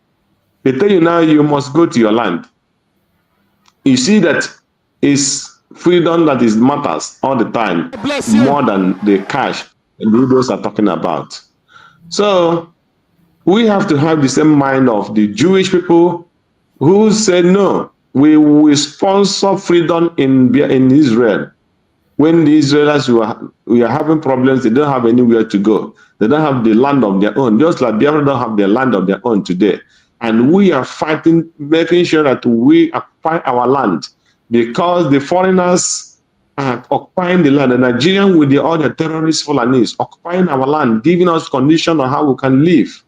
L: They tell you now you must go to your land. You see that it's freedom that is matters all the time, more than the cash those are talking about. So we have to have the same mind of the Jewish people who said, no, we will sponsor freedom in Israel. When the Israelites we are having problems, they don't have anywhere to go. They don't have the land of their own, just like Biafra don't have their land of their own today. And we are fighting, making sure that we occupy our land, because the foreigners are occupying the land. The Nigerians with all the terrorist Fulanis occupying our land, giving us conditions on how we can live.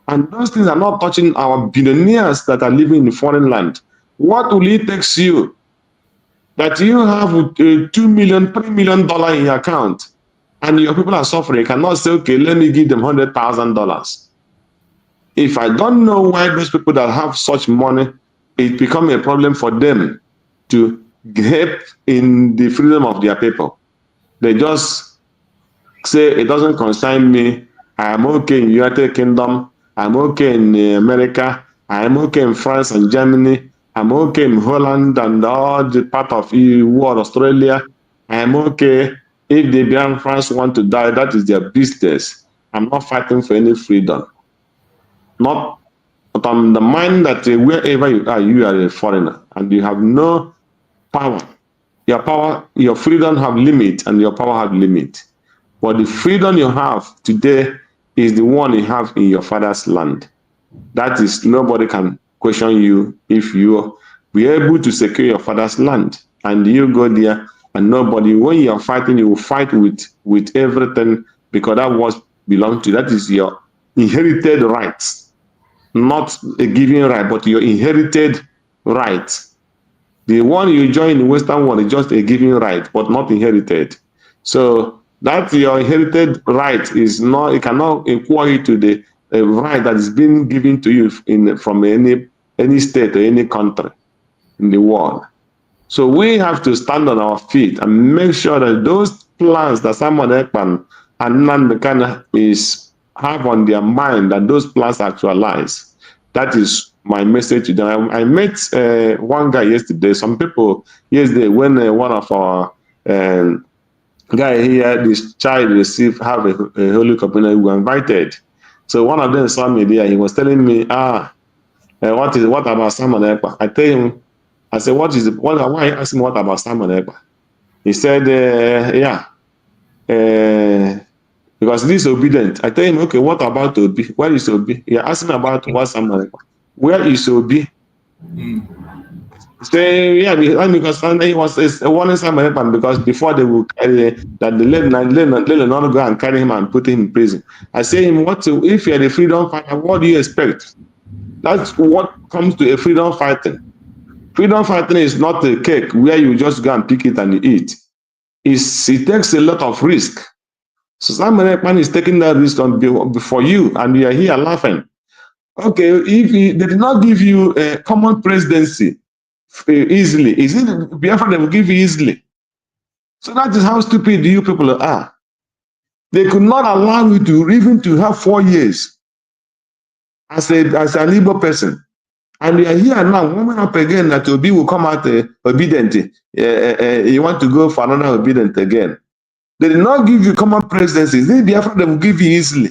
L: And those things are not touching our billionaires that are living in foreign land. What will it take you that you have $2 million, $3 million in your account, and your people are suffering? You cannot say, okay, let me give them $100,000. If I don't know why those people that have such money, it becomes a problem for them to help in the freedom of their people. They just say, it doesn't concern me. I am okay in United Kingdom. I'm okay in America. I'm okay in France and Germany. I'm okay in Holland and all the part of the world, Australia. I'm okay. If the Biafrans want to die, that is their business. I'm not fighting for any freedom. But on the mind that wherever you are a foreigner and you have no power. Your freedom have limit and your power have limit. But the freedom you have today is the one you have in your father's land. That is, nobody can question you if you be able to secure your father's land and you go there, and nobody, when you are fighting, you will fight with everything, because that was belong to you. That is your inherited rights, not a given right, but your inherited right. The one you join in the Western world is just a given right, but not inherited. So that your inherited right is not, it cannot equate to the right that is being given to you from any state or any country in the world. So we have to stand on our feet and make sure that those plans that Simon Ekpan and Nnamdi Kanu have on their mind, that those plans actualize. That is my message to them. I met one guy yesterday, some people yesterday, when one of our guy here, this child have a Holy Communion, we were invited. So one of them saw me there, he was telling me, what about Simon Ekpa? I tell him, I said, why are you asking me what about Simon Ekpa? He said, because this is obedient. I tell him, okay, what about Obi? Where is Obi? He asked me about what Simon Ekpa. Where is Obi? Say, yeah, because he was warning Simon Ekpa because before they will carry that, let not go and carry him and put him in prison. I say him, if you're the freedom fighter, what do you expect? That's what comes to a freedom fighting. Freedom fighting is not a cake where you just go and pick it and eat. It takes a lot of risk. So Simon Ekpa is taking that risk before you, and you are here laughing. Okay, if they did not give you a common presidency easily, is it Biafra they will give you easily? So that is how stupid you people are. They could not allow you to even to have 4 years as an Igbo person. And we are here now, warming up again that Obi will come out obedient. You want to go for another obedient again. They did not give you common presidency. They Biafra they will give you easily.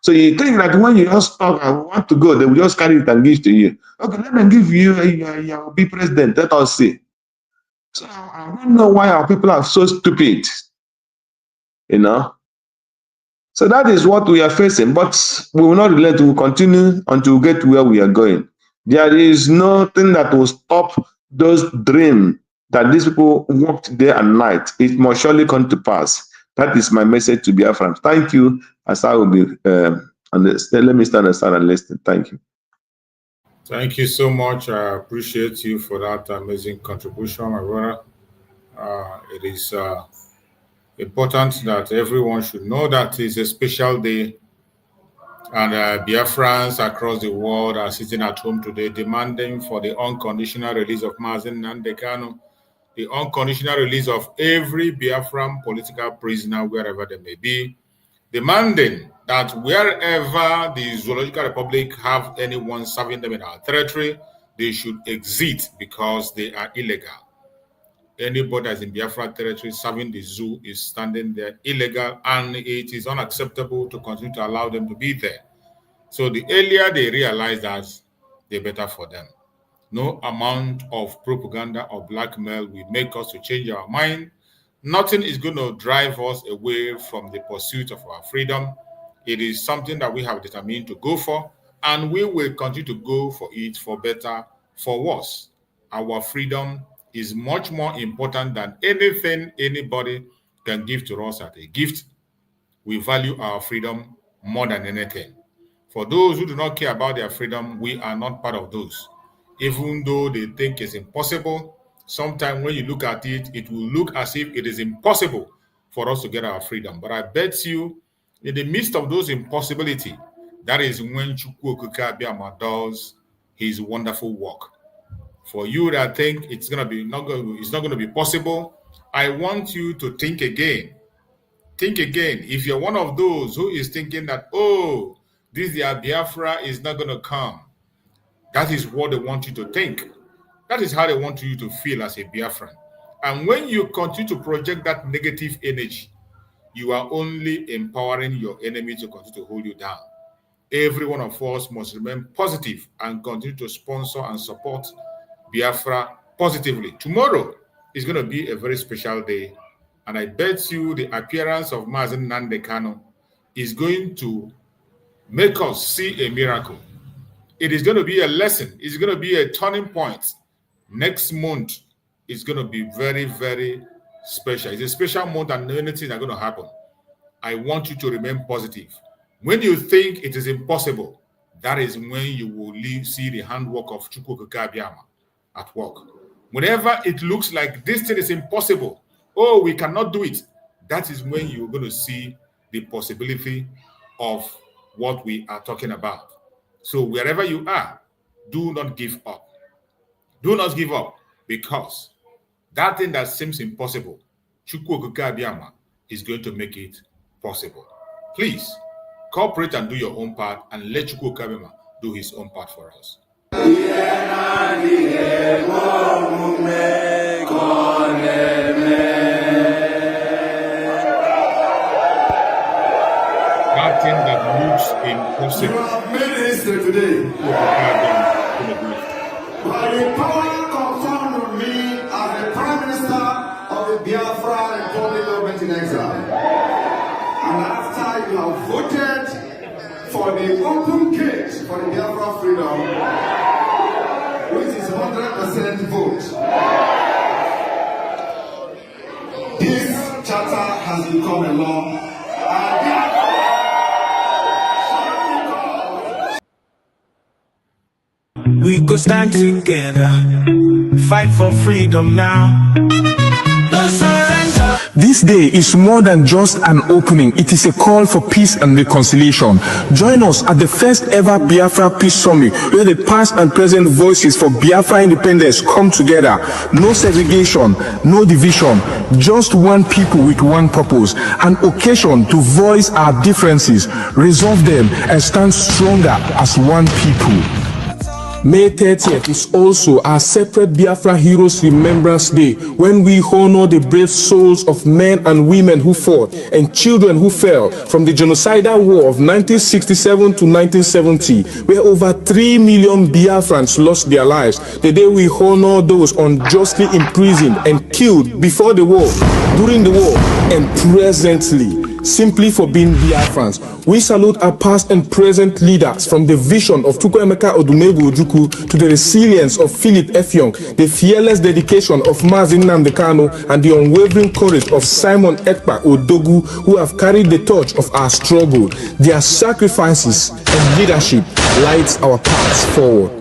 L: So you think that when you just talk and want to go, they will just carry it and give to you. Okay, let them give you your be president. Let us see. So I don't know why our people are so stupid. You know. So that is what we are facing. But we will not relent. We will continue until we get to where we are going. There is nothing that will stop those dreams that these people worked day and night. It must surely come to pass. That is my message to Biafrans. Thank you. As I will be, let me stand aside and listen. Thank you.
A: Thank you so much. I appreciate you for that amazing contribution, my brother. It is important that everyone should know that it's a special day. And Biafrans across the world are sitting at home today demanding for the unconditional release of Mazen Nnamdi Kanu, the unconditional release of every Biafran political prisoner, wherever they may be, demanding that wherever the Zoological Republic have anyone serving them in our territory, they should exit because they are illegal. Anybody that's in Biafra territory serving the zoo is standing there illegal, and it is unacceptable to continue to allow them to be there. So the earlier they realize that, the better for them. No amount of propaganda or blackmail will make us to change our mind. Nothing is going to drive us away from the pursuit of our freedom. It is something that we have determined to go for, and we will continue to go for it, for better, for worse. Our freedom is much more important than anything anybody can give to us as a gift. We value our freedom more than anything. For those who do not care about their freedom, we are not part of those. Even though they think it's impossible, sometimes when you look at it, it will look as if it is impossible for us to get our freedom. But I bet you, in the midst of those impossibility, that is when Chukwu Okike Abiama does his wonderful work. For you that think it's not going to be possible, I want you to think again. Think again. If you're one of those who is thinking that, oh, this Biafra is not going to come, that is what they want you to think. That is how they want you to feel as a Biafran. And when you continue to project that negative energy, you are only empowering your enemy to continue to hold you down. Every one of us must remain positive and continue to sponsor and support Biafra positively. Tomorrow is going to be a very special day. And I bet you the appearance of Mazen Nnamdi Kanu is going to make us see a miracle. It is going to be a lesson. It's going to be a turning point. Next month is going to be very, very special. It's a special month and anything that's going to happen. I want you to remain positive. When you think it is impossible, that is when you will see the handwork of Chukwuka Abiyama at work. Whenever it looks like this thing is impossible, oh, we cannot do it, that is when you're going to see the possibility of what we are talking about. So wherever you are, do not give up. Do not give up, because that thing that seems impossible, Chukwuka Abiyama is going to make it possible. Please, cooperate and do your own part, and let Chukwuka Abiyama do his own part for us. That thing that looks impossible.
M: You have made history today. By the power conferred on me as the Prime Minister of the Biafra Republic Government in Exile. And after you have voted for the open gate for the Biafra freedom, which is 100% vote, this charter has become a law.
H: We could stand together, fight for freedom now. No surrender.
I: This day is more than just an opening. It is a call for peace and reconciliation. Join us at the first ever Biafra Peace Summit, where the past and present voices for Biafra independence come together. No segregation, no division, just one people with one purpose. An occasion to voice our differences, resolve them, and stand stronger as one people. May 30th is also our separate Biafra Heroes Remembrance Day, when we honor the brave souls of men and women who fought and children who fell from the genocidal war of 1967 to 1970, where over 3 million Biafrans lost their lives. The day we honor those unjustly imprisoned and killed before the war, during the war, and presently, simply for being Biafrans. We salute our past and present leaders, from the vision of Chukwuemeka Odumegwu Ojukwu to the resilience of Philip Effiong, the fearless dedication of Mazi Nnamdi Kanu, and the unwavering courage of Simon Ekpa Odogu, who have carried the torch of our struggle. Their sacrifices and leadership lights our paths forward.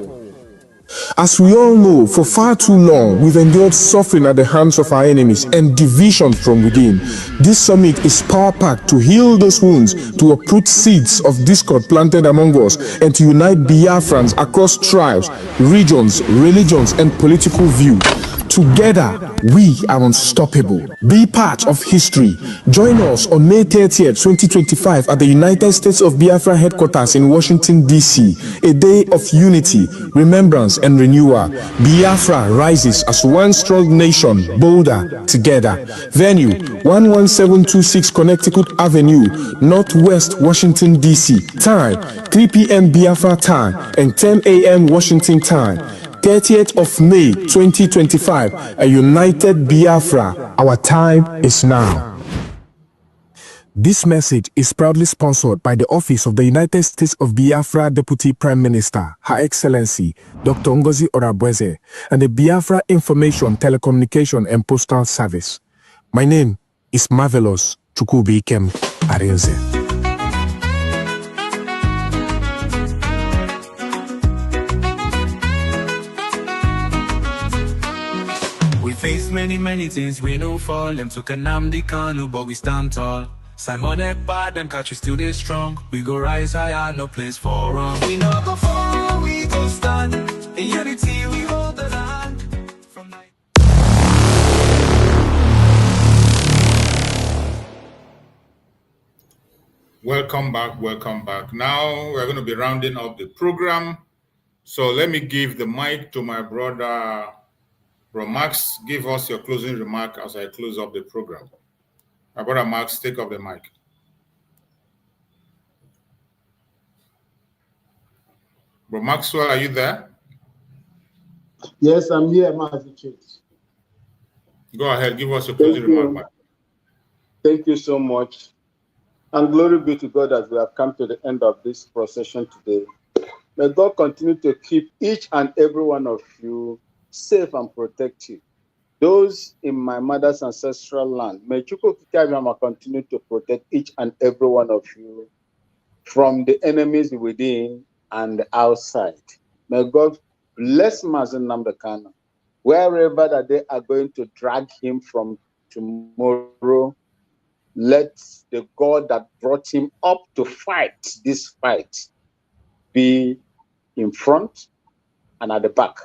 I: As we all know, for far too long, we've endured suffering at the hands of our enemies and division from within. This summit is power-packed to heal those wounds, to uproot seeds of discord planted among us, and to unite Biafrans across tribes, regions, religions, and political views. Together, we are unstoppable. Be part of history. Join us on May 30th, 2025 at the United States of Biafra headquarters in Washington, D.C. A day of unity, remembrance, and renewal. Biafra rises as one strong nation, bolder together. Venue, 11726 Connecticut Avenue, Northwest Washington, D.C. Time, 3 p.m. Biafra time and 10 a.m. Washington time. 30th of May 2025, a united Biafra. Our time is now. This message is proudly sponsored by the Office of the United States of Biafra Deputy Prime Minister, Her Excellency Dr. Ngozi and the Biafra Information, Telecommunication and Postal Service. My name is Marvelous Chukwuemeka.
H: Face many things, we don't fall. Them took Nnamdi Kanu, but we stand tall. Simon Ekpa, them catch we still they strong. We go rise higher, no place for wrong. We no go fall, we go stand. In unity, we hold the land. From night.
A: Welcome back, welcome back. Now we're going to be rounding up the program. So let me give the mic to my brother, Max. Give us your closing remark as I close up the program. My brother Max, take up the mic. Bro Maxwell, are you there?
N: Yes, I'm here, Master Chief.
A: Go ahead, give us your closing remark, Mike.
N: Thank you so much. And glory be to God as we have come to the end of this procession today. May God continue to keep each and every one of you safe and protect you. Those in my mother's ancestral land, may Chukwuemeka continue to protect each and every one of you from the enemies within and outside. May God bless Mazi Nnamdi Kanu, wherever that they are going to drag him from tomorrow. Let the God that brought him up to fight this fight be in front and at the back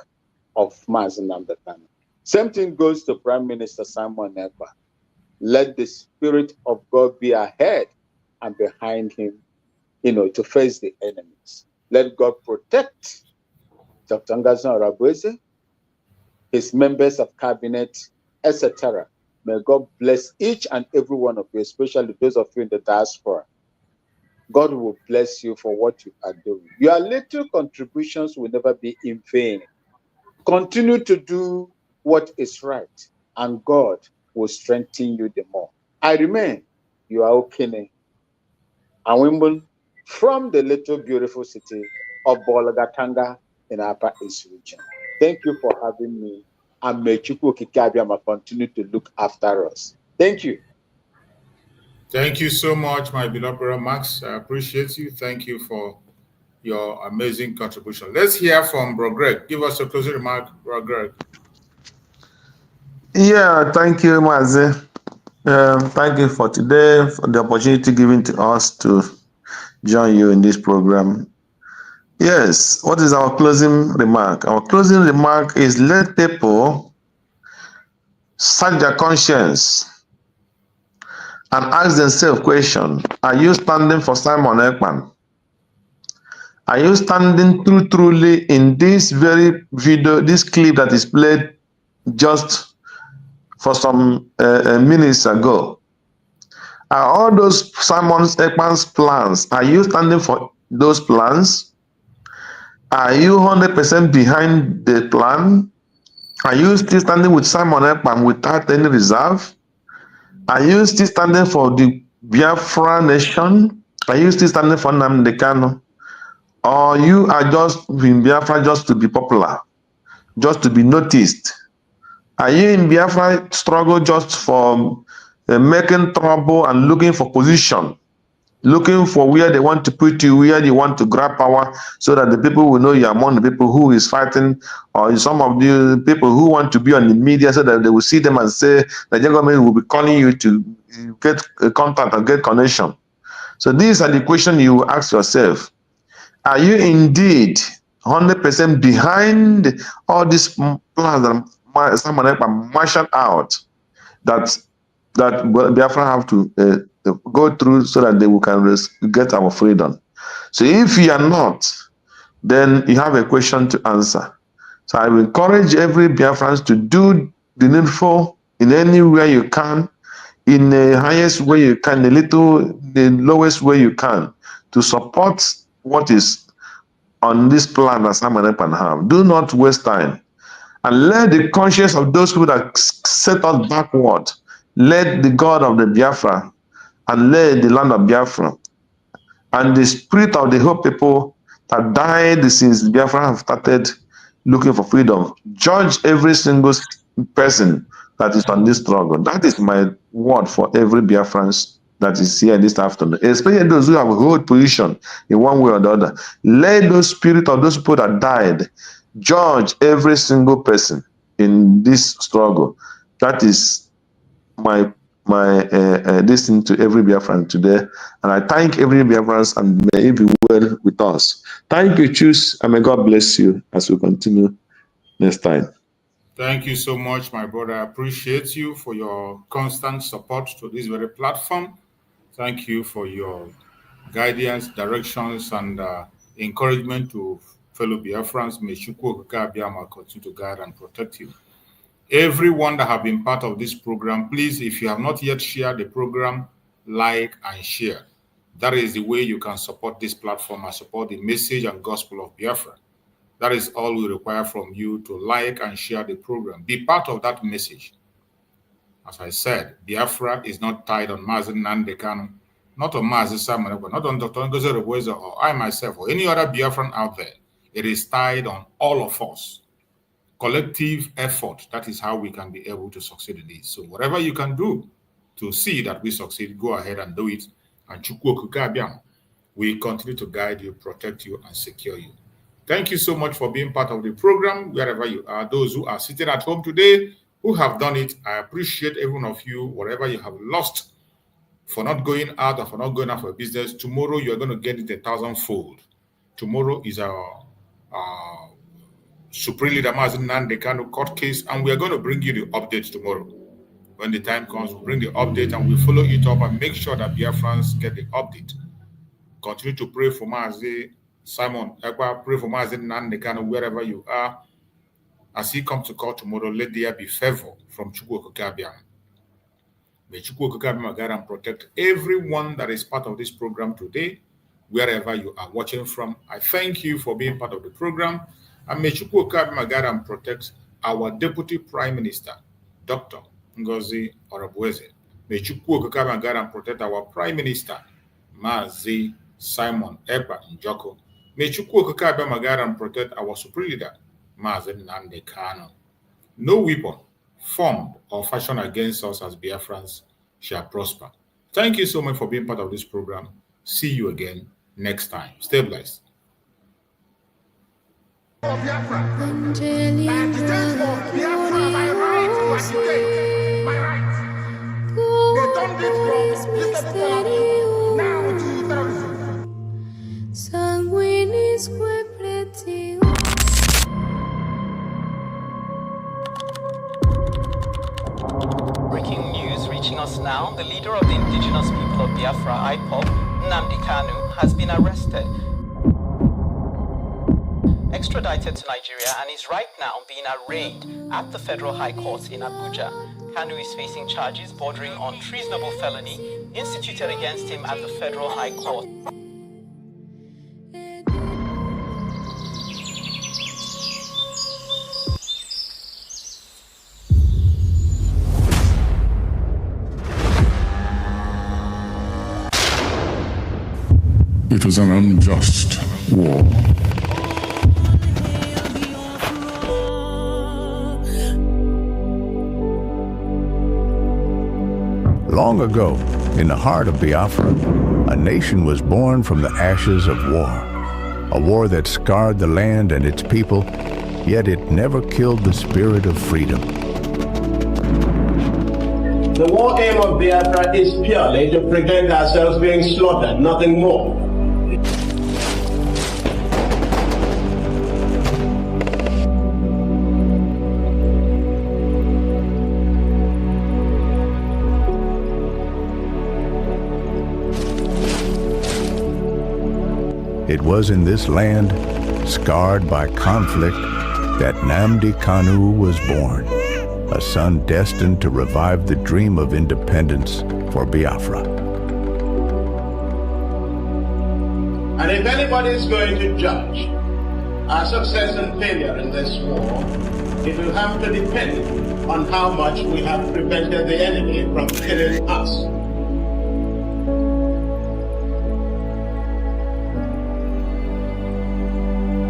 N: of Mazi Nnamdi Kanu. Same thing goes to Prime Minister Simon Ekpa. Let the Spirit of God be ahead and behind him, to face the enemies. Let God protect Dr. NgoziOrabueze, his members of cabinet, etc. May God bless each and every one of you, especially those of you in the diaspora. God will bless you for what you are doing. Your little contributions will never be in vain. Continue to do what is right, and God will strengthen you the more. I remain, you are okay. And women from the little beautiful city of Bolagatanga in Upper East region. Thank you for having me, and may Chukwu Kikabiama continue to look after us. Thank you.
A: Thank you so much, my beloved brother Max. I appreciate you. Thank you for your amazing contribution. Let's hear from Bro Greg. Give us a closing remark, Bro Greg.
L: Yeah, thank you, Mazi. Thank you for today, for the opportunity given to us to join you in this program. Yes, what is our closing remark? Our closing remark is let people search their conscience and ask themselves question, are you standing for Simon Ekpa? Are you standing truly in this very video, this clip that is played just for some minutes ago? Are all those Simon Ekpa's plans, are you standing for those plans? Are you 100% behind the plan? Are you still standing with Simon Ekpa without any reserve? Are you still standing for the Biafra nation? Are you still standing for Nnamdi Kanu? Or you are just in Biafra just to be popular, just to be noticed? Are you in Biafra struggle just for making trouble and looking for position, looking for where they want to put you, where they want to grab power, so that the people will know you're among the people who is fighting, or some of the people who want to be on the media, so that they will see them and say the government will be calling you to get contact and get connection. So these are the questions you will ask yourself. Are you indeed 100% behind all these plans that someone marshaled out that Biafra have to go through so that they can get our freedom? So if you are not, then you have a question to answer. So I will encourage every Biafrans to do the needful in any way you can, in the highest way you can, the lowest way you can, to support what is on this plan that Simon Ekpa have. Do not waste time. And let the conscience of those people that set us backward, let the God of the Biafra, and let the land of Biafra, and the spirit of the whole people that died since Biafra have started looking for freedom, judge every single person that is on this struggle. That is my word for every Biafrans that is here this afternoon, especially those who have a hold position in one way or the other. Let those spirit of those people that died judge every single person in this struggle. That is my listening to every Biafran today, and I thank every Biafrans, and may it be well with us. Thank you, Chus, and may God bless you as we continue next time.
A: Thank you so much, my brother. I appreciate you for your constant support to this very platform. Thank you for your guidance, directions, and encouragement to fellow Biafrans. May Chukwu Okike Abiama continue to guide and protect you. Everyone that have been part of this program, please, if you have not yet shared the program, like and share. That is the way you can support this platform and support the message and gospel of Biafra. That is all we require from you, to like and share the program. Be part of that message. As I said, Biafra is not tied on Mazi Nnamdi Kanu, not on Mazi Simon Ekpa, not on Dr. NgoziOrabueze or I myself or any other Biafran out there. It is tied on all of us. Collective effort. That is how we can be able to succeed in this. So whatever you can do to see that we succeed, go ahead and do it. And Chukwu Okike Abiama will continue to guide you, protect you, and secure you. Thank you so much for being part of the program, wherever you are. Those who are sitting at home today, who have done it, I appreciate every one of you, whatever you have lost for not going out or for not going out for business. Tomorrow, you're going to get it 1,000-fold. Tomorrow is our Supreme Leader Mazen Nnamdi Kanu court case, and we are going to bring you the updates tomorrow. When the time comes, we'll bring the update and we'll follow it up and make sure that Biafrans get the update. Continue to pray for Mazi Simon Ekpa, pray for Mazen Nnamdi Kanu wherever you are. As he comes to court tomorrow, let there be favor from Chukwu Okike Abiama. May Chukwu Okike Abiama guide and protect everyone that is part of this program today, wherever you are watching from. I thank you for being part of the program. And may Chukwu Okike Abiama guide and protect our Deputy Prime Minister, Dr. DPMDrNgoziOrabueze. May Chukwu Okike Abiama guide and protect our Prime Minister, Mazi Simon Ekpa Njoko. May Chukwu Okike Abiama guide and protect our Supreme Leader, Mazen Nnamdi Kanu. No weapon formed or fashioned against us as Biafrans shall prosper. Thank you so much for being part of this program. See you again next time. Stay blessed.
C: Biafra. I agitated for Biafra, my right to agitate, my right. They turned it from peaceable now to terrorism.
O: Breaking news reaching us now. The leader of the indigenous people of Biafra, IPOB, Nnamdi Kanu, has been arrested, extradited to Nigeria, and is right now being arraigned at the Federal High Court in Abuja. Kanu is facing charges bordering on treasonable felony instituted against him at the Federal High Court.
P: It was an unjust war.
Q: Long ago, in the heart of Biafra, a nation was born from the ashes of war. A war that scarred the land and its people, yet it never killed the spirit of freedom.
R: The war aim of Biafra is purely to prevent ourselves being slaughtered, nothing more.
Q: It was in this land, scarred by conflict, that Nnamdi Kanu was born, a son destined to revive the dream of independence for Biafra.
R: And if anybody is going to judge our success and failure in this war, it will have to depend on how much we have prevented the enemy from killing us.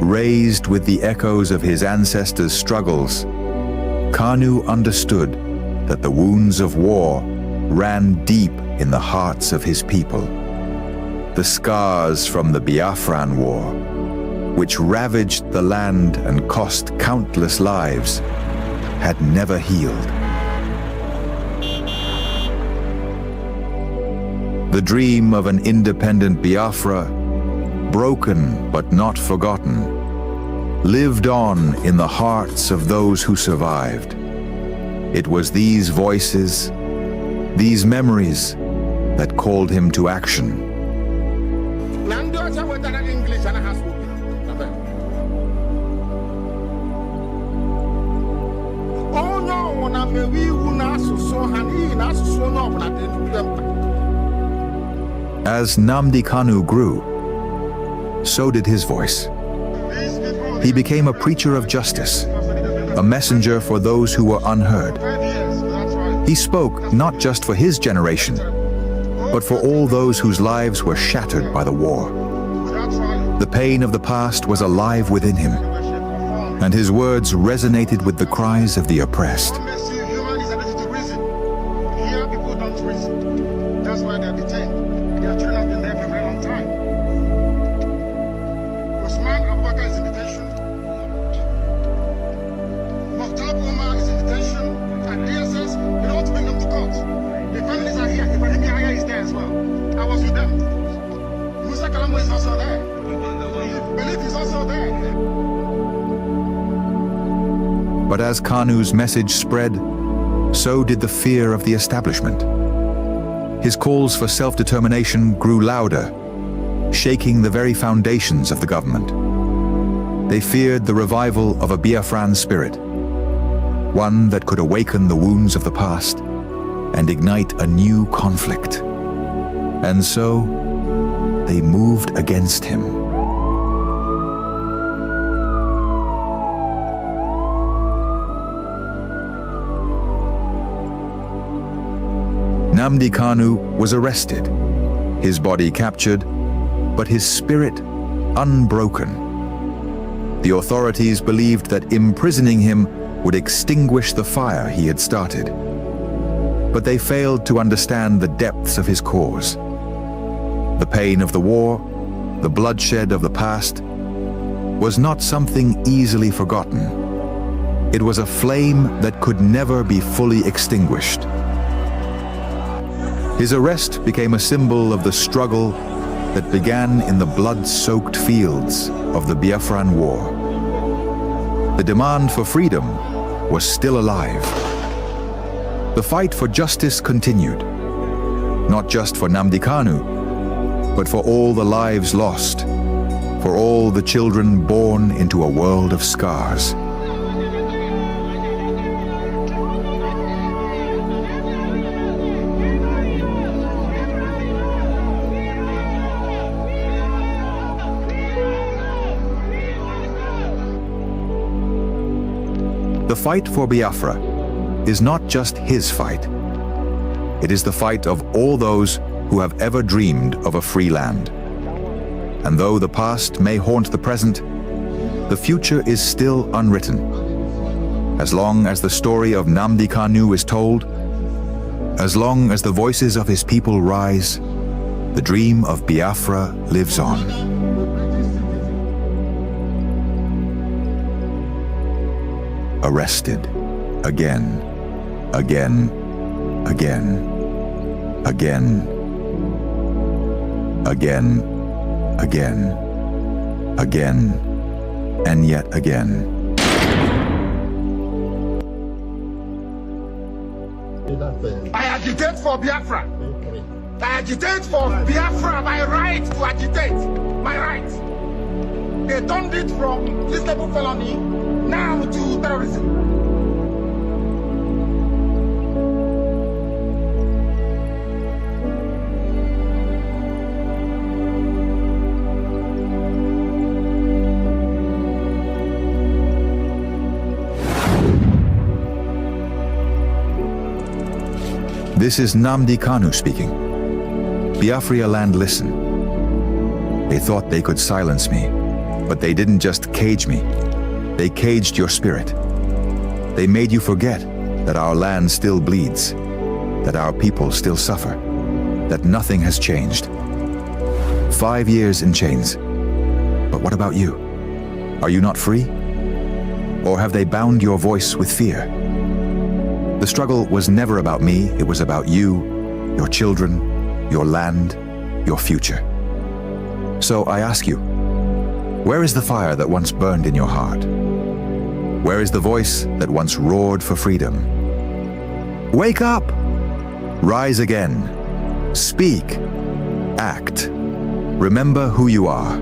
S: Raised with the echoes of his ancestors' struggles, Kanu understood that the wounds of war ran deep in the hearts of his people. The scars from the Biafran War, which ravaged the land and cost countless lives, had never healed. The dream of an independent Biafra, broken but not forgotten, lived on in the hearts of those who survived. It was these voices, these memories, that called him to action. As Nnamdi Kanu grew, so did his voice. He became a preacher of justice, a messenger for those who were unheard. He spoke not just for his generation, but for all those whose lives were shattered by the war. The pain of the past was alive within him, and his words resonated with the cries of the oppressed.
C: Biafra is also there. Belief is also there.
S: But as Kanu's message spread, so did the fear of the establishment. His calls for self-determination grew louder, shaking the very foundations of the government. They feared the revival of a Biafran spirit, one that could awaken the wounds of the past and ignite a new conflict. And so, they moved against him. Nnamdi Kanu was arrested, his body captured, but his spirit unbroken. The authorities believed that imprisoning him would extinguish the fire he had started. But they failed to understand the depths of his cause. The pain of the war, the bloodshed of the past, was not something easily forgotten. It was a flame that could never be fully extinguished. His arrest became a symbol of the struggle that began in the blood-soaked fields of the Biafran War. The demand for freedom was still alive. The fight for justice continued, not just for Nnamdi Kanu, but for all the lives lost, for all the children born into a world of scars. The fight for Biafra is not just his fight. It is the fight of all those who have ever dreamed of a free land. And though the past may haunt the present, the future is still unwritten. As long as the story of Nnamdi Kanu is told, as long as the voices of his people rise, the dream of Biafra lives on. Arrested again, again, again, again, again, again, again, and yet again.
C: I agitate for Biafra. I agitate for Biafra, my right to agitate, my right. They turned it from treasonable felony now to terrorism.
S: This is Nnamdi Kanu speaking. Biafra land, listen. They thought they could silence me, but they didn't just cage me. They caged your spirit. They made you forget that our land still bleeds, that our people still suffer, that nothing has changed. 5 years in chains. But what about you? Are you not free? Or have they bound your voice with fear? The struggle was never about me, it was about you, your children, your land, your future. So I ask you, where is the fire that once burned in your heart? Where is the voice that once roared for freedom? Wake up! Rise again. Speak. Act. Remember who you are.